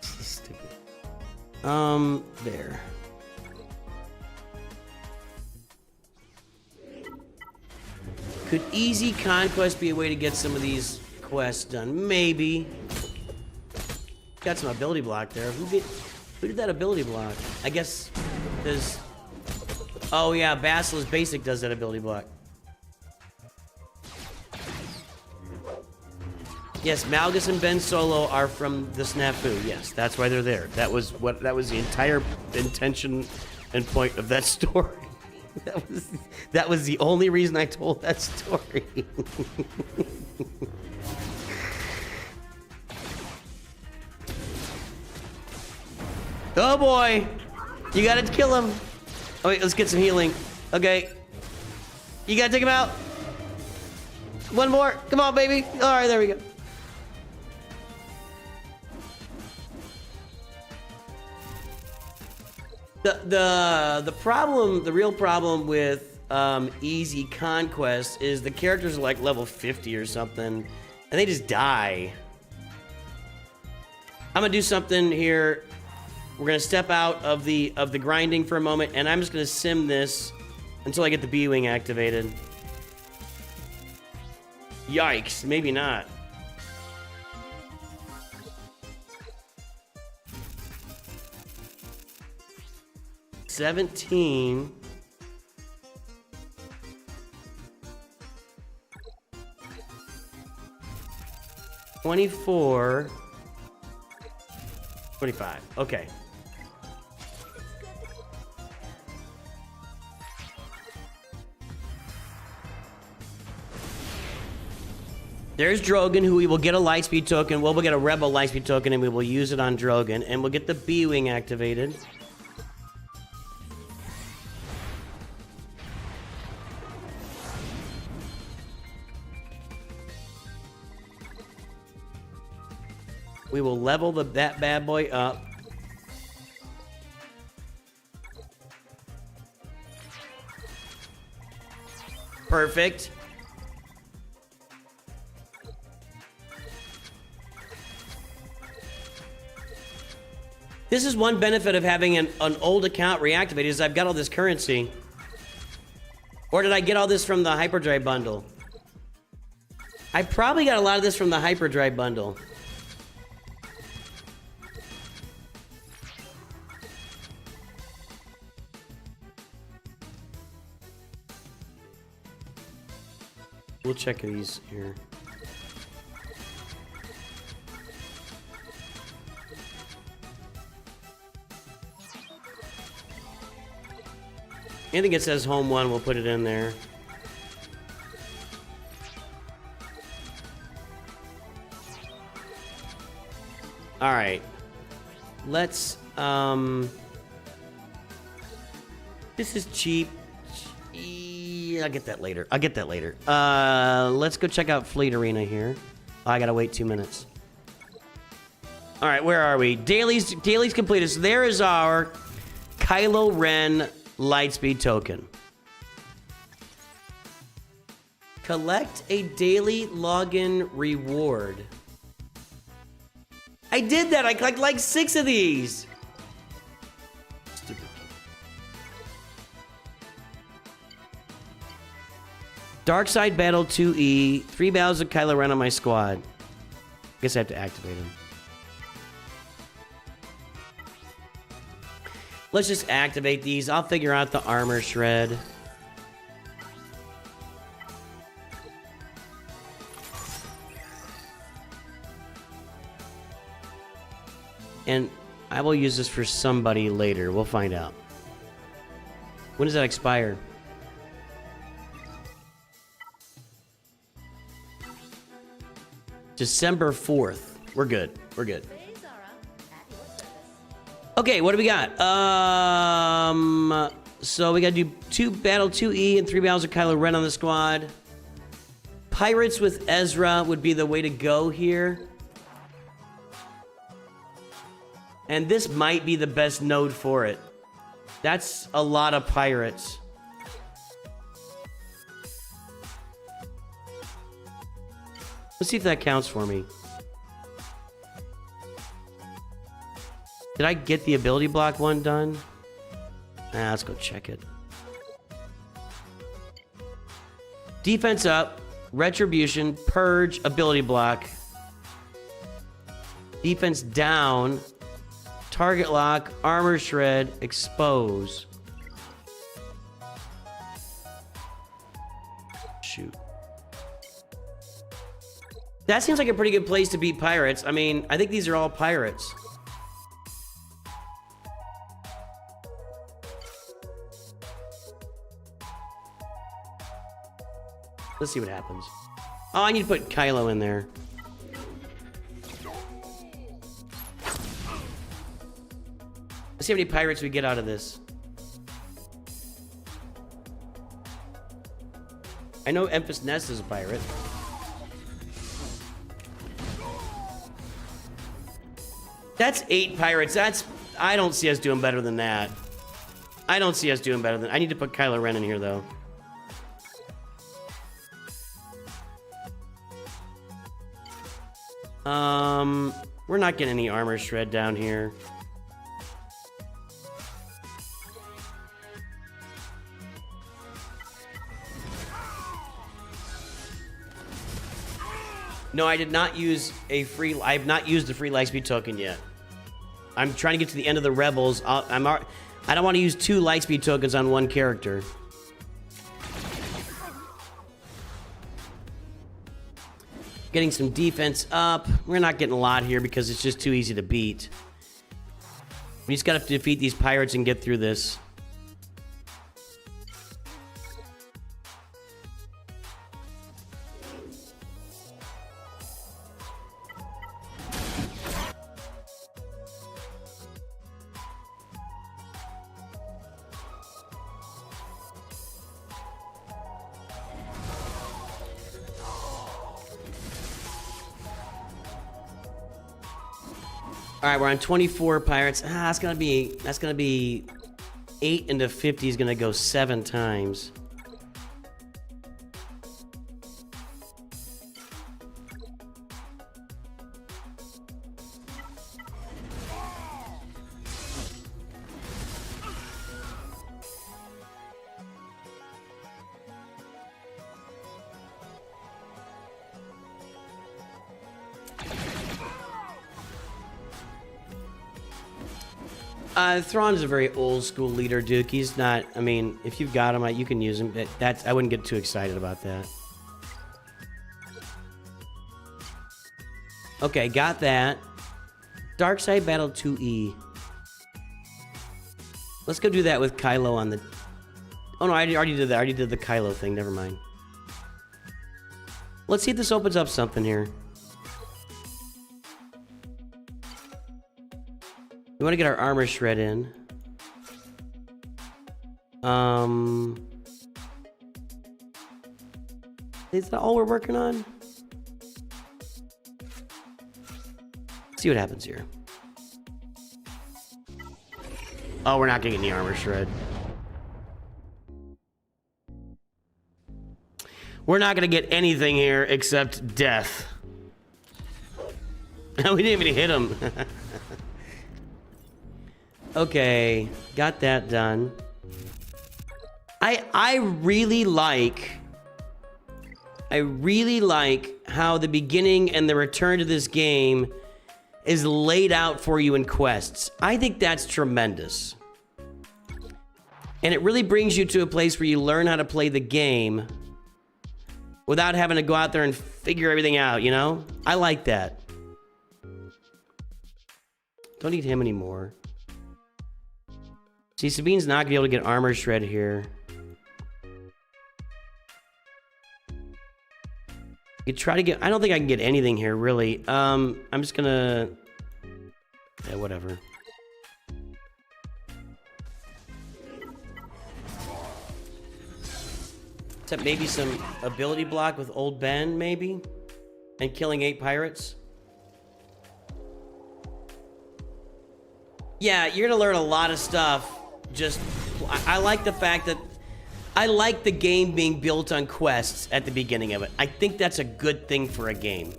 Stupid. There. Could easy conquest be a way to get some of these quests done? Maybe. Got some ability block there. Who did that ability block? I guess there's... Oh yeah, Basilisk Basic does that ability block. Yes, Malgus and Ben Solo are from the Snafu. Yes, that's why they're there. That was the entire intention and point of that story. That was the only reason I told that story. Oh boy! You gotta kill him! Oh wait, let's get some healing. Okay. You gotta take him out! One more! Come on, baby! Alright, there we go. The problem, the real problem with easy conquest is the characters are like level 50 or something, and they just die. I'm gonna do something here. We're gonna step out of the grinding for a moment, and I'm just gonna sim this until I get the B-Wing activated. Yikes, maybe not. $17. $24. $25. Okay. There's Drogon, who we will get a Lightspeed token. We'll get a Rebel Lightspeed token, and we will use it on Drogon, and we'll get the B-Wing activated. We will level that bad boy up. Perfect. This is one benefit of having an old account reactivated, is I've got all this currency. Or did I get all this from the Hyperdrive bundle? I probably got a lot of this from the Hyperdrive bundle. We'll check these here. Anything that says home one, we'll put it in there. All right. Let's, this is cheap. I'll get that later. Let's go check out Fleet Arena here. Oh, I gotta wait 2 minutes. All right, where are we? Dailies completed. So there is our Kylo Ren Lightspeed token. Collect a daily login reward. I did that. I collected like 6 of these. Stupid. Dark Side Battle 2E. 3 battles of Kylo Ren on my squad. Guess I have to activate him. Let's just activate these. I'll figure out the armor shred. And I will use this for somebody later. We'll find out. When does that expire? December 4th. We're good. We're good. Okay, what do we got? So we gotta do 2 battle 2E and 3 battles of Kylo Ren on the squad. Pirates with Ezra would be the way to go here. And this might be the best node for it. That's a lot of pirates. Let's see if that counts for me. Did I get the ability block one done? Let's go check it. Defense up, retribution, purge, ability block. Defense down, target lock, armor shred, expose. Shoot. That seems like a pretty good place to beat pirates. I mean, I think these are all pirates. Let's see what happens. Oh, I need to put Kylo in there. Let's see how many pirates we get out of this. I know Emphas Nest is a pirate. That's 8 pirates. I don't see us doing better than that. I need to put Kylo Ren in here, though. We're not getting any armor shred down here. No, I did not use a free... I have not used the free Lightspeed token yet. I'm trying to get to the end of the Rebels. I don't want to use 2 Lightspeed tokens on one character. Getting some defense up. We're not getting a lot here because it's just too easy to beat. We just gotta defeat these pirates and get through this. All right, we're on 24 pirates. That's gonna be 8 into 50 is gonna go 7 times. Thrawn's a very old school leader, Duke. He's not, I mean, if you've got him, you can use him. I wouldn't get too excited about that. Okay, got that. Dark Side Battle 2E. Let's go do that with Kylo on the... Oh no, I already did that. I already did the Kylo thing. Never mind. Let's see if this opens up something here. We want to get our armor shred in. Is that all we're working on? See what happens here. Oh, we're not getting the armor shred. We're not gonna get anything here except death. We didn't even hit him. Okay, got that done. I really like how the beginning and the return to this game is laid out for you in quests. I think that's tremendous. And it really brings you to a place where you learn how to play the game without having to go out there and figure everything out, you know? I like that. Don't need him anymore. See, Sabine's not gonna be able to get armor shred here. You try to get... I don't think I can get anything here, really. I'm just gonna... Yeah, whatever. Except maybe some ability block with Old Ben, maybe? And killing 8 pirates? Yeah, you're gonna learn a lot of stuff. Just... I like the fact that... I like the game being built on quests at the beginning of it. I think that's a good thing for a game.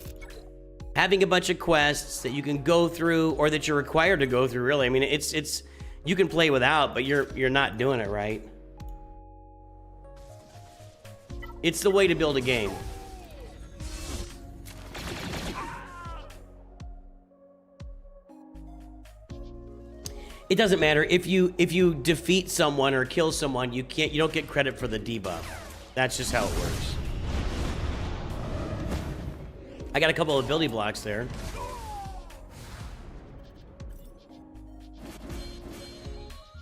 Having a bunch of quests that you can go through, or that you're required to go through, really. I mean, it's you can play without, but you're not doing it right. It's the way to build a game. It doesn't matter if you defeat someone or kill someone, you don't get credit for the debuff. That's just how it works. I got a couple of ability blocks there.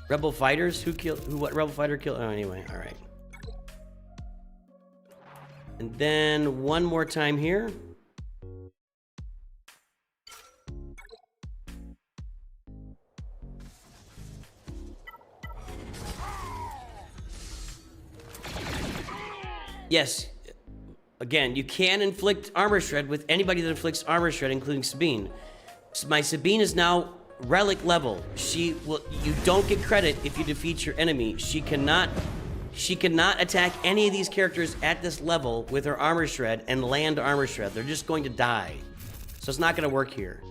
Rebel fighters? What rebel fighter killed? Oh, anyway, all right. And then one more time here. Yes, again, you can inflict armor shred with anybody that inflicts armor shred, including Sabine. My Sabine is now relic level. You don't get credit if you defeat your enemy. She cannot attack any of these characters at this level with her armor shred and land armor shred. They're just going to die. So it's not going to work here.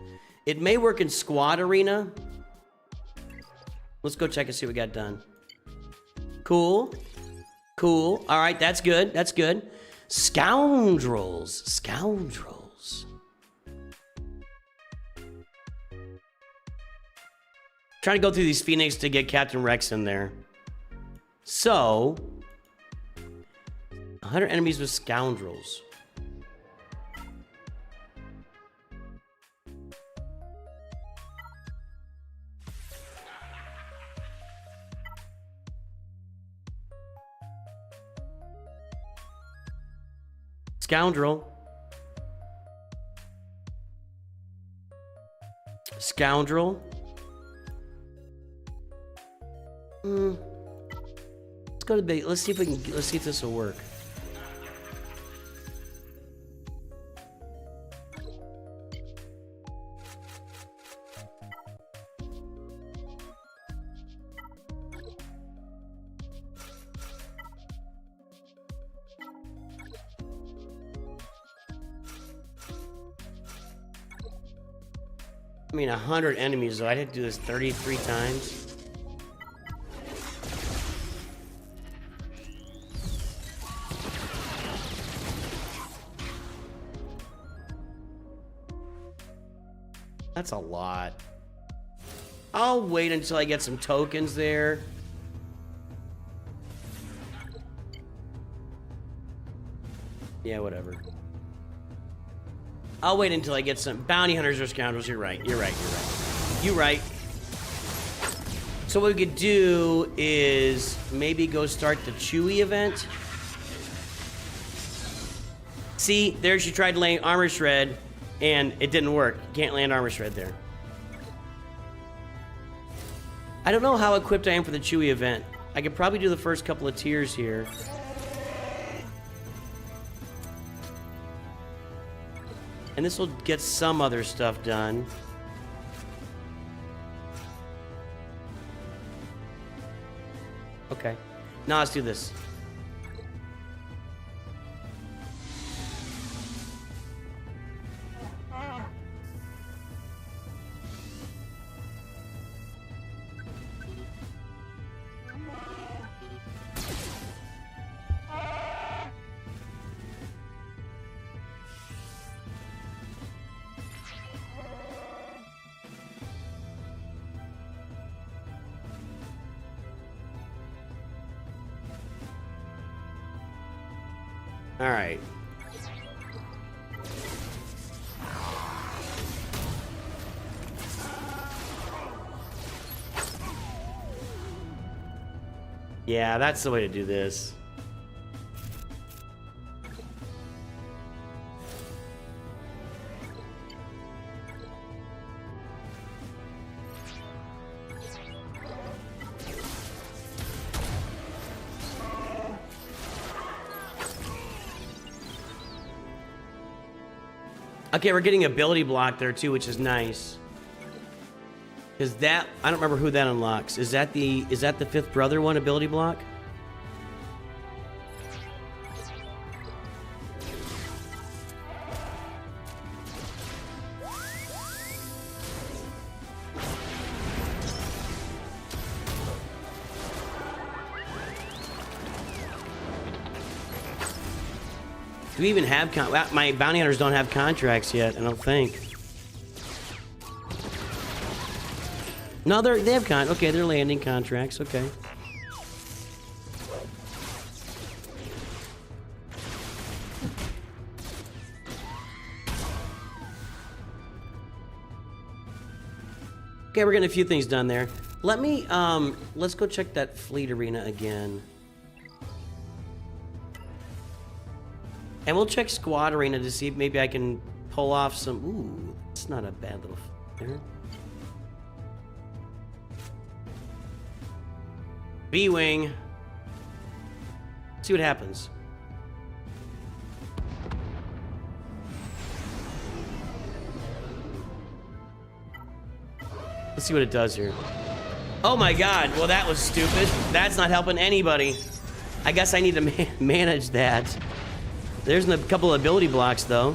It may work in squad arena. Let's go check and see what we got done. Cool. Cool. All right, that's good. That's good. Scoundrels. Scoundrels. Trying to go through these Phoenix to get Captain Rex in there. So, 100 enemies with scoundrels. Scoundrel. Scoundrel. Let's go to bait. Let's see if this will work. I mean, 100 enemies, though. I'd have to do this 33 times. That's a lot. I'll wait until I get some tokens there. Yeah, whatever. I'll wait until I get some bounty hunters or scoundrels. You're right. You're right. You're right. You're right. So what we could do is maybe go start the Chewie event. See, there she tried to land armor shred, and it didn't work. You can't land armor shred there. I don't know how equipped I am for the Chewy event. I could probably do the first couple of tiers here. And this will get some other stuff done. Okay. Now let's do this. All right. Yeah, that's the way to do this. Okay, we're getting ability block there too, which is nice. Is that, I don't remember who that unlocks. Is that the fifth brother one, ability block? Do we even have my bounty hunters don't have contracts yet, I don't think. No, they have okay, they're landing contracts, okay. Okay, we're getting a few things done there. Let me let's go check that fleet arena again. And we'll check squad arena to see if maybe I can pull off some. Ooh, it's not a bad little there. B-wing. See what happens. Let's see what it does here. Oh my god, well that was stupid. That's not helping anybody. I guess I need to manage that. There's a couple of ability blocks, though.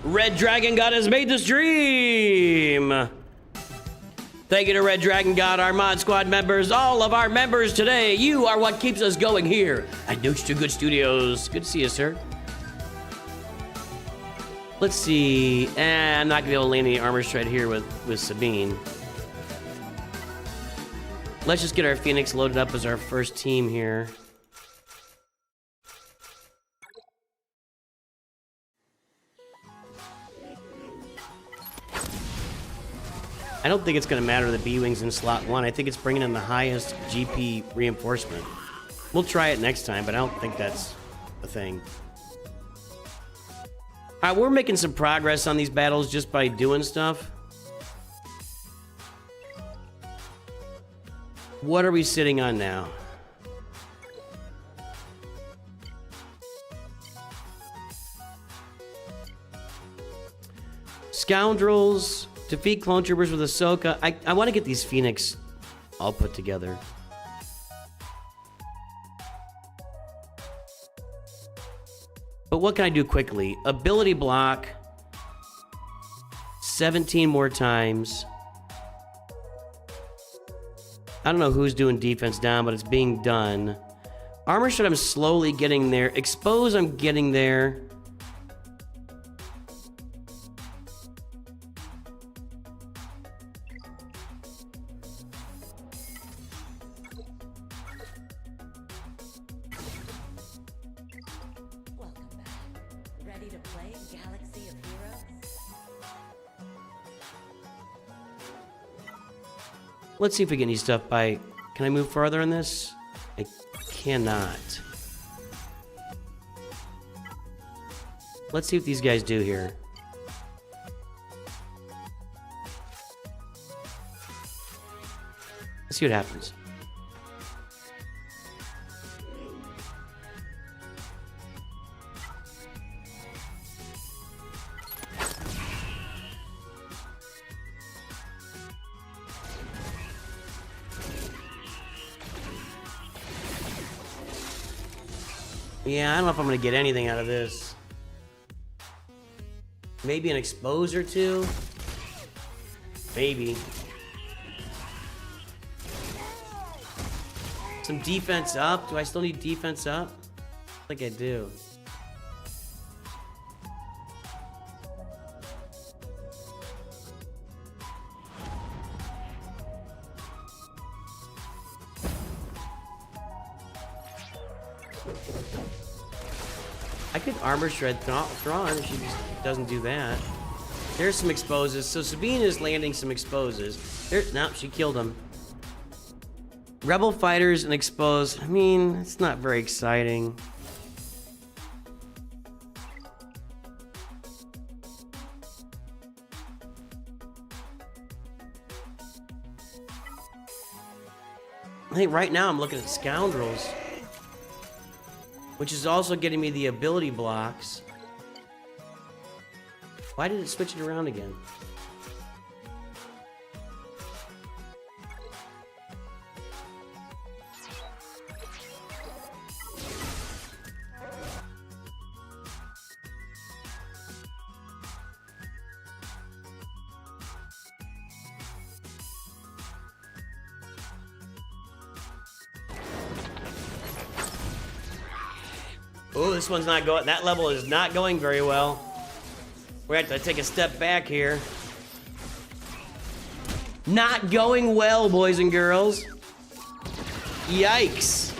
Red Dragon God has made the stream! Thank you to Red Dragon God, our mod squad members, all of our members today. You are what keeps us going here at NOOCH2 Studios. Good to see you, sir. Let's see. I'm not gonna be able to land any armor stride here with Sabine. Let's just get our Phoenix loaded up as our first team here. I don't think it's gonna matter the B-Wings in slot 1. I think it's bringing in the highest GP reinforcement. We'll try it next time, but I don't think that's the thing. Alright, we're making some progress on these battles just by doing stuff. What are we sitting on now? Scoundrels, defeat clone troopers with Ahsoka. I want to get these Phoenix all put together. But what can I do quickly? Ability block. 17 more times. I don't know who's doing defense down, but it's being done. Armor shot, I'm slowly getting there. Expose, I'm getting there. Let's see if we get any stuff by... Can I move farther on this? I cannot. Let's see what these guys do here. Let's see what happens. Yeah, I don't know if I'm gonna get anything out of this. Maybe an expose or two? Maybe. Some defense up? Do I still need defense up? I think I do. I could armor shred Thrawn if she just doesn't do that. There's some exposes. So Sabine is landing some exposes. No, she killed him. Rebel fighters and expose. I mean, it's not very exciting. I think right now I'm looking at scoundrels, which is also getting me the ability blocks. Why did it switch it around again? Oh, this one's not going. That level is not going very well. We have to take a step back here. Not going well, boys and girls. Yikes.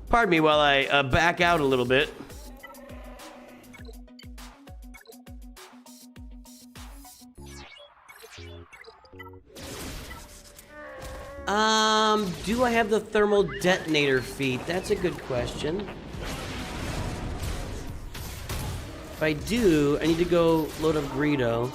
Pardon me while I back out a little bit. Do I have the thermal detonator feat? That's a good question. If I do, I need to go load up Greedo.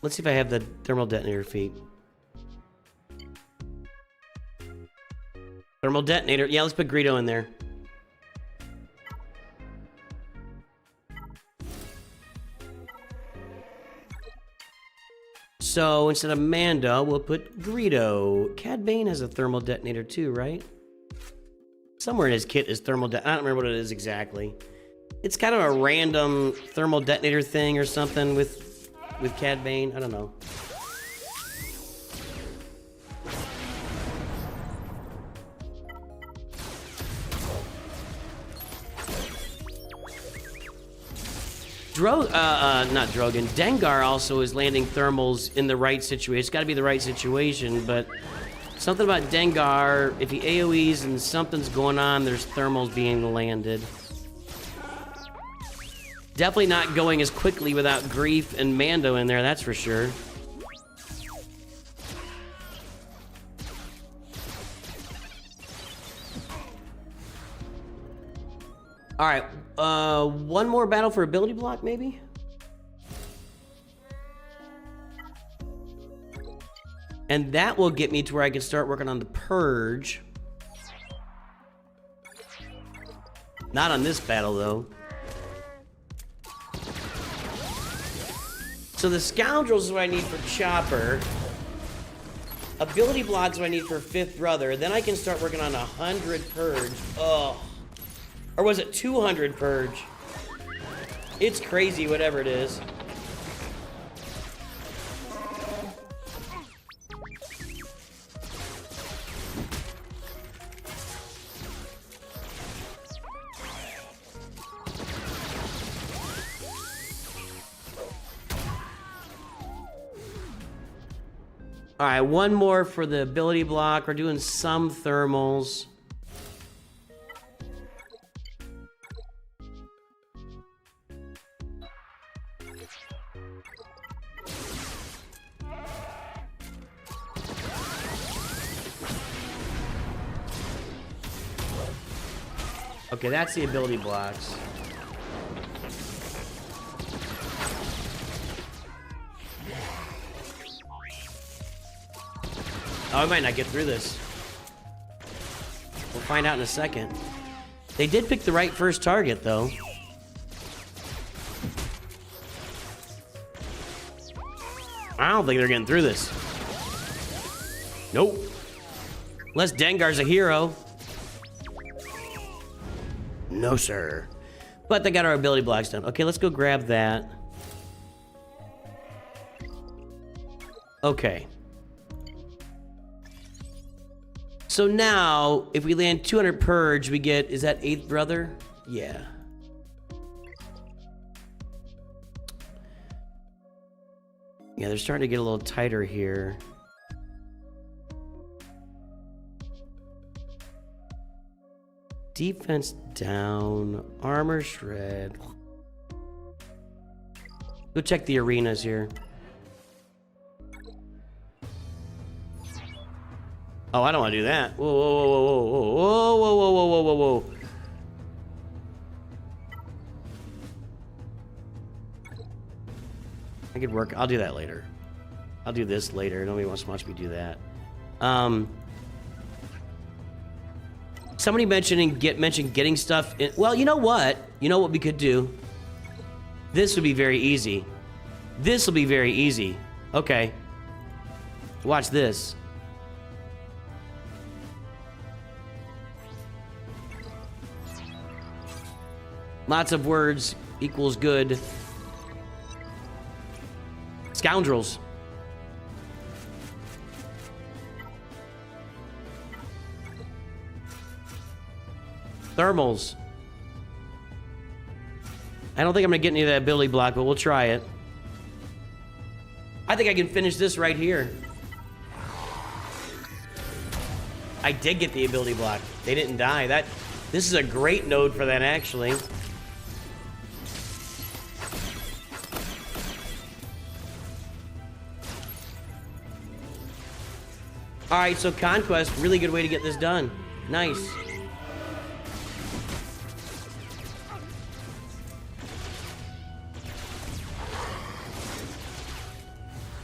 Let's see if I have the thermal detonator feat. Thermal detonator. Yeah, let's put Greedo in there. So instead of Mando, we'll put Greedo. Cad Bane has a thermal detonator too, right? Somewhere in his kit is thermal I don't remember what it is exactly. It's kind of a random thermal detonator thing or something with Cad Bane. I don't know. Not Drogon. Dengar also is landing thermals in the right situation. It's got to be the right situation, but something about Dengar, if he AoEs and something's going on, there's thermals being landed. Definitely not going as quickly without Grief and Mando in there, that's for sure. Alright, one more battle for ability block, maybe? And that will get me to where I can start working on the Purge. Not on this battle, though. So the Scoundrels is what I need for Chopper. Ability blocks what I need for Fifth Brother. Then I can start working on 100 Purge. Ugh. Or was it 200 Purge? It's crazy, whatever it is. All right, one more for the ability block. We're doing some thermals. Okay, that's the ability blocks. Oh, I might not get through this. We'll find out in a second. They did pick the right first target, though. I don't think they're getting through this. Nope. Unless Dengar's a hero. No, sir. But they got our ability blocks done. Okay, let's go grab that. Okay. So now, if we land 200 Purge, we get... Is that 8th Brother? Yeah. Yeah, they're starting to get a little tighter here. Defense down. Armor shred. Go check the arenas here. Oh, I don't want to do that. Whoa, whoa, whoa, whoa, whoa, whoa, whoa, whoa, whoa, whoa, whoa, whoa. I could work. I'll do that later. I'll do this later. Nobody wants to watch me do that. Somebody mentioned getting stuff in. Well, you know what? You know what we could do? This would be very easy. This will be very easy. Okay. Watch this. Lots of words equals good. Scoundrels. Thermals. I don't think I'm gonna get any of that ability block, but we'll try it. I think I can finish this right here. I did get the ability block. They didn't die. This is a great node for that, actually. All right, so Conquest, really good way to get this done. Nice.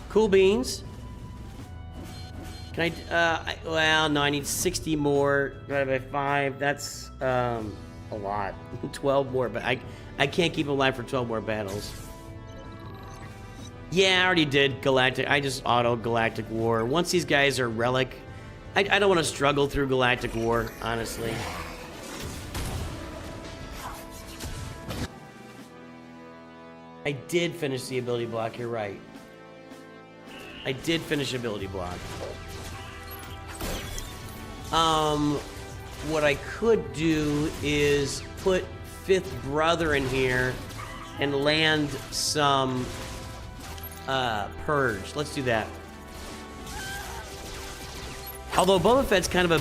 Cool beans. Can I, well, no, I need 60 more divided by 5. That's, a lot. 12 more, but I can't keep alive for 12 more battles. Yeah, I already did Galactic. I just auto Galactic War. Once these guys are Relic, I don't want to struggle through Galactic War, honestly. I did finish the ability block, you're right. I did finish ability block. What I could do is put 5th Brother in here and land some Purge. Let's do that. Although Boba Fett's kind of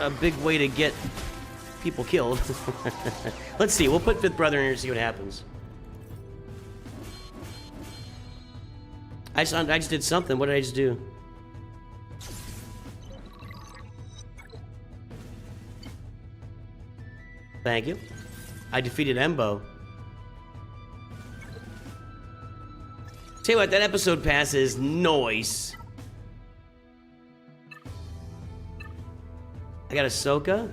a big way to get people killed. Let's see. We'll put 5th Brother in here and see what happens. I just did something. What did I just do? Thank you. I defeated Embo. Tell you what, that episode pass is nice. I got Ahsoka.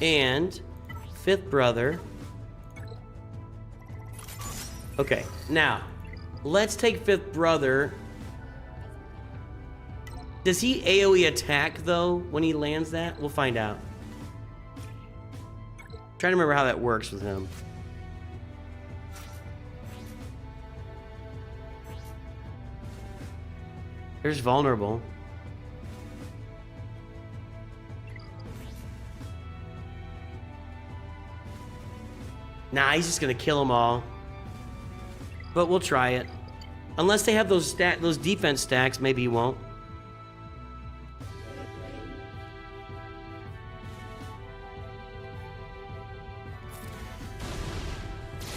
And 5th Brother. Okay, now, let's take 5th Brother. Does he AoE attack, though, when he lands that? We'll find out. Trying to remember how that works with him. There's vulnerable. Nah, he's just gonna kill them all. but we'll try it. Unless they have those defense stacks, maybe he won't.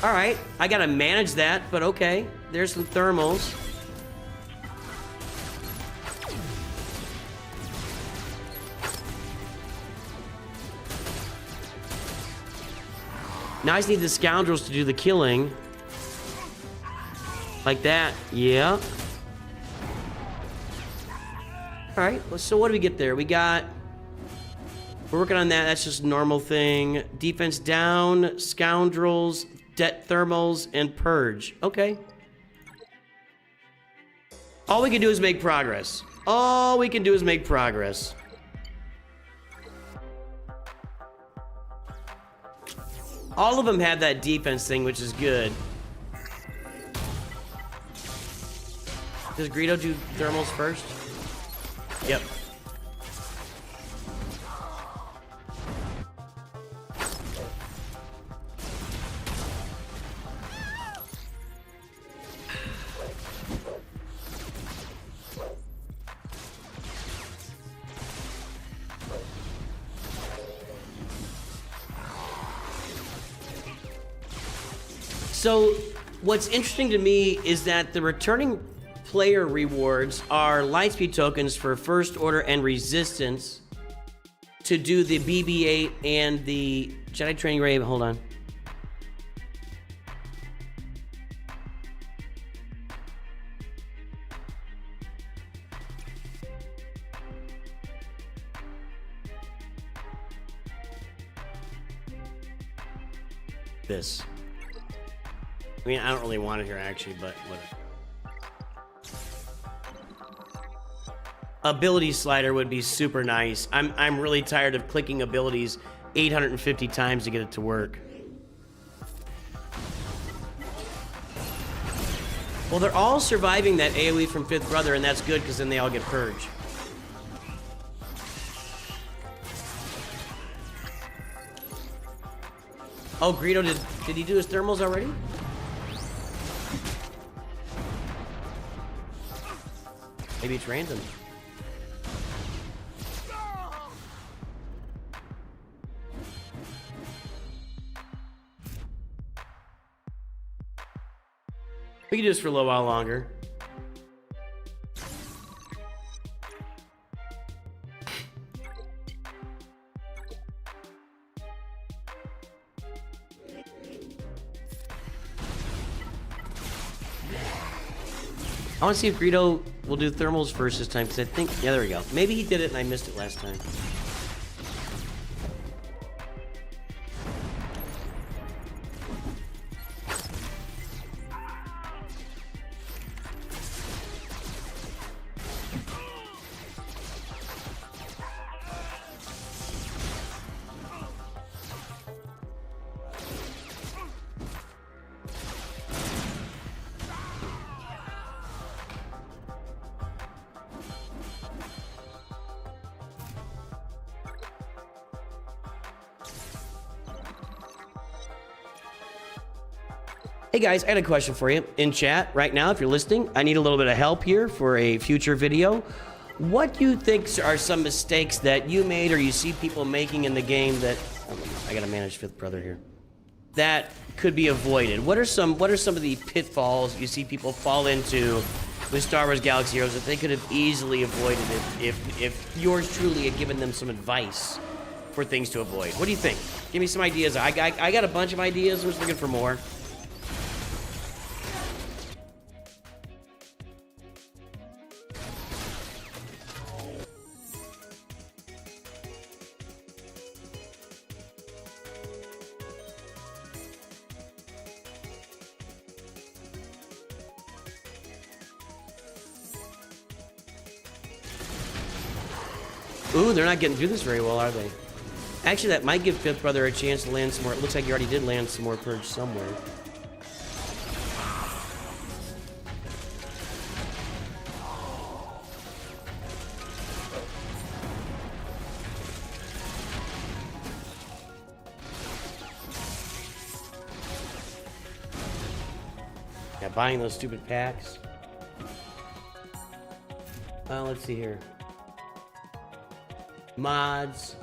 All right, I gotta manage that, but okay. There's some thermals. Now I just need the scoundrels to do the killing. Like that, yeah. All right, so what do we get there? We got... We're working on that, that's just a normal thing. Defense down, scoundrels, debt thermals, and purge. Okay. All we can do is make progress. All we can do is make progress. All of them have that defense thing, which is good. Does Greedo do thermals first? Yep. So, what's interesting to me is that the returning player rewards are lightspeed tokens for first order and resistance to do the BB-8 and the Jedi training ray. Hold on. This. I mean, I don't really want it here, actually, but whatever. Ability slider would be super nice. I'm really tired of clicking abilities 850 times to get it to work. Well, they're all surviving that AoE from Fifth Brother, and that's good, because then they all get purged. Oh, Greedo, did he do his thermals already? Maybe it's random. We can do this for a little while longer. I want to see if Greedo will do thermals first this time, because I think... Yeah, there we go. Maybe he did it and I missed it last time. Hey guys, I got a question for you in chat right now. If you're listening, I need a little bit of help here for a future video. What do you think are some mistakes that you made or you see people making in the game that... I gotta manage Fifth Brother here. That could be avoided. What are some of the pitfalls you see people fall into with Star Wars Galaxy Heroes that they could have easily avoided if yours truly had given them some advice for things to avoid? What do you think? Give me some ideas. I got a bunch of ideas. I'm just looking for more. Ooh, they're not getting through this very well, are they? Actually, that might give Fifth Brother a chance to land some more. It looks like he already did land some more purge somewhere. Yeah, buying those stupid packs. Let's see here. Mods.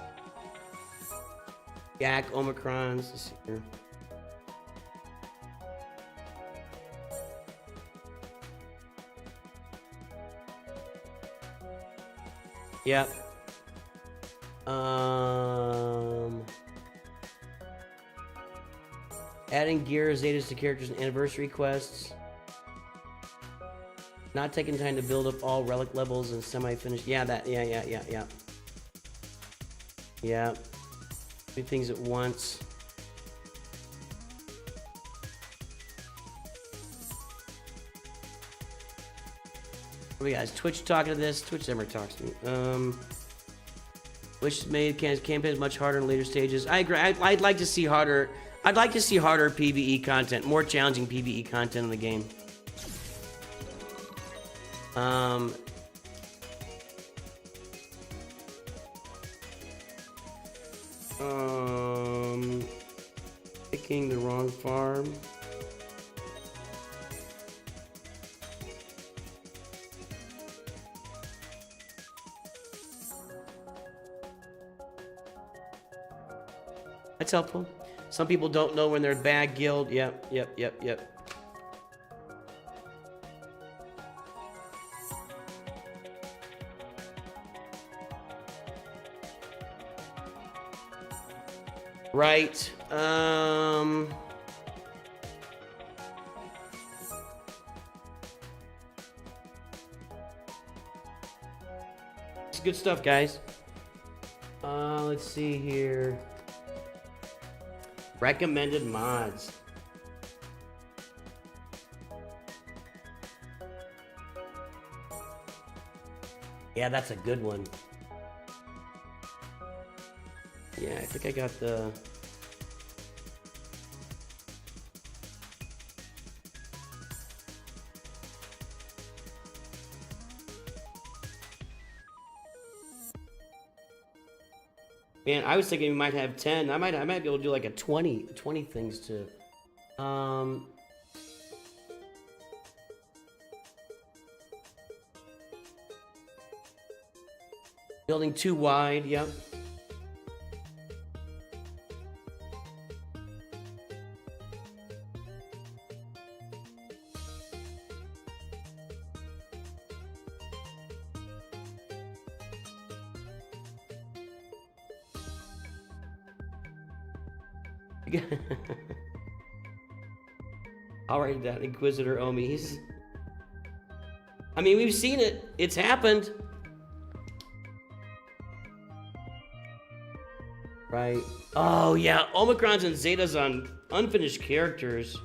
Yak Omicrons. Let's see here. Yep. Adding gear Zetas to characters and anniversary quests. Not taking time to build up all relic levels and semi-finished. Yeah, that. Yeah. Yeah. Do things at once. What do you guys? Twitch talking to this? Twitch never talks to me. Which made campaigns much harder in later stages. I agree. I'd like to see harder. I'd like to see harder PvE content, more challenging PvE content in the game. Picking the wrong farm. That's helpful. Some people don't know when they're bad guild. Yep. Right. It's good stuff, guys. Let's see here. Recommended mods. Yeah, that's a good one. Yeah, I think I got the... Man, I was thinking we might have 10. I might be able to do like a 20 things to... Building too wide, yep. I'll write it down. Inquisitor Omis. I mean, we've seen it. It's happened. Right. Oh, yeah. Omicrons and Zetas on unfinished characters.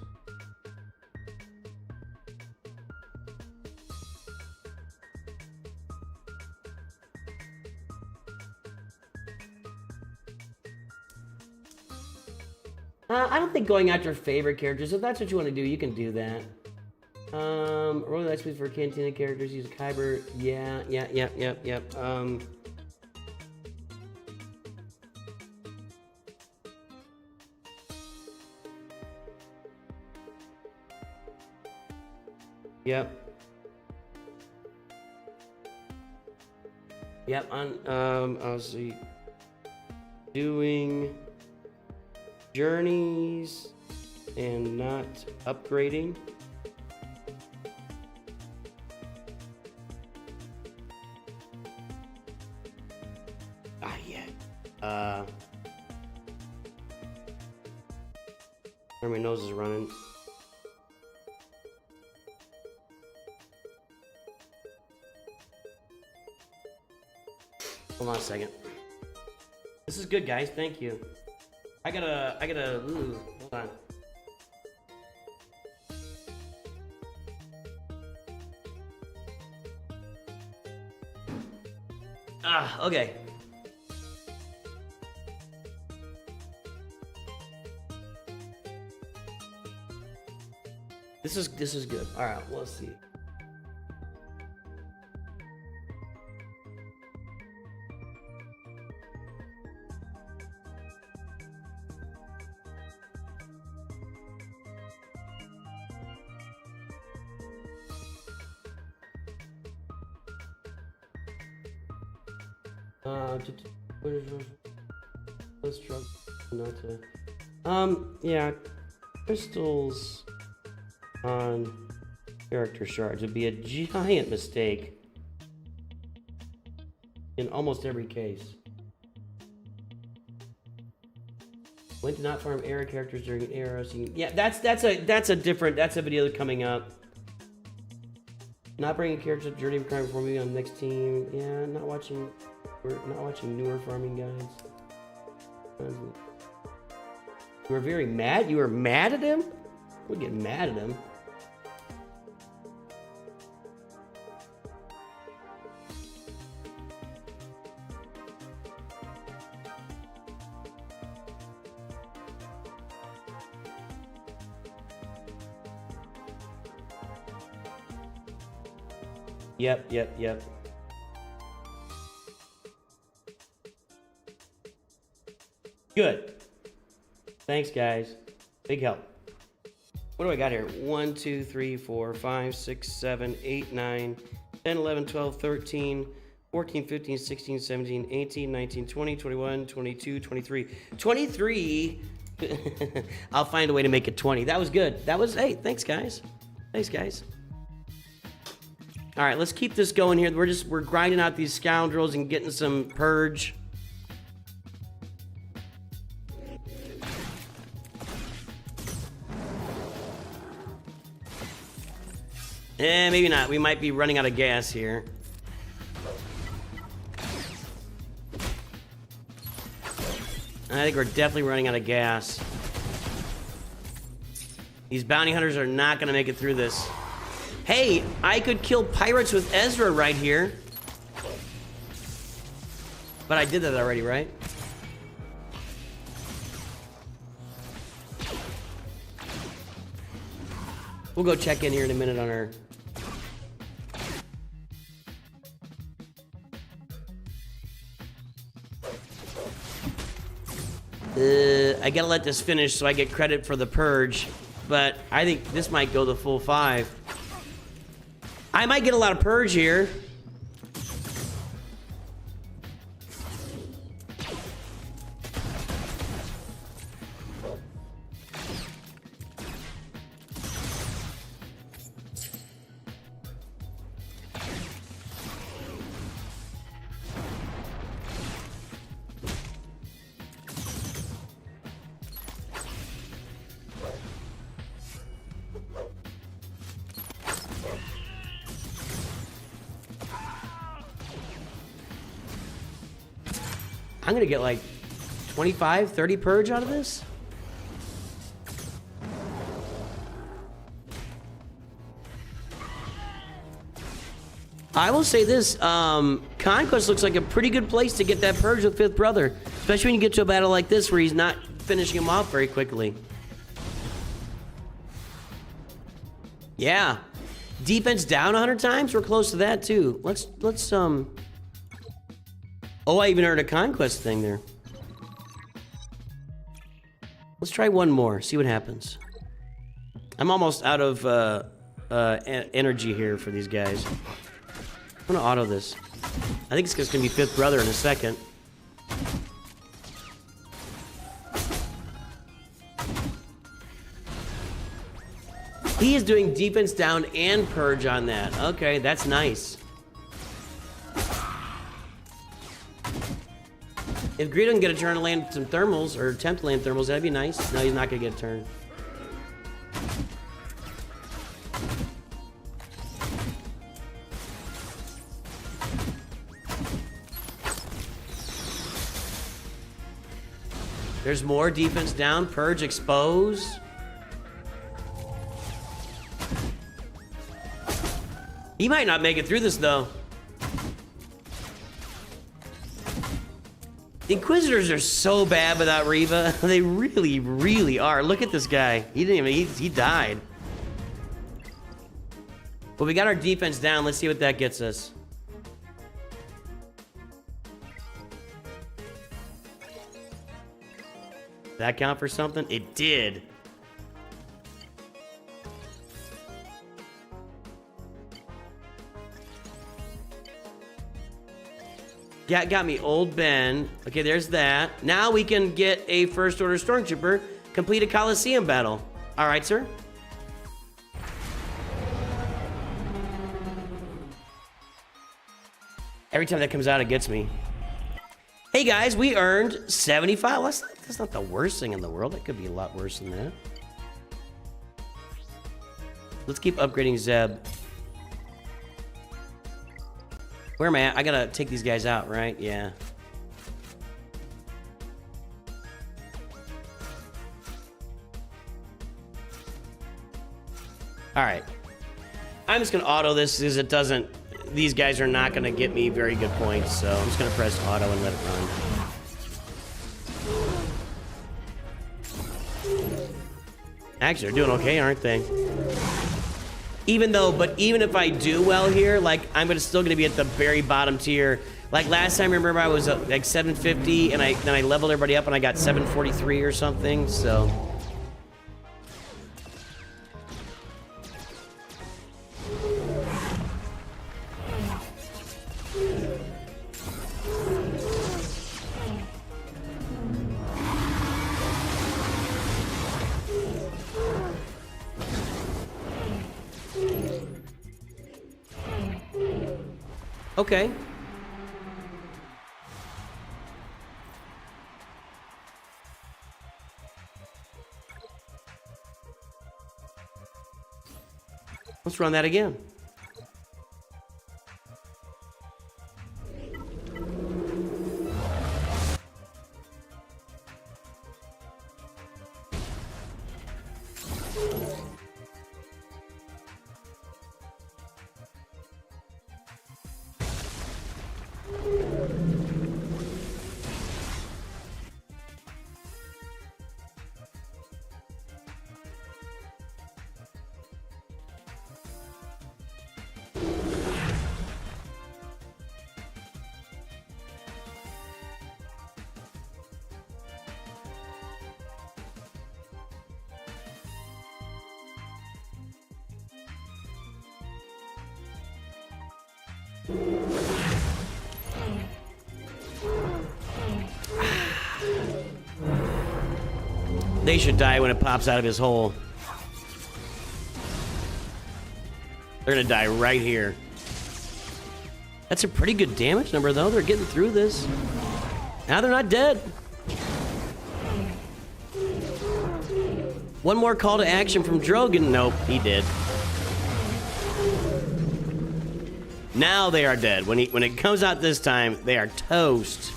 I don't think going after favorite characters, if that's what you want to do, you can do that. Rolling light speed for Cantina characters, use Kyber. Yep. Yep, I'll see. Doing journeys and not upgrading. Where my nose is running. Hold on a second. This is good, guys. Thank you. I gotta, ooh, hold on. Okay. This is good. All right, let's see. Let's try not to. Yeah, crystals on character shards would be a giant mistake in almost every case. When to not farm era characters during an era. So yeah, that's a video coming up. Not bringing characters up journey requiring for me on the next team. Yeah, we're not watching newer farming guides. You were very mad? You were mad at him? We'll get mad at him. Yep. Good. Thanks, guys. Big help. What do I got here? 1, 2, 3, 4, 5, 6, 7, 8, 9, 10, 11, 12, 13, 14, 15, 16, 17, 18, 19, 20, 21, 22, 23. 23. I'll find a way to make it 20. That was good. Hey, thanks, guys. All right, let's keep this going here. We're grinding out these scoundrels and getting some purge. Maybe not. We might be running out of gas here. I think we're definitely running out of gas. These bounty hunters are not going to make it through this. Hey, I could kill pirates with Ezra right here. But I did that already, right? We'll go check in here in a minute on her. I gotta let this finish so I get credit for the purge. But I think this might go the full 5. I might get a lot of purge here. I'm gonna get like 25, 30 purge out of this. I will say this, Conquest looks like a pretty good place to get that purge with Fifth Brother. Especially when you get to a battle like this where he's not finishing him off very quickly. Yeah. Defense down 100 times? We're close to that too. Let's Oh, I even heard a Conquest thing there. Let's try one more, see what happens. I'm almost out of energy here for these guys. I'm gonna auto this. I think it's just gonna be Fifth Brother in a second. He is doing defense down and purge on that. Okay, that's nice. If Greedo can get a turn to land some thermals, or attempt to land thermals, that'd be nice. No, he's not gonna get a turn. There's more defense down, purge, expose. He might not make it through this though. Inquisitors are so bad without Reva. They really, really are. Look at this guy. He didn't even, he died. But we got our defense down. Let's see what that gets us. Did that count for something? It did. Got me Old Ben. Okay, there's that. Now we can get a First Order Stormtrooper, complete a Coliseum battle. All right, sir. Every time that comes out, it gets me. Hey guys, we earned 75. That's not the worst thing in the world. That could be a lot worse than that. Let's keep upgrading Zeb. Where am I at? I gotta take these guys out, right? Yeah. All right. I'm just gonna auto this because it doesn't... These guys are not gonna get me very good points, so I'm just gonna press auto and let it run. Actually, they're doing okay, aren't they? Even if I do well here, like, I'm still gonna be at the very bottom tier. Like last time, remember I was like 750, and then I leveled everybody up and I got 743 or something, so... Okay. Let's run that again. They should die when it pops out of his hole. They're gonna die right here. That's a pretty good damage number, though. They're getting through this. Now they're not dead. One more call to action from Drogon. Nope, he did. Now they are dead. When it comes out this time, they are toast.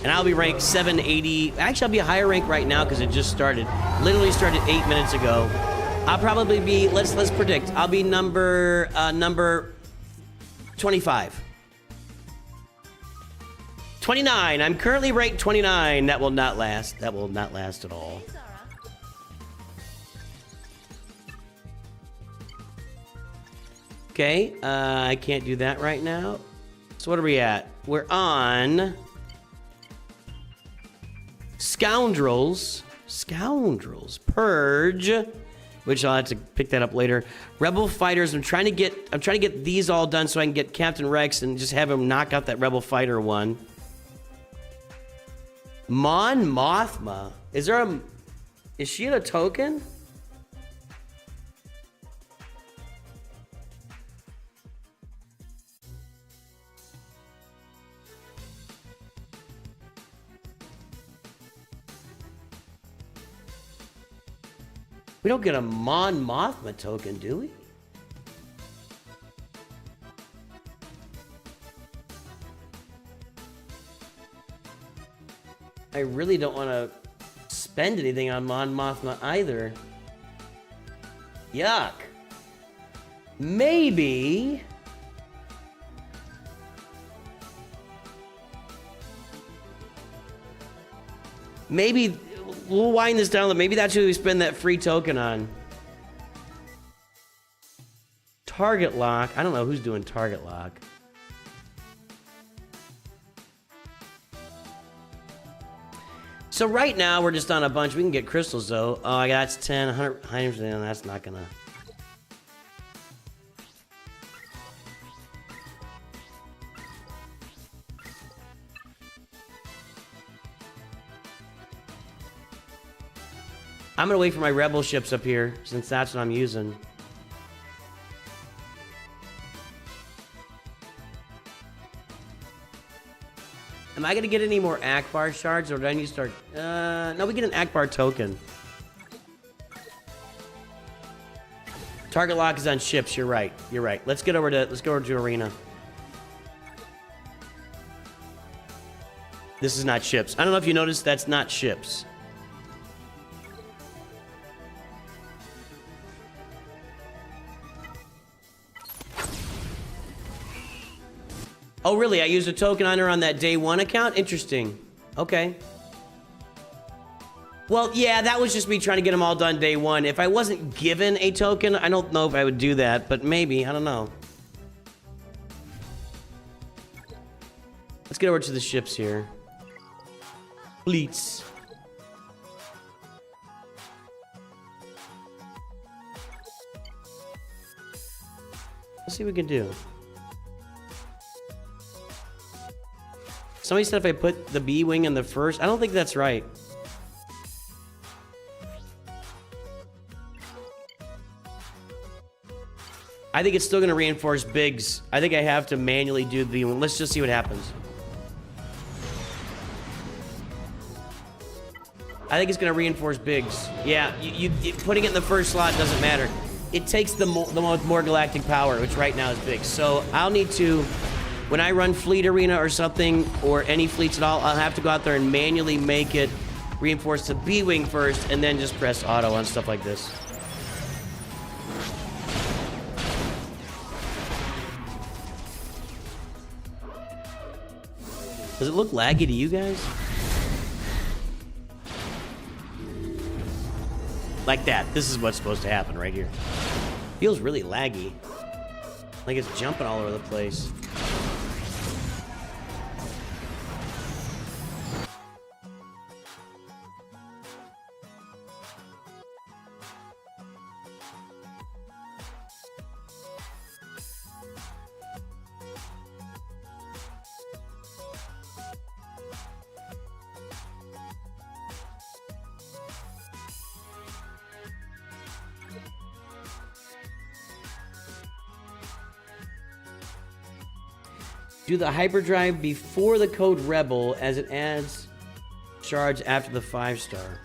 And I'll be ranked 780. Actually, I'll be a higher rank right now because it just started. Literally started 8 minutes ago. I'll probably be, let's predict. I'll be number 25. 29. I'm currently ranked 29. That will not last. That will not last at all. Okay, I can't do that right now. So what are we at? We're on Scoundrels. Purge, which I'll have to pick that up later. Rebel Fighters. I'm trying to get these all done so I can get Captain Rex and just have him knock out that Rebel Fighter one. Mon Mothma. Is she in a token? We don't get a Mon Mothma token, do we? I really don't want to spend anything on Mon Mothma either. Yuck. Maybe... Maybe... We'll wind this down. Maybe that's who we spend that free token on. Target lock. I don't know who's doing target lock. So right now we're just on a bunch. We can get crystals though. Oh, that's 10, 100. That's not gonna. I'm gonna wait for my rebel ships up here, since that's what I'm using. Am I gonna get any more Akbar shards, or do I need to start? No, we get an Akbar token. Target lock is on ships. You're right. You're right. Let's go over to arena. This is not ships. I don't know if you noticed. That's not ships. Oh, really? I used a token on her on that day one account? Interesting. Okay. Well, yeah, that was just me trying to get them all done day one. If I wasn't given a token, I don't know if I would do that, but maybe. I don't know. Let's get over to the ships here. Fleets. Let's see what we can do. Somebody said if I put the B-Wing in the first. I don't think that's right. I think it's still going to reinforce Biggs. I think I have to manually do the B-Wing. Let's just see what happens. I think it's going to reinforce Biggs. Yeah, putting it in the first slot doesn't matter. It takes the more galactic power, which right now is Biggs. So I'll need to... When I run Fleet Arena or something, or any fleets at all, I'll have to go out there and manually make it reinforce the B-Wing first, and then just press auto on stuff like this. Does it look laggy to you guys? Like that. This is what's supposed to happen right here. Feels really laggy. Like it's jumping all over the place. Do the hyperdrive before the code Rebel, as it adds shards after the 5-star.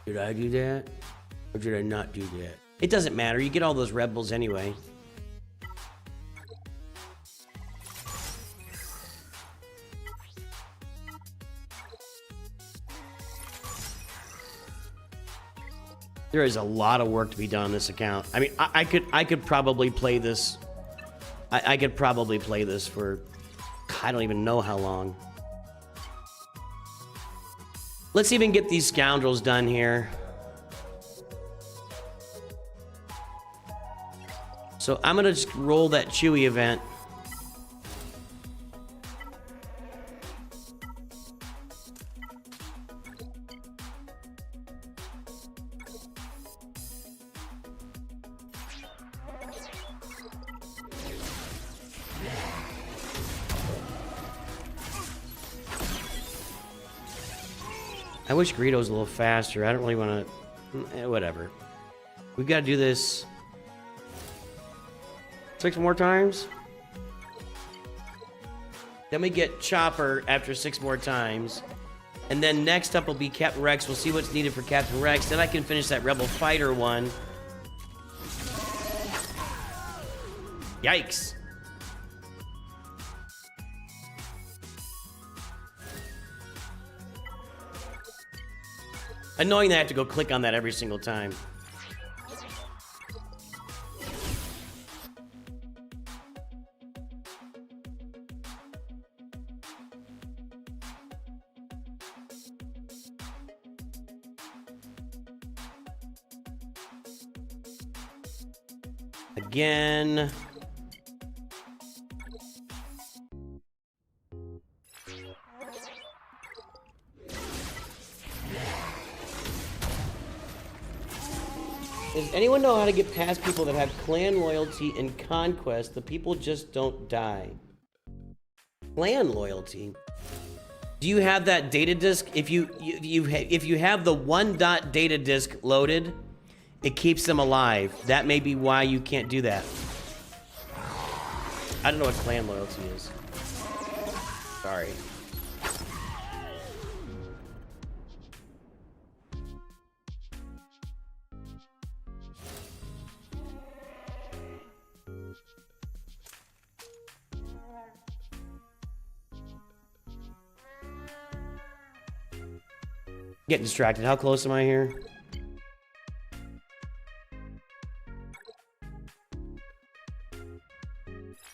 Did I do that? Or did I not do that? It doesn't matter. You get all those rebels anyway. There is a lot of work to be done on this account. I mean, I could probably play this. I could probably play this for I don't even know how long. Let's even get these scoundrels done here. So I'm gonna just roll that Chewie event. I wish Greedo was a little faster. I don't really want to... whatever. We've got to do this 6 more times. Then we get Chopper after 6 more times. And then next up will be Captain Rex. We'll see what's needed for Captain Rex. Then I can finish that Rebel Fighter one. Yikes. Annoying that I have to go click on that every single time. Again. Does anyone know how to get past people that have clan loyalty and conquest? The people just don't die. Clan loyalty? Do you have that data disk? If you have the 1 data disk loaded, it keeps them alive. That may be why you can't do that. I don't know what clan loyalty is. Sorry. Getting distracted. How close am I here?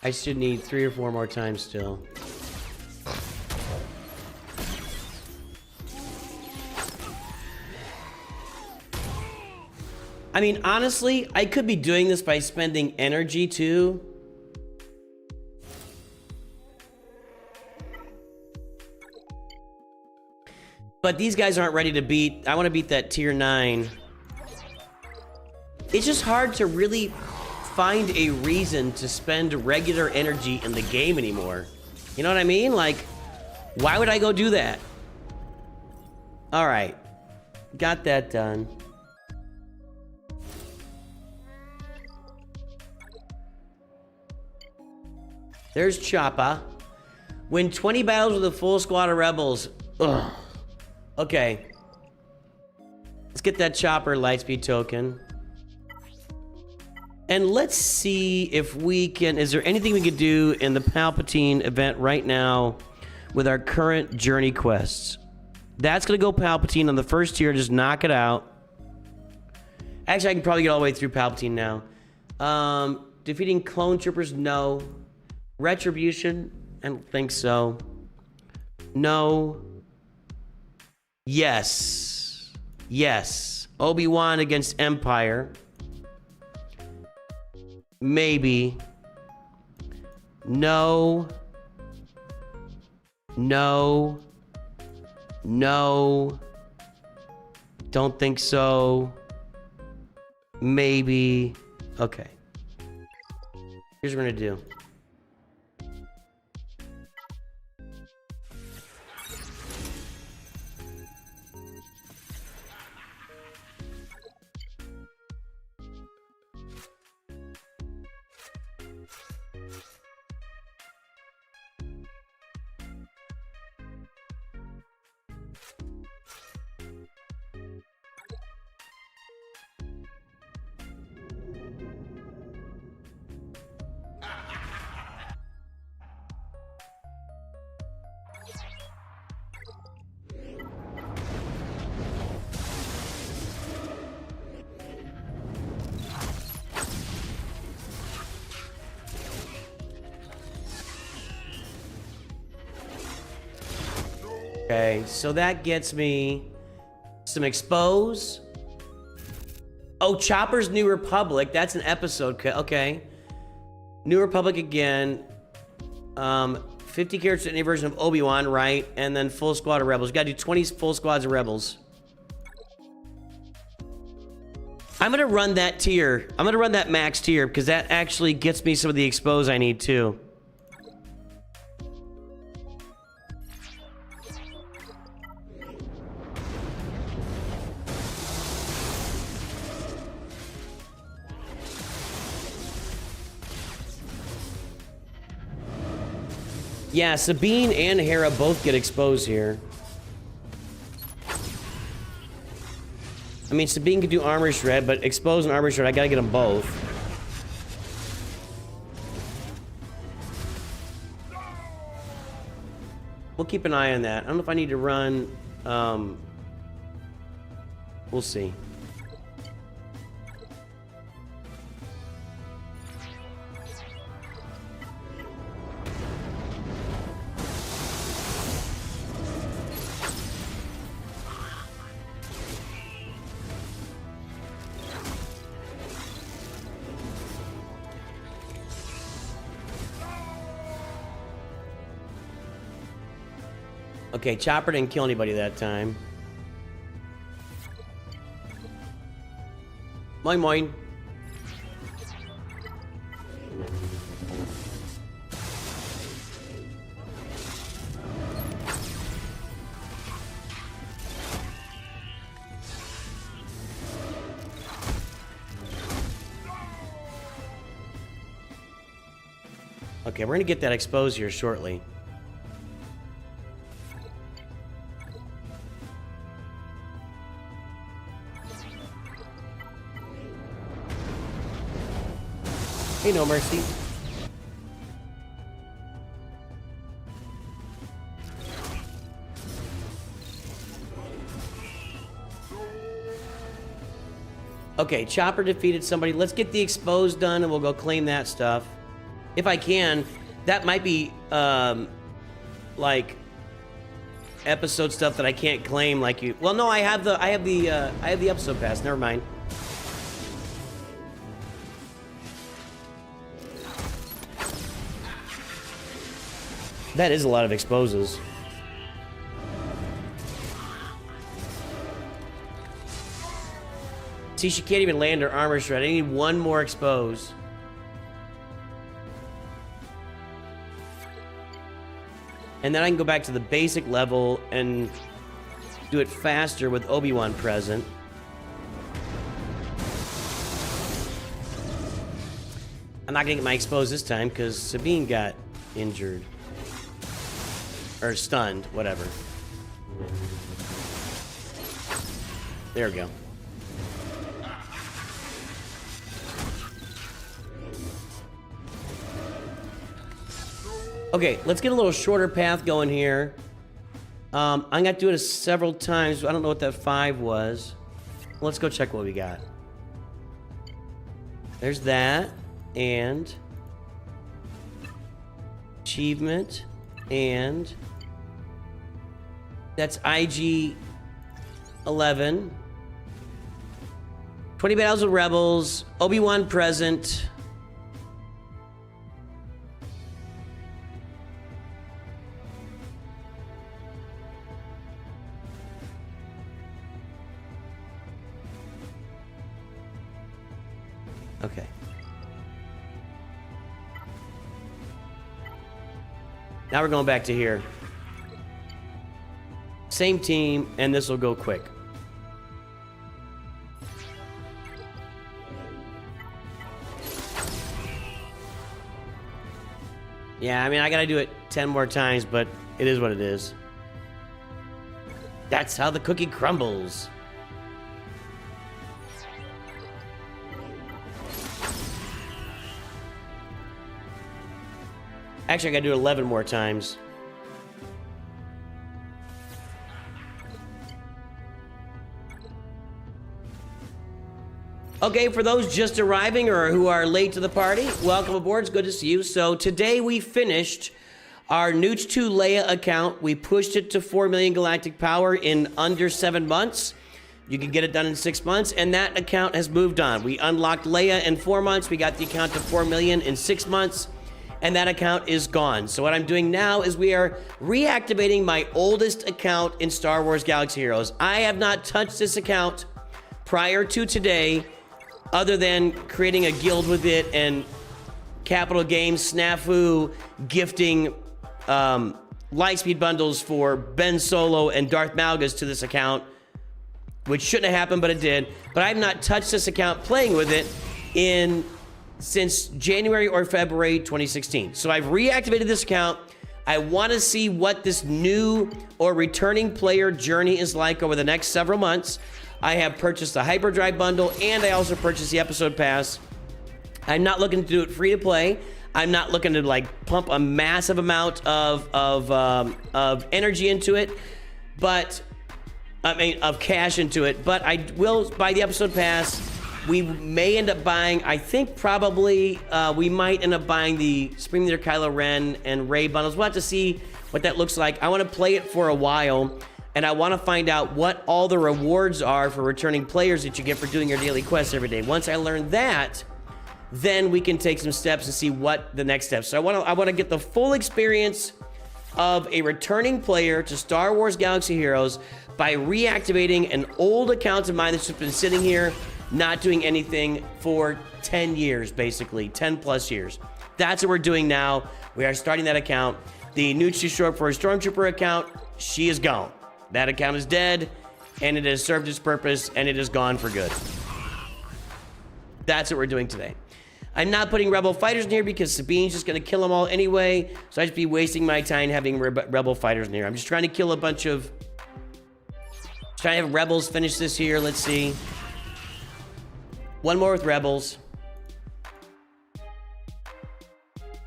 I should need 3 or 4 more times still. I mean, honestly, I could be doing this by spending energy too. But these guys aren't ready to beat. I want to beat that tier 9. It's just hard to really find a reason to spend regular energy in the game anymore. You know what I mean? Like, why would I go do that? All right. Got that done. There's Choppa. Win 20 battles with a full squad of rebels. Ugh. Okay. Let's get that Chopper Lightspeed token. And let's see if we can... Is there anything we could do in the Palpatine event right now with our current journey quests? That's going to go Palpatine on the first tier. Just knock it out. Actually, I can probably get all the way through Palpatine now. Defeating clone troopers, no. Retribution, I don't think so. No. Yes. Yes. Obi-Wan against Empire. Maybe. No. No. No. Don't think so. Maybe. Okay. Here's what we're gonna do. Okay, so that gets me some expose. Oh, Chopper's New Republic. That's an episode. Okay. New Republic again. 50 characters in any version of Obi-Wan, right? And then full squad of rebels. You gotta do 20 full squads of rebels. I'm gonna run that tier. I'm gonna run that max tier because that actually gets me some of the expose I need too. Yeah, Sabine and Hera both get exposed here. I mean, Sabine could do armor shred, but expose and armor shred, I gotta get them both. We'll keep an eye on that. I don't know if I need to run. We'll see. Okay, Chopper didn't kill anybody that time. Moin moin. Okay, we're gonna get that exposed here shortly. Hey, no mercy. Okay, Chopper defeated somebody. Let's get the exposed done and we'll go claim that stuff. If I can. That might be, like, episode stuff that I can't claim like you... Well, no, I have the episode pass. Never mind. That is a lot of exposes. See, she can't even land her armor shred. I need one more expose. And then I can go back to the basic level and do it faster with Obi-Wan present. I'm not gonna get my expose this time because Sabine got injured. Or stunned, whatever. There we go. Okay, let's get a little shorter path going here. I'm gonna do it several times. I don't know what that 5 was. Let's go check what we got. There's that, and achievement, and that's IG 11. 20 battles with rebels. Obi-Wan present. Okay. Now we're going back to here. Same team, and this will go quick. Yeah, I mean, I gotta do it 10 more times, but it is what it is. That's how the cookie crumbles. Actually, I gotta do it 11 more times. Okay, for those just arriving or who are late to the party, welcome aboard. It's good to see you. So today we finished our NOOCH2 Leia account. We pushed it to 4 million galactic power in under 7 months. You can get it done in 6 months, and that account has moved on. We unlocked Leia in 4 months. We got the account to 4 million in 6 months. And that account is gone. So what I'm doing now is we are reactivating my oldest account in Star Wars Galaxy Heroes. I have not touched this account prior to today, other than creating a guild with it and Capital Games Snafu gifting Lightspeed bundles for Ben Solo and Darth Malgus to this account, which shouldn't have happened, but it did. But I have not touched this account playing with it since January or February 2016. So I've reactivated this account. I want to see what this new or returning player journey is like over the next several months. I have purchased the Hyperdrive bundle, and I also purchased the episode pass. I'm not looking to do it free to play. I'm not looking to like pump a massive amount of energy into it, but I mean of cash into it. But I will buy the episode pass. We may end up buying, I think probably, we might end up buying the Supreme Leader Kylo Ren and Rey bundles. We'll have to see what that looks like. I want to play it for a while, and I want to find out what all the rewards are for returning players that you get for doing your daily quests every day. Once I learn that, then we can take some steps and see what the next steps. So I want to get the full experience of a returning player to Star Wars Galaxy Heroes by reactivating an old account of mine that's just been sitting here not doing anything for 10 years, basically, 10 plus years. That's what we're doing now. We are starting that account. The NOOCH2 short for a Stormtrooper account, she is gone. That account is dead, and it has served its purpose, and it is gone for good. That's what we're doing today. I'm not putting rebel fighters in here because Sabine's just going to kill them all anyway. So I'd just be wasting my time having rebel fighters in here. I'm just trying to kill a bunch of... Trying to have rebels finish this here. Let's see. One more with rebels.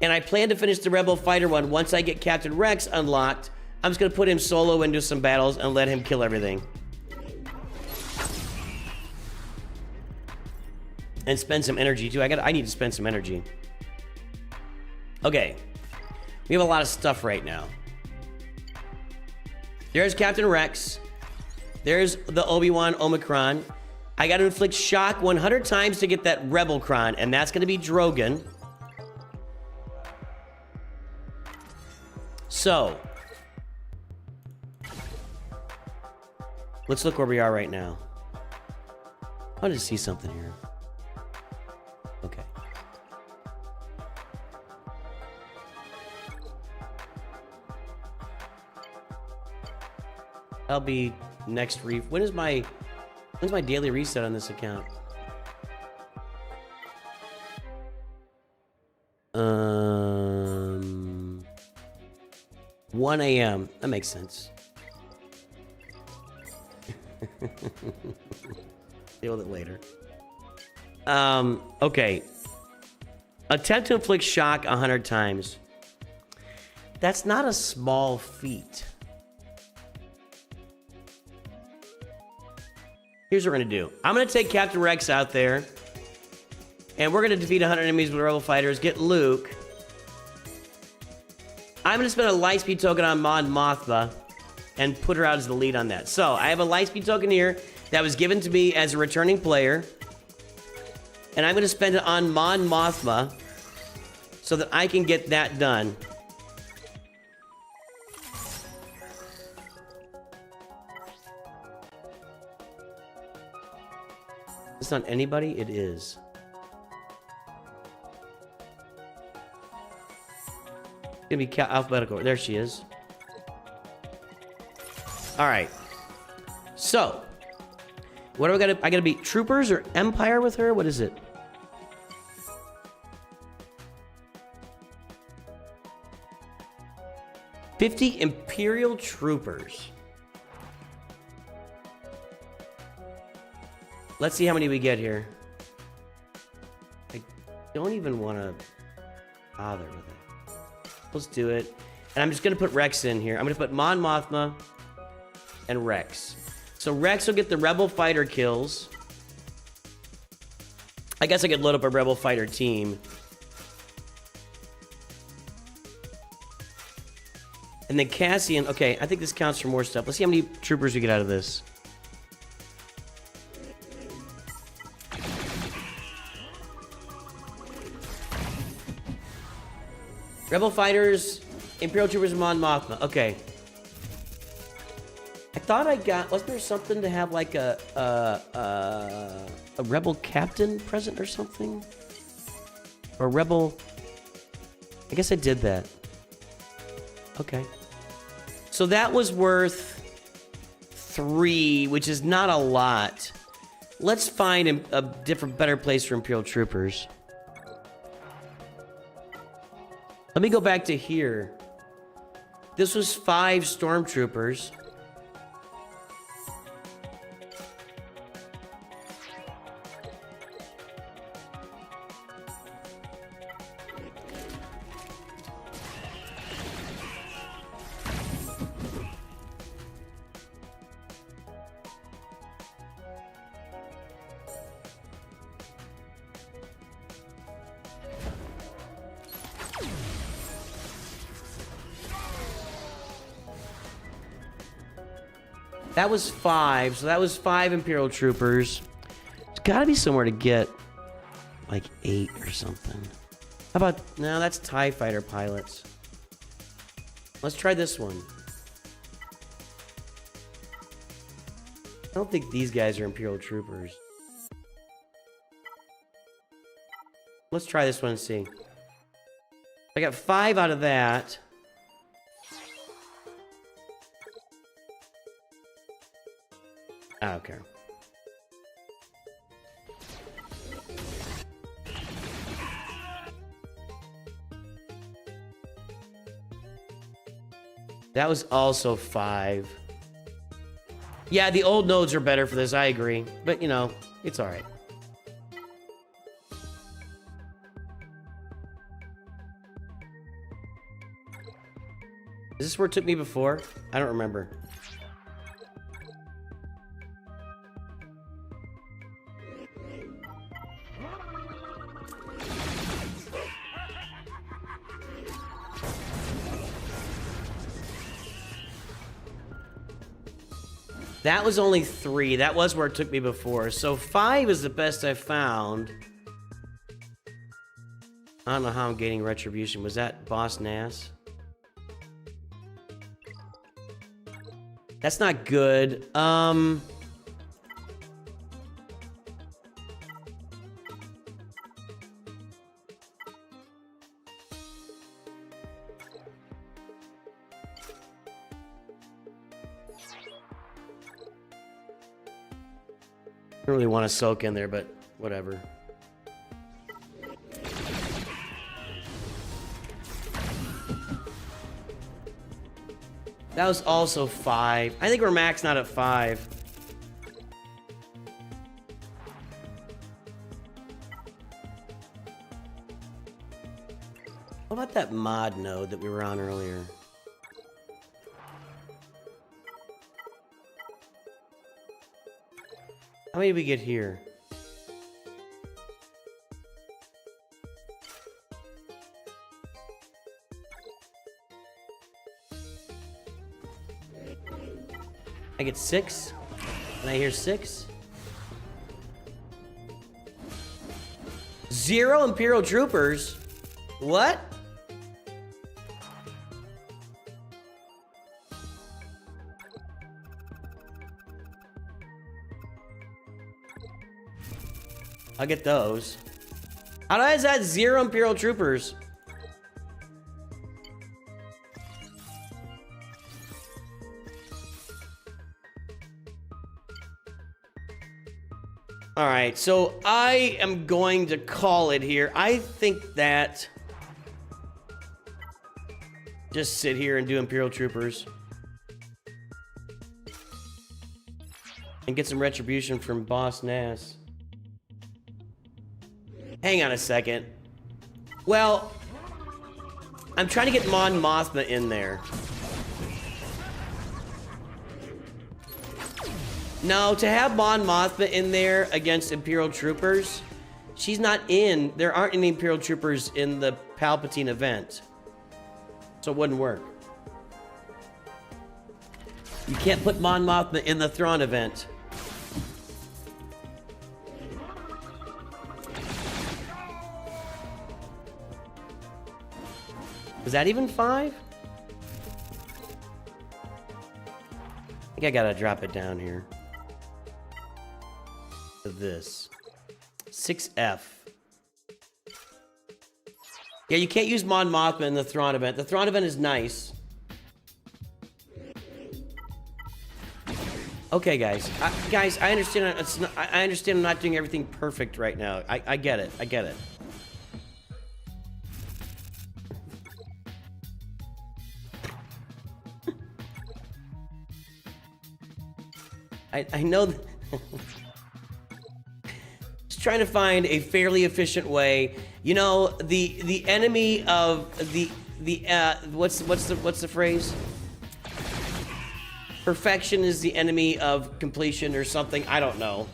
And I plan to finish the rebel fighter one once I get Captain Rex unlocked. I'm just going to put him solo into some battles and let him kill everything. And spend some energy too. I need to spend some energy. Okay. We have a lot of stuff right now. There's Captain Rex. There's the Obi-Wan Omicron. I got to inflict shock 100 times to get that Rebelcron, and that's going to be Drogon. So, let's look where we are right now. I wanted to see something here. Okay. That'll be next when's my daily reset on this account? 1 a.m. That makes sense. Deal with it later. Okay. Attempt to inflict shock 100 times. That's not a small feat. Here's what we're going to do. I'm going to take Captain Rex out there. And we're going to defeat 100 enemies with Rebel Fighters. Get Luke. I'm going to spend a Lightspeed token on Mon Mothma. And put her out as the lead on that. So, I have a Lightspeed token here. That was given to me as a returning player. And I'm going to spend it on Mon Mothma. So that I can get that done. It's not anybody? It is. It's gonna be alphabetical. There she is. Alright. So. What do I gotta beat? Troopers or Empire with her? What is it? $50 Imperial Troopers. Let's see how many we get here. I don't even want to bother with it. Let's do it. And I'm just going to put Rex in here. I'm going to put Mon Mothma and Rex. So Rex will get the Rebel Fighter kills. I guess I could load up a Rebel Fighter team. And then Cassian. Okay, I think this counts for more stuff. Let's see how many troopers we get out of this. Rebel Fighters, Imperial Troopers, Mon Mothma. Okay. I thought I got... Wasn't there something to have like a Rebel Captain present or something? Or Rebel... I guess I did that. Okay. So that was worth 3, which is not a lot. Let's find a different, better place for Imperial Troopers. Let me go back to here. This was 5 stormtroopers. That was 5, so that was 5 Imperial Troopers. There's gotta be somewhere to get like 8 or something. How about, no, that's TIE Fighter pilots. Let's try this one. I don't think these guys are Imperial Troopers. Let's try this one and see. I got 5 out of that. Okay. That was also 5. Yeah, the old nodes are better for this, I agree. But, you know, it's alright. Is this where it took me before? I don't remember. That was only 3. That was where it took me before. So 5 is the best I found. I don't know how I'm gaining retribution. Was that Boss Nass? That's not good. I don't really want to soak in there, but whatever. That was also 5. I think we're maxed out at 5. What about that mod node that we were on earlier? How many did we get here? I get 6. And I hear 6. 0 Imperial Troopers? What? I'll get those. How is that 0 Imperial Troopers? Alright, so I am going to call it here. I think that... just sit here and do Imperial Troopers. And get some retribution from Boss Nass. Hang on a second. Well, I'm trying to get Mon Mothma in there. No, to have Mon Mothma in there against Imperial Troopers, she's not in. There aren't any Imperial Troopers in the Palpatine event. So it wouldn't work. You can't put Mon Mothma in the Thrawn event. Is that even 5? I think I gotta drop it down here. To this. 6F. Yeah, you can't use Mon Mothma in the Thrawn event. The Thrawn event is nice. Okay, guys. I understand. I understand I'm not doing everything perfect right now. I get it. I get it. I know that just trying to find a fairly efficient way. You know, the enemy of the what's the phrase? Perfection is the enemy of completion or something. I don't know.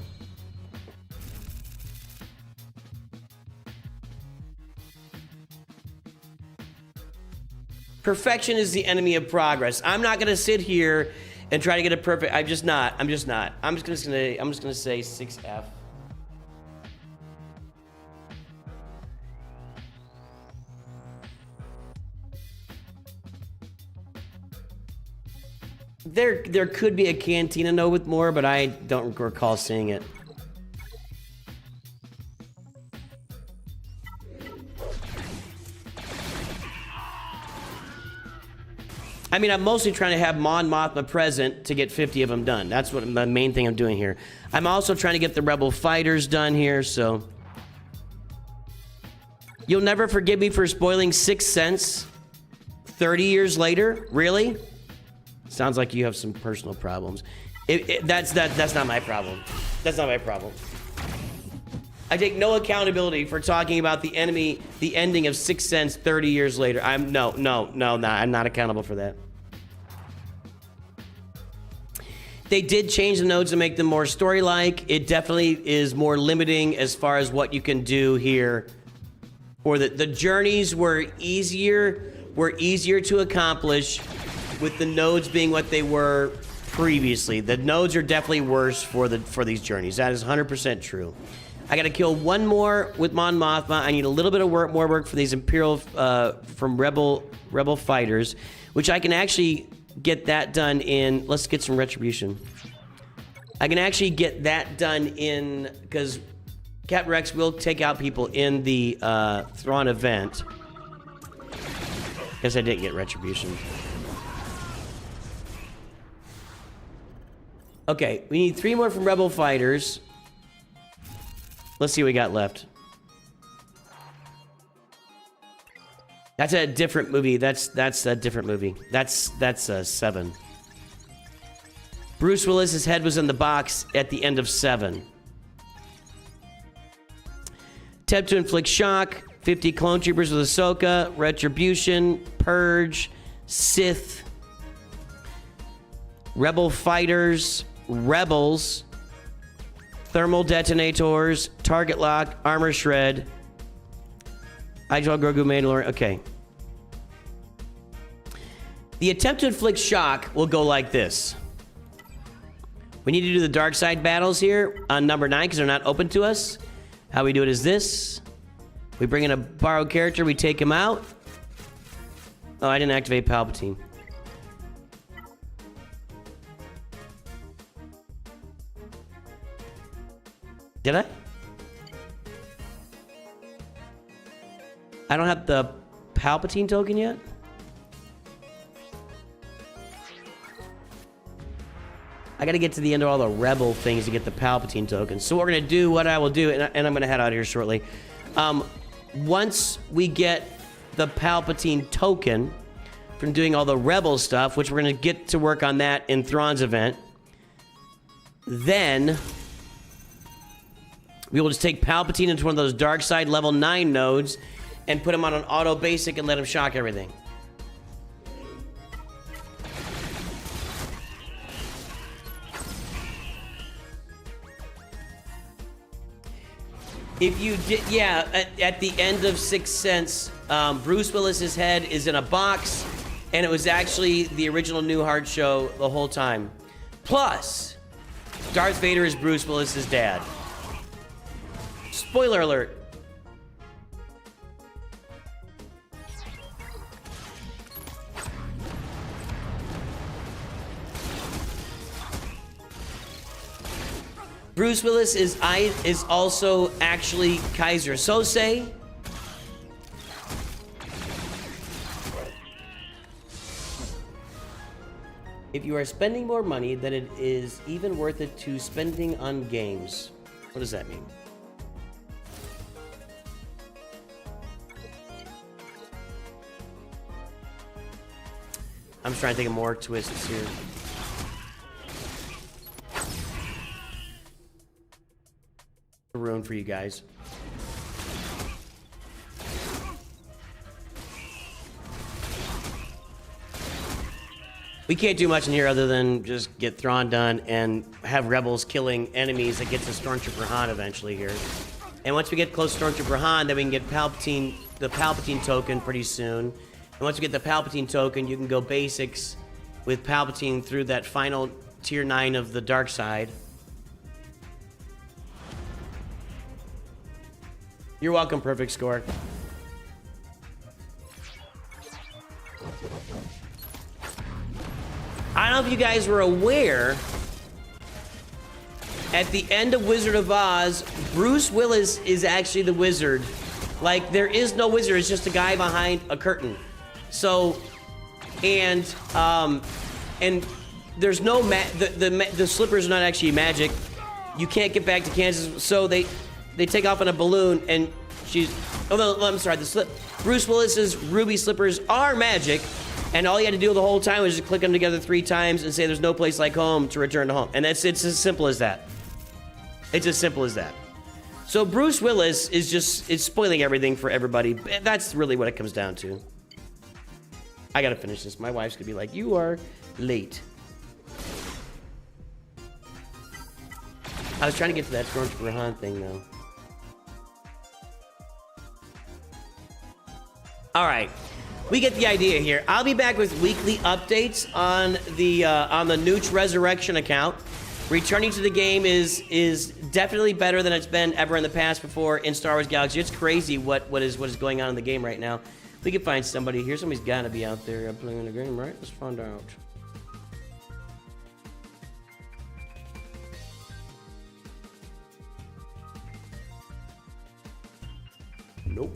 Perfection is the enemy of progress. I'm not gonna sit here and try to get it perfect. I'm just not. I'm just gonna say 6F. There could be a Cantina node with more, but I don't recall seeing it. I mean, I'm mostly trying to have Mon Mothma present to get 50 of them done. That's what the main thing I'm doing here. I'm also trying to get the Rebel fighters done here, so... You'll never forgive me for spoiling 6th Sense 30 years later? Really? Sounds like you have some personal problems. That's not my problem. That's not my problem. I take no accountability for talking about the ending of Sixth Sense 30 years later. I'm not accountable for that. They did change the nodes to make them more story-like. It definitely is more limiting as far as what you can do here. Or the journeys were easier to accomplish with the nodes being what they were previously. The nodes are definitely worse for these journeys. That is 100% true. I gotta kill one more with Mon Mothma. I need a little bit of more work for these Imperial from Rebel fighters, which I can actually get that done in. Let's get some retribution. I can actually get that done in because Captain Rex will take out people in the Thrawn event. Guess I didn't get retribution. Okay, we need 3 more from Rebel fighters. Let's see what we got left. That's a different movie. That's a different movie. That's 7. Bruce Willis's head was in the box at the end of 7. Attempt to inflict shock. 50 clone troopers with Ahsoka. Retribution. Purge. Sith. Rebel fighters. Rebels. Thermal detonators, target lock, armor shred. Idol Grogu Mandalorian. Okay. The attempt to inflict shock will go like this. We need to do the dark side battles here on number 9 because they're not open to us. How we do it is this. We bring in a borrowed character, we take him out. Oh, I didn't activate Palpatine. Did I? I don't have the Palpatine token yet? I gotta get to the end of all the Rebel things to get the Palpatine token. So we're gonna do what I will do, and I'm gonna head out here shortly. Once we get the Palpatine token from doing all the Rebel stuff, which we're gonna get to work on that in Thrawn's event, then we will just take Palpatine into one of those dark side level 9 nodes and put him on an auto basic and let him shock everything. If you did, yeah, at the end of Sixth Sense, Bruce Willis's head is in a box, and it was actually the original New Heart show the whole time. Plus, Darth Vader is Bruce Willis's dad. Spoiler alert. Bruce Willis is also actually Kaiser Sose. If you are spending more money than it is even worth it to spending on games. What does that mean? I'm just trying to think of more twists here. Room for you guys. We can't do much in here other than just get Thrawn done and have Rebels killing enemies that gets to Stormtrooper Han eventually here. And once we get close to Stormtrooper Han, then we can get Palpatine, the Palpatine token pretty soon. And once we get the Palpatine token, you can go basics with Palpatine through that final tier 9 of the dark side. You're welcome, perfect score. I don't know if you guys were aware, at the end of Wizard of Oz, Bruce Willis is actually the wizard. Like, there is no wizard, it's just a guy behind a curtain. So, and there's no the slippers are not actually magic. You can't get back to Kansas, so they take off in a balloon, and she's... Oh, no, I'm sorry, Bruce Willis's ruby slippers are magic, And all you had to do the whole time was just click them together 3 times and say there's no place like home to return to home. And it's as simple as that. It's as simple as that. So Bruce Willis is spoiling everything for everybody. That's really what it comes down to. I gotta finish this. My wife's gonna be like, you are late. I was trying to get to that Stormtrooper Han thing though. All right, we get the idea here. I'll be back with weekly updates on the NOOCH2Resurrection account. Returning to the game is definitely better than it's been ever in the past before in Star Wars Galaxy. It's crazy what is going on in the game right now. We can find somebody here. Somebody's got to be out there playing the game, right? Let's find out. Nope.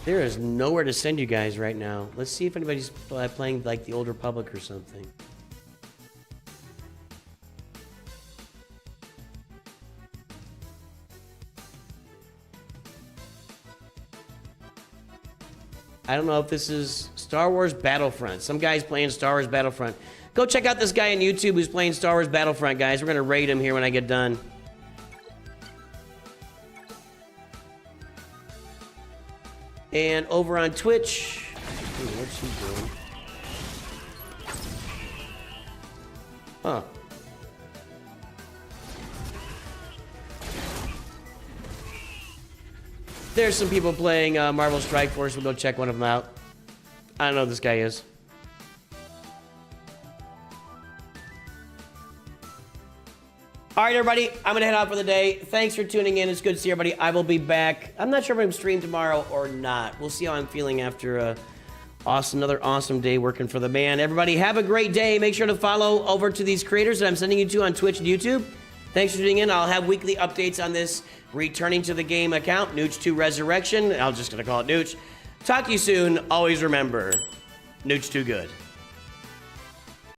There is nowhere to send you guys right now. Let's see if anybody's playing like the Old Republic or something. I don't know if this is Star Wars Battlefront. Some guy's playing Star Wars Battlefront. Go check out this guy on YouTube who's playing Star Wars Battlefront, guys. We're going to raid him here when I get done. And over on Twitch, what's he doing? Huh. There's some people playing Marvel Strike Force. We'll go check one of them out. I don't know who this guy is. All right, everybody, I'm going to head out for the day. Thanks for tuning in. It's good to see everybody. I will be back. I'm not sure if I'm streaming tomorrow or not. We'll see how I'm feeling after another awesome day working for the man. Everybody, have a great day. Make sure to follow over to these creators that I'm sending you to on Twitch and YouTube. Thanks for tuning in. I'll have weekly updates on this returning to the game account, NOOCH2Resurrection. I'm just going to call it Nooch. Talk to you soon. Always remember, Nooch too good.